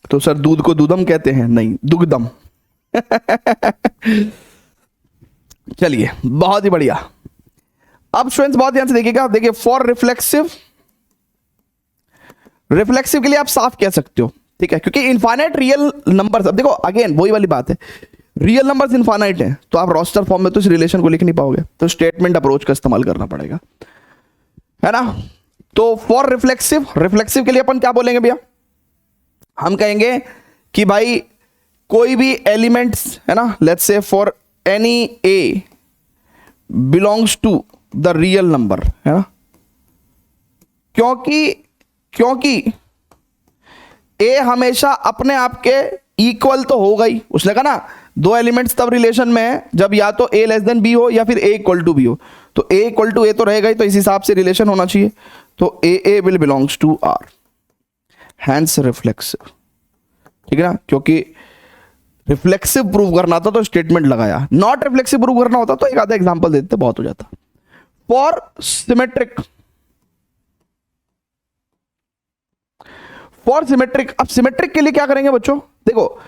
तो सर दूध को दूधम कहते हैं? नहीं, दुग्धम। चलिए, बहुत ही बढ़िया। अब स्टूडेंट्स बहुत ध्यान से देखिएगा। देखिए, फॉर रिफ्लेक्सिव, रिफ्लेक्सिव के लिए आप साफ कह सकते हो, ठीक है, क्योंकि इनफाइनाइट रियल नंबर्स, अब देखो अगेन वही वाली बात है, रियल नंबर्स इनफाइनाइट है तो आप रोस्टर फॉर्म में तो इस रिलेशन को लिख नहीं पाओगे, तो स्टेटमेंट अप्रोच का इस्तेमाल करना पड़ेगा, है ना। तो फॉर रिफ्लेक्सिव, रिफ्लेक्सिव के लिए अपन क्या बोलेंगे भैया? हम कहेंगे कि भाई कोई भी एलिमेंट्स, है ना, let's say for any A belongs to the real number, है ना, क्योंकि ए हमेशा अपने आप के इक्वल तो होगा ही। उसने कहा ना दो एलिमेंट्स तब रिलेशन में है जब या तो ए लेस देन बी हो या फिर ए इक्वल टू बी हो, तो ए इक्वल टू ए तो रहेगा ही, तो इस हिसाब से रिलेशन होना चाहिए। तो A will belongs to R, hence reflexive. ठीक है ना, क्योंकि रिफ्लेक्सिव प्रूव करना था तो स्टेटमेंट लगाया, नॉट रिफ्लेक्सिव प्रूव करना होता तो एक आधा एग्जांपल दे देते, बहुत हो जाता। फॉर सिमेट्रिक, फॉर सिमेट्रिक, अब सिमेट्रिक के लिए क्या करेंगे बच्चों? देखो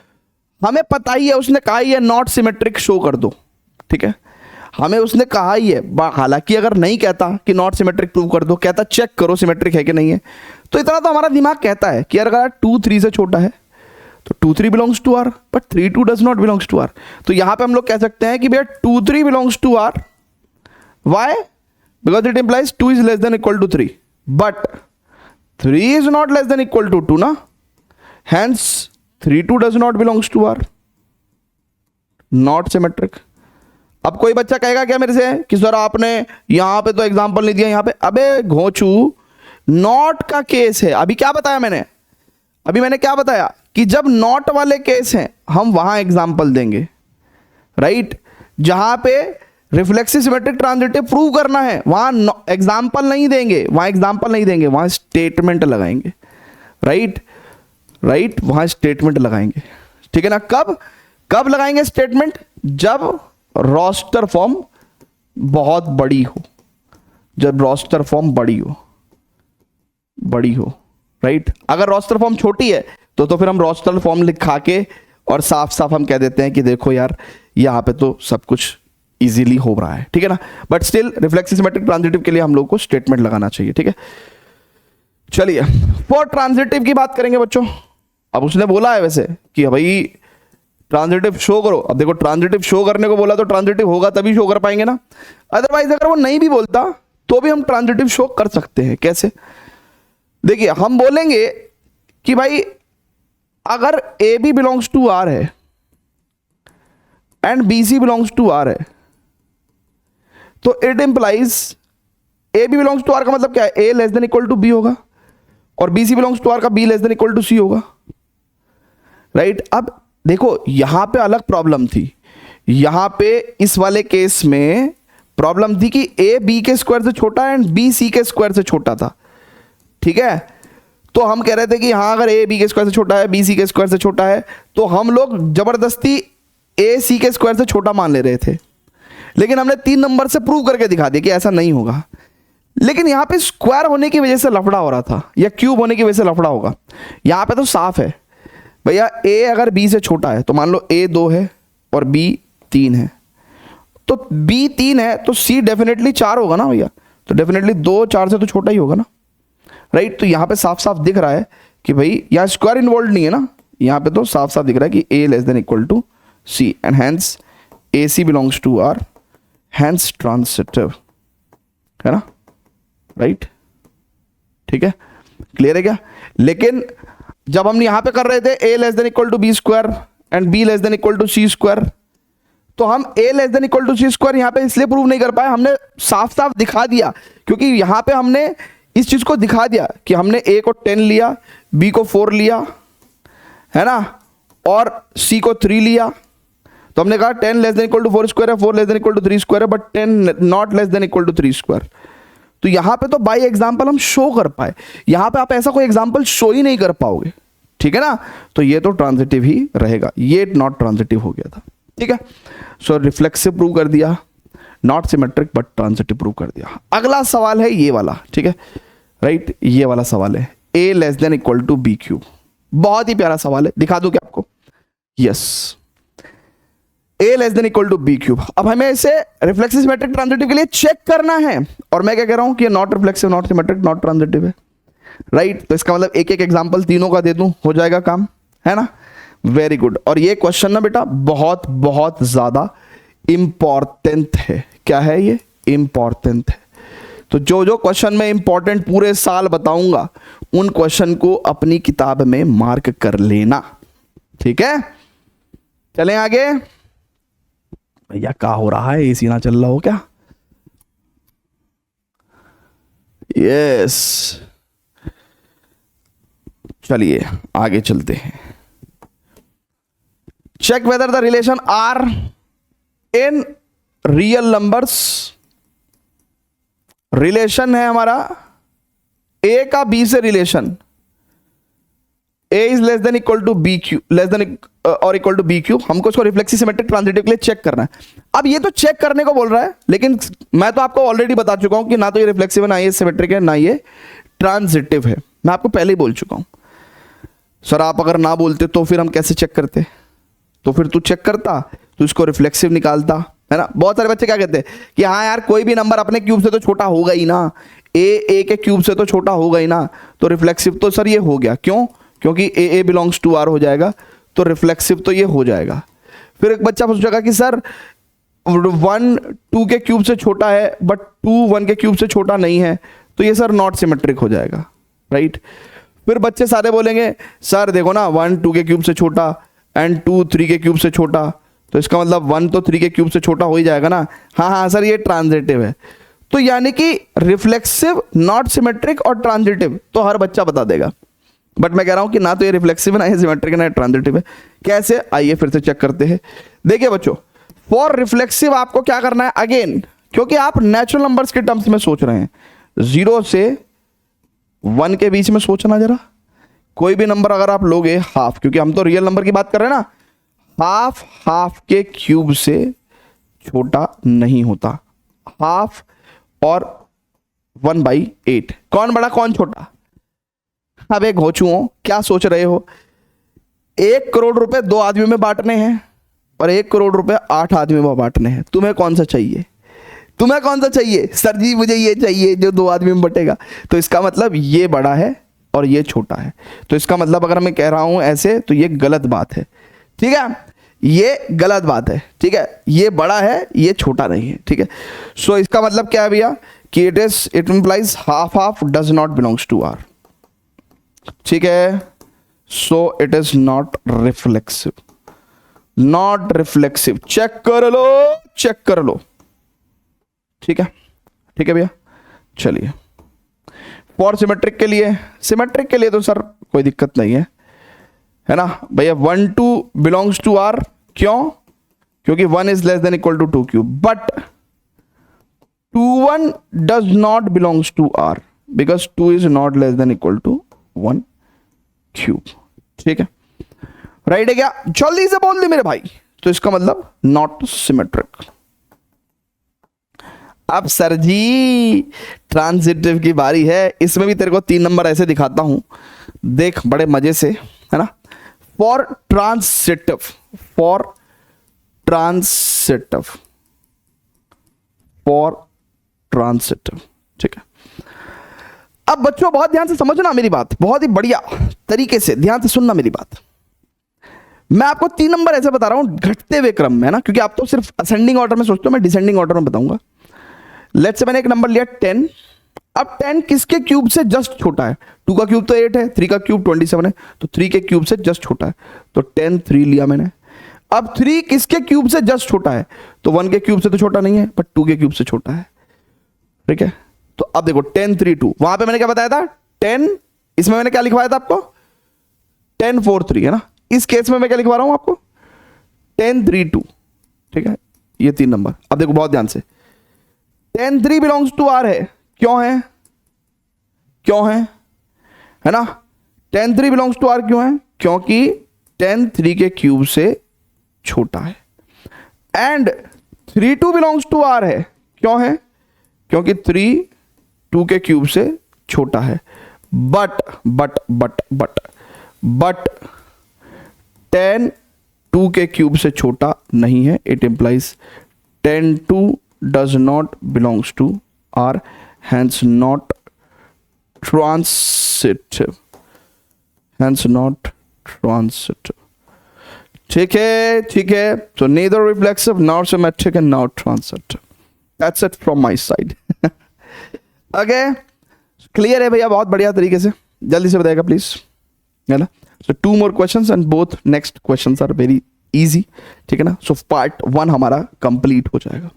हमें पता ही है, उसने कहा ही है नॉट सिमेट्रिक शो कर दो, ठीक है, हमें उसने कहा ही है। हालांकि अगर नहीं कहता कि नॉट सिमेट्रिक प्रूव कर दो, कहता चेक करो सिमेट्रिक है कि नहीं है, तो इतना तो हमारा दिमाग कहता है कि अगर 2 3 से छोटा है तो 2 3 belongs to R, but 3 2 does not belongs to R. तो यहां पे हम लोग कह सकते हैं कि भैया 2 3 belongs to R. Why? Because it implies 2 is less than equal to 3, but 3 is not less than equal to 2 ना, hence 3 2 does not belongs to R, not symmetric। अब कोई बच्चा कहेगा क्या मेरे से कि सर आपने यहां पे तो एग्जांपल नहीं दिया यहां पे? अबे घोंचू, नॉट का केस है। अभी क्या बताया मैंने? अभी मैंने क्या बताया कि जब नॉट वाले केस हैं हम वहां एग्जांपल देंगे, राइट। जहां पे रिफ्लेक्सिव सिमेट्रिक ट्रांजिटिव प्रूव करना है वहां एग्जाम्पल नहीं देंगे, वहां एग्जाम्पल नहीं देंगे, वहां स्टेटमेंट लगाएंगे, राइट, वहां स्टेटमेंट लगाएंगे। ठीक है ना। कब लगाएंगे स्टेटमेंट? जब रोस्टर फॉर्म बहुत बड़ी हो, जब रोस्टर फॉर्म बड़ी हो, राइट। अगर रोस्टर फॉर्म छोटी है तो फिर हम रोस्टर फॉर्म लिखा के और साफ साफ हम कह देते हैं कि देखो यार यहां पे तो सब कुछ इजीली हो रहा है, ठीक है ना। But still reflexive symmetric transitive के लिए हम लोग को स्टेटमेंट लगाना चाहिए, ठीक है। चलिए, फॉर ट्रांजिटिव की बात करेंगे बच्चों। अब उसने बोला है वैसे कि भाई ट्रांजिटिव शो करो। अब देखो ट्रांजिटिव शो करने को बोला तो ट्रांजिटिव होगा तभी शो कर पाएंगे ना, अदरवाइज अगर वो नहीं भी बोलता तो भी हम ट्रांजिटिव शो कर सकते हैं। कैसे? देखिए हम बोलेंगे कि भाई अगर A B belongs to R है and B C belongs to R है तो it implies A B belongs to R का मतलब क्या है? A less than equal to B होगा और B C belongs to R का B less than equal to C होगा, राइट। अब देखो यहां पे अलग प्रॉब्लम थी, यहां पे इस वाले केस में प्रॉब्लम थी कि ए बी के स्क्वायर से छोटा एंड बी सी के स्क्वायर से छोटा था, ठीक है। तो हम कह रहे थे कि हाँ अगर ए बी के स्क्वायर से छोटा है, बी सी के स्क्वायर से छोटा है, तो हम लोग जबरदस्ती ए सी के स्क्वायर से छोटा मान ले रहे थे, लेकिन हमने 3 नंबर से प्रूव करके दिखा दिया कि ऐसा नहीं होगा। लेकिन यहां पे स्क्वायर होने की वजह से लफड़ा हो रहा था या क्यूब होने की वजह से लफड़ा होगा। यहां पे तो साफ है भैया, ए अगर बी से छोटा है तो मान लो ए 2 है और बी 3 है, तो बी 3 है तो सी डेफिनेटली 4 होगा ना भैया, तो डेफिनेटली 2 4 से तो छोटा ही होगा ना, राइट। तो यहां पे साफ साफ दिख रहा है कि भाई यहां स्क्वायर इन्वॉल्व नहीं है ना, यहां पे तो साफ साफ दिख रहा है कि A less than equal to C and hence A C belongs to R, hence transitive, है ना, राइट। ठीक है, क्लियर है क्या? लेकिन जब हम यहां पे कर रहे थे A less than equal to B square and B less than equal to C square, तो हम a less than equal to C square यहाँ पे इसलिए प्रूव नहीं कर पाए, हमने साफ साफ दिखा दिया, क्योंकि यहाँ पे हमने इस चीज को दिखा दिया कि हमने a को 10 लिया, b को 4 लिया, है ना, और c को 3 लिया। तो हमने कहा 10 less than equal to 4 square है, 4 less than equal to 3 square है, but 10 not less than equal to 3 square. तो यहां पे तो बाय एग्जांपल हम शो कर पाए, यहां पे आप ऐसा कोई एग्जांपल शो ही नहीं कर पाओगे, ठीक है ना। तो ये तो ट्रांजिटिव ही रहेगा, ये नॉट ट्रांजिटिव हो गया था, ठीक है। सो रिफ्लेक्सिव प्रूव कर दिया, not symmetric but transitive prove कर दिया। अगला सवाल है ये वाला, ठीक है, राइट, ये वाला सवाल है a less than equal to B cube. बहुत ही प्यारा सवाल है, दिखा दूं क्या आपको? Yes, a less than equal to B cube. अब हमें इसे रिफ्लेक्सिव सिमेट्रिक ट्रांजिटिव के लिए चेक करना है, और मैं क्या कह रहा हूं कि ये not reflexive, not symmetric, not transitive है, राइट। तो इसका मतलब एक एक एग्जांपल तीनों का दे दूं, हो जाएगा काम, है ना। Very good. और ये क्वेश्चन ना बेटा बहुत बहुत ज्यादा इंपॉर्टेंट है। क्या है ये? इंपॉर्टेंट है। तो जो जो क्वेश्चन में इंपॉर्टेंट पूरे साल बताऊंगा, उन क्वेश्चन को अपनी किताब में मार्क कर लेना, ठीक है। चलें आगे। भैया क्या हो रहा है, एसी ना चल रहा हो क्या? यस, चलिए आगे चलते हैं। Check whether the relation are in real numbers. Relation है हमारा a का b से relation, a is less than equal to B cube, less than और इक्वल टू बी क्यू। हमको इसको रिफ्लेक्सिव सिमेट्रिक ट्रांजिटिव के लिए चेक करना है। अब ये तो चेक करने को बोल रहा है, लेकिन मैं तो आपको ऑलरेडी बता चुका हूं कि ना तो ये रिफ्लेक्सिव है, ना ये सिमेट्रिक है, ना ये ट्रांजिटिव है। मैं आपको पहले ही बोल चुका हूं। सर आप अगर ना बोलते तो फिर हम कैसे चेक करते? तो फिर तू चेक करता, तू इसको रिफ्लेक्सिव निकालता, है ना। बहुत सारे बच्चे क्या कहते हैं कि हाँ यार कोई भी नंबर अपने क्यूब से तो छोटा होगा ही ना, ए के क्यूब से तो छोटा होगा ही ना, तो रिफ्लेक्सिव तो सर ये हो गया। क्यों? क्योंकि ए बिलोंग्स टू आर हो जाएगा, तो रिफ्लेक्सिव तो ये हो जाएगा। फिर एक बच्चा पूछेगा कि सर 1 2 के क्यूब से छोटा है बट 2 1 के क्यूब से छोटा नहीं है, तो ये सर नॉट सिमेट्रिक हो जाएगा, राइट। फिर बच्चे सारे बोलेंगे सर देखो ना 1 2 के क्यूब से छोटा एंड 2 3 के क्यूब से छोटा, तो इसका मतलब 1 तो 3 के क्यूब से छोटा हो ही जाएगा ना। हाँ हाँ सर ये ट्रांजिटिव है। तो यानी कि रिफ्लेक्सिव, नॉट सिमेट्रिक और ट्रांजिटिव तो हर बच्चा बता देगा, बट मैं कह रहा हूं कि ना तो ये रिफ्लेक्सिव है, ना ये सिमेट्रिक है, ना ट्रांजिटिव है। कैसे? आइए फिर से चेक करते हैं। देखिए बच्चों, फॉर रिफ्लेक्सिव आपको क्या करना है, अगेन क्योंकि आप नेचुरल नंबर्स के टर्म्स में सोच रहे हैं, 0 से 1 के बीच में सोचना जरा। कोई भी नंबर अगर आप लोगे हाफ, क्योंकि हम तो रियल नंबर की बात कर रहे हैं ना, हाफ के क्यूब से छोटा नहीं होता। हाफ और 1/8 कौन बड़ा कौन छोटा? अब एक घोचुओं क्या सोच रहे हो, 1 करोड़ रुपए 2 आदमियों में बांटने हैं और 1 करोड़ रुपए 8 आदमियों में बांटने हैं। तुम्हें कौन सा चाहिए? तुम्हें कौन सा चाहिए? सर जी मुझे ये चाहिए जो 2 आदमी में बटेगा। तो इसका मतलब ये बड़ा है और ये छोटा है। तो इसका मतलब अगर मैं कह रहा हूं ऐसे तो ये गलत बात है, ठीक है, ये गलत बात है, ठीक है। ये बड़ा है, ये छोटा नहीं है, ठीक है। सो इसका मतलब क्या है भैया कि it implies half does not belongs to R, ठीक है। So it is not reflexive, not reflexive. Check कर लो, चेक कर लो, ठीक है, ठीक है भैया। चलिए फॉर सिमेट्रिक के लिए तो सर कोई दिक्कत नहीं है ना भैया। 1 2 बिलोंग्स टू आर, क्यों? क्योंकि 1 is less than equal to 2 cube, but 2 1 does not belongs to R because 2 is not less than equal to 1 cube, ठीक है, राइट है क्या? जल्दी से बोल दे मेरे भाई। तो इसका मतलब नॉट सिमेट्रिक। अब सर जी ट्रांजिटिव की बारी है। इसमें भी तेरे को 3 नंबर ऐसे दिखाता हूं, देख बड़े मजे से, है ना। For transitive, for transitive, for transitive, ठीक है। अब बच्चों बहुत ध्यान से समझना मेरी बात, बहुत ही बढ़िया तरीके से ध्यान से सुनना मेरी बात। मैं आपको 3 नंबर ऐसे बता रहा हूं घटते हुए क्रम में, है ना, क्योंकि आप तो सिर्फ असेंडिंग ऑर्डर में सोचते हो, मैं डिसेंडिंग ऑर्डर में बताऊंगा। लेट्स से मैंने एक नंबर लिया 10। अब 10 किसके क्यूब से जस्ट छोटा है? 2 का क्यूब तो 8 है, 3 का क्यूब 27 है, तो 3 के क्यूब से जस्ट छोटा है, तो 10 3 लिया मैंने। अब 3 किसके क्यूब से जस्ट छोटा है, तो 1 के क्यूब से तो छोटा नहीं है, बट 2 के क्यूब से छोटा है, ठीक है। तो अब देखो 10 3 2, वहां पे मैंने क्या बताया था 10, इसमें मैंने क्या लिखवाया था आपको 10 4 3, है ना। इस केस में मैं क्या लिखवा रहा हूं आपको 10 3 2, ठीक है। ये 3 नंबर। अब देखो बहुत ध्यान से, 10 3 बिलोंग्स टू आर है, क्यों है, क्यों है ना। 10 3 बिलोंग्स टू आर क्यों है, क्योंकि 10 3 के क्यूब से छोटा है। एंड 3 2 बिलोंग्स टू आर है, क्यों है, क्योंकि 3 2 के क्यूब से छोटा है। बट 10 2 के क्यूब से छोटा नहीं है। It implies 10 2 does not belongs to R, hence not transitive, hence not transitive, ठीक है, ठीक है। तो neither reflexive nor symmetric and nor transitive. That's it from my side. Okay, clear है भैया, बहुत बढ़िया तरीके से, जल्दी से बताएगा प्लीज, है ना। सो 2 more questions and both next questions are very easy, ठीक है ना। सो पार्ट 1 हमारा कंप्लीट हो जाएगा।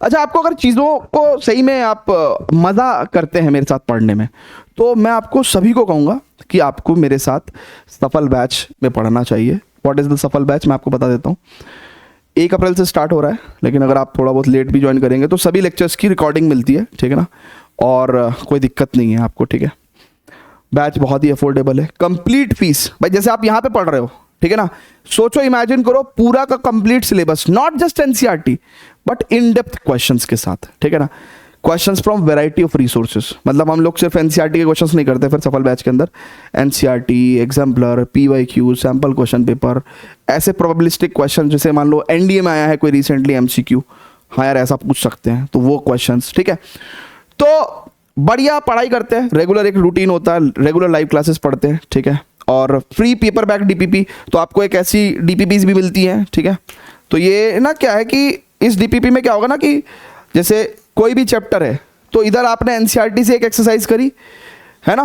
अच्छा, आपको अगर चीज़ों को सही में आप मज़ा करते हैं मेरे साथ पढ़ने में, तो मैं आपको सभी को कहूँगा कि आपको मेरे साथ सफल बैच में पढ़ना चाहिए। व्हाट इज़ द सफल बैच, मैं आपको बता देता हूँ। 1 अप्रैल से स्टार्ट हो रहा है, लेकिन अगर आप थोड़ा बहुत लेट भी ज्वाइन करेंगे तो सभी लेक्चर्स की रिकॉर्डिंग मिलती है, ठीक है ना, और कोई दिक्कत नहीं है आपको, ठीक है। बैच बहुत ही अफोर्डेबल है, कंप्लीट फीस भाई, जैसे आप यहाँ पे पढ़ रहे हो, ठीक है ना। सोचो, इमेजिन करो पूरा का complete syllabus, not just NCERT but in depth questions के साथ, ठीक है ना। Questions from variety of resources, मतलब हम लोग सिर्फ एनसीईआरटी के क्वेश्चंस नहीं करते फिर सफल बैच के अंदर, NCERT, exemplar, PYQ, sample question paper, ऐसे प्रोबेबिलिस्टिक क्वेश्चन, जैसे मान लो एनडीए में आया है कोई रिसेंटली एमसीक्यू, हाँ यार ऐसा पूछ सकते हैं, तो वो क्वेश्चंस, ठीक है। तो बढ़िया पढ़ाई करते हैं, रेगुलर एक रूटीन होता है, रेगुलर लाइव क्लासेस पढ़ते हैं, ठीक है। और फ्री पेपर बैक डीपीपी, तो आपको एक ऐसी डीपीपीज भी मिलती हैं, ठीक है। तो ये ना क्या है कि इस डीपीपी में क्या होगा ना कि जैसे कोई भी चैप्टर है, तो इधर आपने एनसीईआरटी से एक एक्सरसाइज करी, है ना,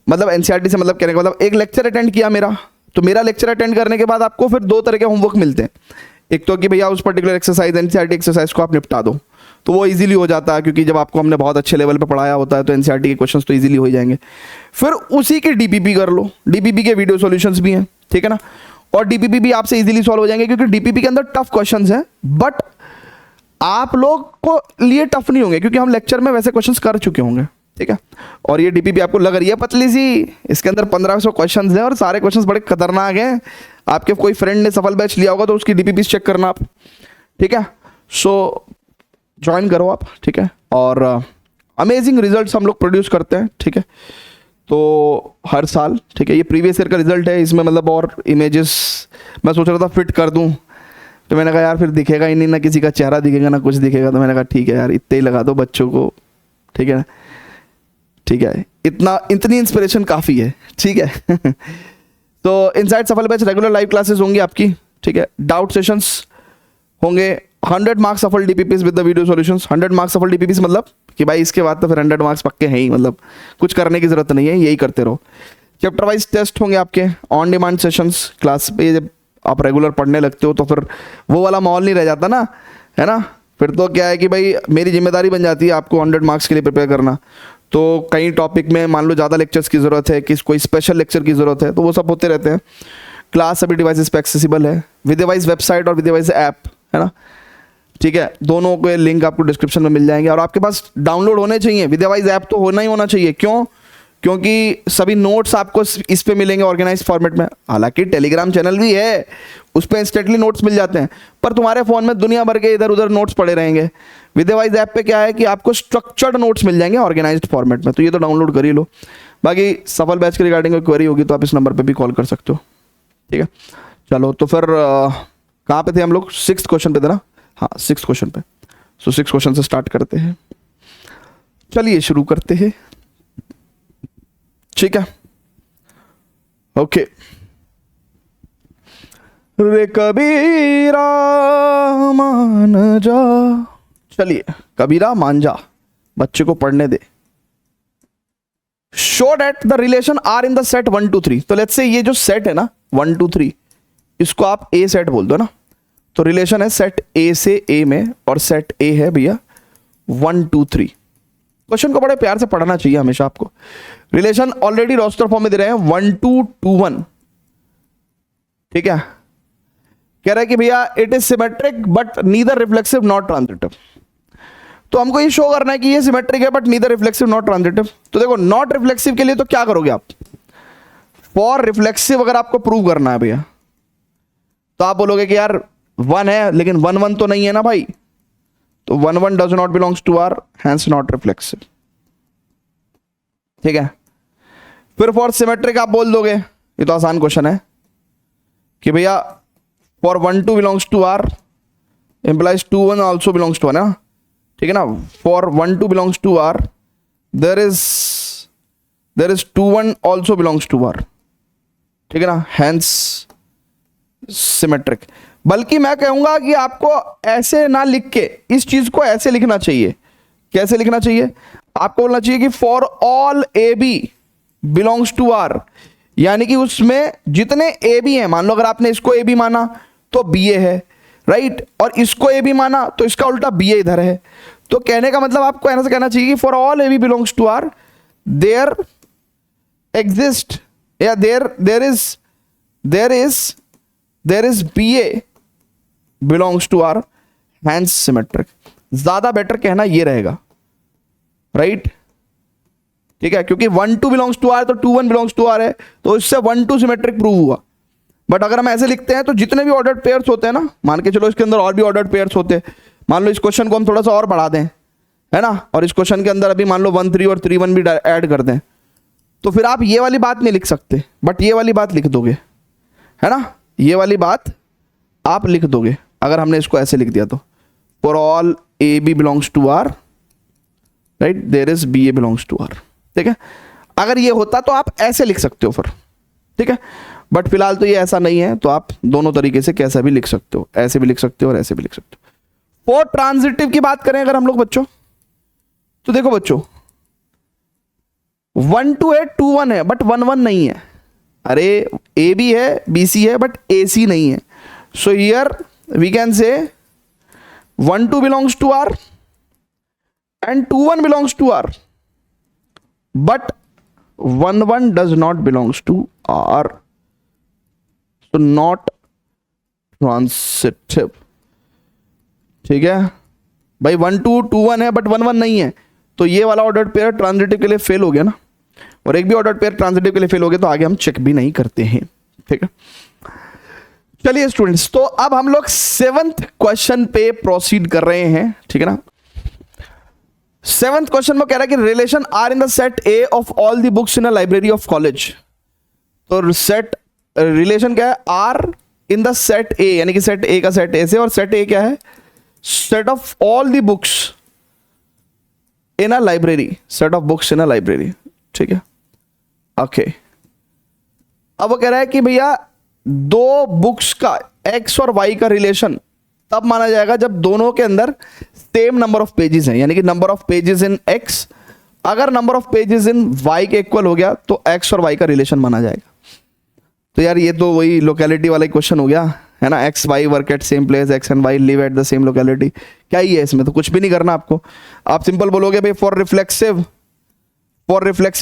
मतलब एनसीईआरटी से मतलब कहने का मतलब एक लेक्चर अटेंड किया मेरा, तो मेरा लेक्चर अटेंड करने के बाद आपको फिर 2 तरह के होमवर्क मिलते हैं। एक तो कि भैया उस पर्टिकुलर एक्सरसाइज, एनसीईआरटी एक्सरसाइज को आप निपटा दो, तो वो इजीली हो जाता है, क्योंकि जब आपको हमने बहुत अच्छे लेवल पे पढ़ाया होता है तो एनसीईआरटी के क्वेश्चंस तो इजीली हो ही जाएंगे। फिर उसी के डीपीपी कर लो, डीपीपी के वीडियो सॉल्यूशंस भी हैं, ठीक है ना, और डीपीपी भी आपसे इजीली सॉल्व हो जाएंगे, क्योंकि डीपीपी के अंदर टफ क्वेश्चंस हैं, बट आप लोग को लिए टफ नहीं होंगे, क्योंकि हम लेक्चर में वैसे क्वेश्चंस कर चुके होंगे, ठीक है। और ये डीपीपी आपको लग रही है पतली सी, इसके अंदर 1500 क्वेश्चंस हैं और सारे क्वेश्चंस बड़े खतरनाक हैं। आपके कोई फ्रेंड ने सफल बैच लिया होगा तो उसकी डीपीपी चेक करना आप, ठीक है। सो ज्वाइन करो आप, ठीक है। और अमेजिंग रिजल्ट्स हम लोग प्रोड्यूस करते हैं, ठीक है। तो हर साल, ठीक है, ये प्रीवियस ईयर का रिजल्ट है, इसमें मतलब और इमेजेस मैं सोच रहा था फिट कर दूं, तो मैंने कहा यार फिर दिखेगा ही नहीं, ना किसी का चेहरा दिखेगा ना कुछ दिखेगा, तो मैंने कहा ठीक है यार इतने ही लगा दो बच्चों को, ठीक है ना, ठीक है, इतनी इंस्पिरेशन काफ़ी है, ठीक है। तो इनसाइड सफल बैच रेगुलर लाइव क्लासेस होंगी आपकी, ठीक है। डाउट सेशंस होंगे, 100 मार्क्स सफल DPPs with the video solutions. 100 marks सफल डीपीपीज मतलब कि भाई इसके बाद तो फिर 100 मार्क्स पक्के हैं ही, मतलब कुछ करने की जरूरत नहीं है, यही करते रहो। चैप्टर वाइज टेस्ट होंगे आपके, ऑन डिमांड सेशंस, क्लास पे जब आप रेगुलर पढ़ने लगते हो तो फिर वो वाला माहौल नहीं रह जाता ना, है ना। फिर तो क्या है कि भाई मेरी जिम्मेदारी बन जाती है आपको 100 मार्क्स के लिए प्रिपेयर करना। तो कई टॉपिक में मान लो ज़्यादा लेक्चर्स की ज़रूरत है, कोई स्पेशल लेक्चर की ज़रूरत है, तो वो सब होते रहते हैं। क्लास सभी डिवाइसेस पे एक्सेसिबल है, विदेवाइज वेबसाइट और विदेवाइज ऐप, है ना, ठीक है। दोनों के लिंक आपको डिस्क्रिप्शन में मिल जाएंगे, और आपके पास डाउनलोड होने चाहिए, विदेवाइज ऐप तो होना ही होना चाहिए। क्यों? क्योंकि सभी नोट्स आपको इस पे मिलेंगे ऑर्गेनाइज फॉर्मेट में। हालांकि टेलीग्राम चैनल भी है, उस पर इंस्टेंटली नोट्स मिल जाते हैं, पर तुम्हारे फ़ोन में दुनिया भर के इधर उधर नोट्स पड़े रहेंगे। विदेवाइज ऐप पे क्या है कि आपको स्ट्रक्चर्ड नोट्स मिल जाएंगे ऑर्गेनाइज्ड फॉर्मेट में, तो ये तो डाउनलोड कर ही लो। बाकी सफल बैच के रिगार्डिंग कोई क्वेरी होगी तो आप इस नंबर पे भी कॉल कर सकते हो, ठीक है। चलो तो फिर कहाँ पे थे हम लोग? 6th क्वेश्चन पे थे ना? हाँ 6th क्वेश्चन पे। सो 6th क्वेश्चन से स्टार्ट करते हैं, चलिए शुरू करते हैं, ठीक है। ओके। रे कबीरा मान जा, चलिए कबीरा मान जा, बच्चे को पढ़ने दे। Show that the relation are in the set 1 2 3। तो लेट्स से ये जो सेट है ना 1 2 3, इसको आप ए सेट बोल दो ना, तो रिलेशन है सेट ए से ए में, और सेट ए है भैया 1 2 3। क्वेश्चन को बड़े प्यार से पढ़ना चाहिए हमेशा आपको। रिलेशन ऑलरेडी रोस्टर फॉर्म में दे रहे हैं 1 2 2 1, ठीक है। कह रहा है कि भैया it is symmetric but neither reflexive not transitive. तो हमको ये शो करना है कि ये सिमेट्रिक है but neither reflexive not transitive. तो देखो नॉट रिफ्लेक्सिव के लिए तो क्या करोगे आप, फॉर रिफ्लेक्सिव अगर आपको प्रूव करना है भैया, तो आप बोलोगे कि यार 1 है लेकिन 1 1 तो नहीं है ना भाई, तो 1 1 does not belongs to R, hence not reflexive, ठीक है। फिर फॉर सिमेट्रिक आप बोल दोगे, ये तो आसान क्वेश्चन है कि भैया for 1 2 belongs to R implies 2 1 also belongs to R ना, ठीक है ना। For 1 2 belongs to R there is 2 1 also belongs to R, ठीक है ना, हैंस सिमेट्रिक। बल्कि मैं कहूंगा कि आपको ऐसे ना लिख के इस चीज को ऐसे लिखना चाहिए। कैसे लिखना चाहिए, आपको बोलना चाहिए कि for all A B belongs to R, यानी कि उसमें जितने ए बी हैं, मान लो अगर आपने इसको ए बी माना तो बी ए है, राइट, और इसको ए बी माना तो इसका उल्टा बी ए इधर है। तो कहने का मतलब आपको ऐसा कहना चाहिए कि for all A B belongs to R there exist या there is B A belongs to R, hence symmetric. ज्यादा बेटर कहना ये रहेगा, राइट, ठीक है, क्योंकि 1 2 बिलोंग्स टू आर तो 2 1 बिलोंग्स टू आर है, तो इससे 1 2 सिमेट्रिक प्रूव हुआ। बट अगर हम ऐसे लिखते हैं तो जितने भी ऑर्डर्ड पेयर्स होते हैं ना, मान के चलो इसके अंदर और भी ऑर्डर्ड पेयर्स होते हैं, मान लो इस क्वेश्चन को हम थोड़ा सा और बढ़ा दें, है ना, और इस क्वेश्चन के अंदर अभी मान लो 1 3 और 3 1 भी ऐड कर दें, तो फिर आप ये वाली बात नहीं लिख सकते, बट ये वाली बात लिख दोगे, है ना, ये वाली बात आप लिख दोगे अगर हमने इसको ऐसे लिख दिया तो। For all A B belongs to R, right, there is B A belongs to R, ठीक है। अगर ये होता तो आप ऐसे लिख सकते हो फिर, ठीक है, बट फिलहाल तो ये ऐसा नहीं है, तो आप दोनों तरीके से कैसा भी लिख सकते हो, ऐसे भी लिख सकते हो और ऐसे भी लिख सकते हो। फॉर ट्रांजिटिव की बात करें अगर हम लोग बच्चों, तो देखो बच्चों 1 2 है, 2 1 है, बट 1 1 नहीं है। अरे ए बी है, बी सी है, बट ए सी नहीं है। So here we can say 1 2 belongs to R and 2 1 belongs to R, but 1 1 does not belongs to R, so not transitive, ठीक है भाई। 1 2 2 1 है बट 1 1 नहीं है, तो ये वाला ऑर्डर्ड पेयर ट्रांजिटिव के लिए फेल हो गया ना, और एक भी ऑर्डर्ड पेयर ट्रांजिटिव के लिए फेल हो गया तो आगे हम चेक भी नहीं करते हैं, ठीक है। चलिए स्टूडेंट्स, तो अब हम लोग 7th क्वेश्चन पे प्रोसीड कर रहे हैं, ठीक है ना। 7th क्वेश्चन में कह रहा है कि relation are in the set A of all the books in a library of college. तो सेट रिलेशन क्या है, R in the set A, यानी कि सेट ए का सेट ए से, और सेट ए क्या है, set of all the books in a library, set of books in a library, ठीक है, ओके। अब वो कह रहा है कि भैया दो बुक्स का एक्स और वाई का रिलेशन तब माना जाएगा जब दोनों के अंदर सेम नंबर ऑफ पेजेस हैं, यानी कि number of pages in X अगर number of pages in Y के इक्वल हो गया तो एक्स और वाई का रिलेशन माना जाएगा। तो यार ये तो वही लोकेलिटी वाला क्वेश्चन हो गया, है ना, X Y work at same place, X and Y live at the same locality. क्या ही है इसमें, तो कुछ भी नहीं करना आपको। आप सिंपल बोलोगे भाई फॉर रिफ्लेक्सिव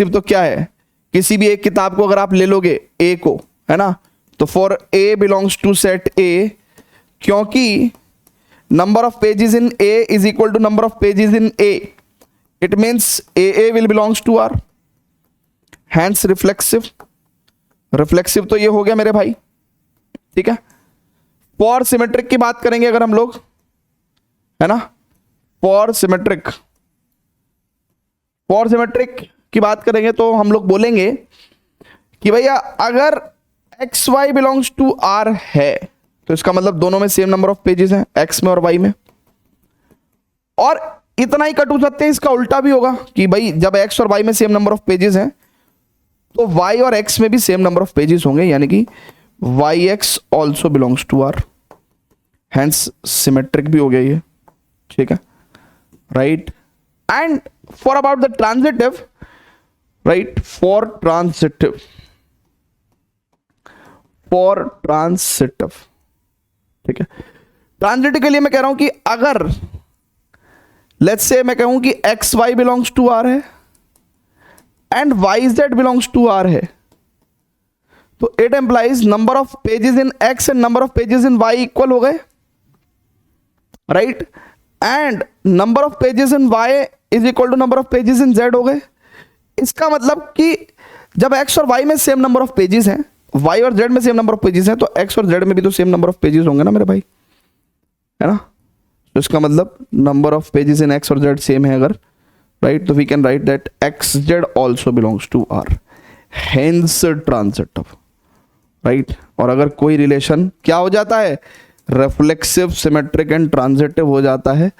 तो क्या है, किसी भी एक किताब को अगर आप ले लोगे ए को, है ना, तो for A belongs to set A, क्योंकि number of pages in A is equal to number of pages in A, it means AA will belongs to R, hence reflexive तो ये हो गया मेरे भाई, ठीक है। फॉर सिमेट्रिक की बात करेंगे अगर हम लोग, है ना, फॉर सिमेट्रिक की बात करेंगे तो हम लोग बोलेंगे कि भैया अगर x Y belongs to R है तो इसका मतलब दोनों में सेम नंबर ऑफ पेजेस हैं, एक्स में और वाई में। और इतना ही कट हो सकते हैं, इसका उल्टा भी होगा कि भाई जब एक्स और वाई में सेम नंबर ऑफ पेजेस हैं तो वाई और एक्स में भी सेम नंबर ऑफ पेजेस होंगे, यानी कि Y x also belongs to R, hence symmetric भी हो गया ये, ठीक है, right. And for about the transitive, right, for for transitive, ठीक है। ट्रांजिटिव के लिए मैं कह रहा हूं कि अगर लेट्स से मैं कहूं कि X Y belongs to R है and Y Z belongs to R है, तो it implies number of pages in X and number of pages in Y equal हो गए, right, and number of pages in Y is equal to number of pages in Z हो गए। इसका मतलब कि जब एक्स और वाई में सेम नंबर ऑफ पेजेस हैं, वाई और जेड में सेम नंबर ऑफ पेजेस हैं, तो एक्स और जेड में भी तो सेम नंबर ऑफ पेजेस होंगे ना मेरे भाई, है ना। तो इसका मतलब number of pages in X और जेड सेम है अगर, राइट, तो we can write that X Z also belongs to R, hence transitive, right. और अगर कोई रिलेशन क्या हो जाता है, रिफ्लेक्सिव, सिमेट्रिक एंड ट्रांजिटिव हो जाता है,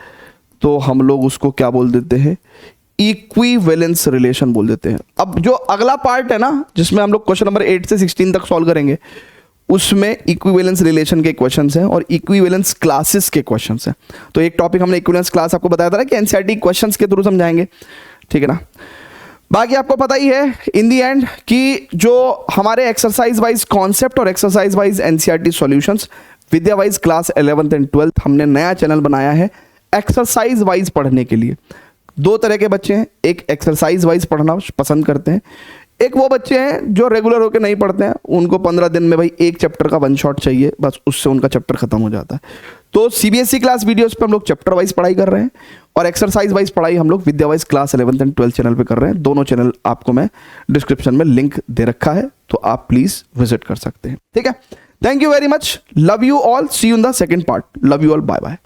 तो हम लोग उसको क्या बोल देते हैं, इक्विवेलेंस रिलेशन बोल देते हैं। अब जो अगला पार्ट है ना, जिसमें हम लोग क्वेश्चन नंबर 8 से 16 तक सॉल्व करेंगे, उसमें इक्विवेलेंस रिलेशन के क्वेश्चंस हैं और इक्विवेलेंस क्लासेस के क्वेश्चंस हैं। तो एक टॉपिक हमने इक्विवेलेंस क्लास आपको बताया था ना कि एनसीईआरटी क्वेश्चंस के थ्रू समझाएंगे, ठीक है ना। बाकी आपको पता ही है इन दी एंड कि जो हमारे एक्सरसाइज वाइज कॉन्सेप्ट और exercise wise NCERT solutions Vidya wise class 11th and 12th हमने नया चैनल बनाया है एक्सरसाइज वाइज पढ़ने के लिए। दो तरह के बच्चे हैं, एक एक्सरसाइज वाइज पढ़ना पसंद करते हैं, एक वो बच्चे हैं जो रेगुलर होकर नहीं पढ़ते हैं, उनको 15 दिन में भाई एक चैप्टर का वन शॉट चाहिए, बस उससे उनका चैप्टर खत्म हो जाता है। तो सीबीएसई क्लास वीडियोस पे हम लोग चैप्टर वाइज पढ़ाई कर रहे हैं और एक्सरसाइज वाइज पढ़ाई हम लोग Vidya wise class 11th and 12th channel पे कर रहे हैं। दोनों चैनल आपको मैं डिस्क्रिप्शन में लिंक दे रखा है, तो आप प्लीज विजिट कर सकते हैं, ठीक है। Thank you very much, love you all, see you in the second part, love you all, bye bye.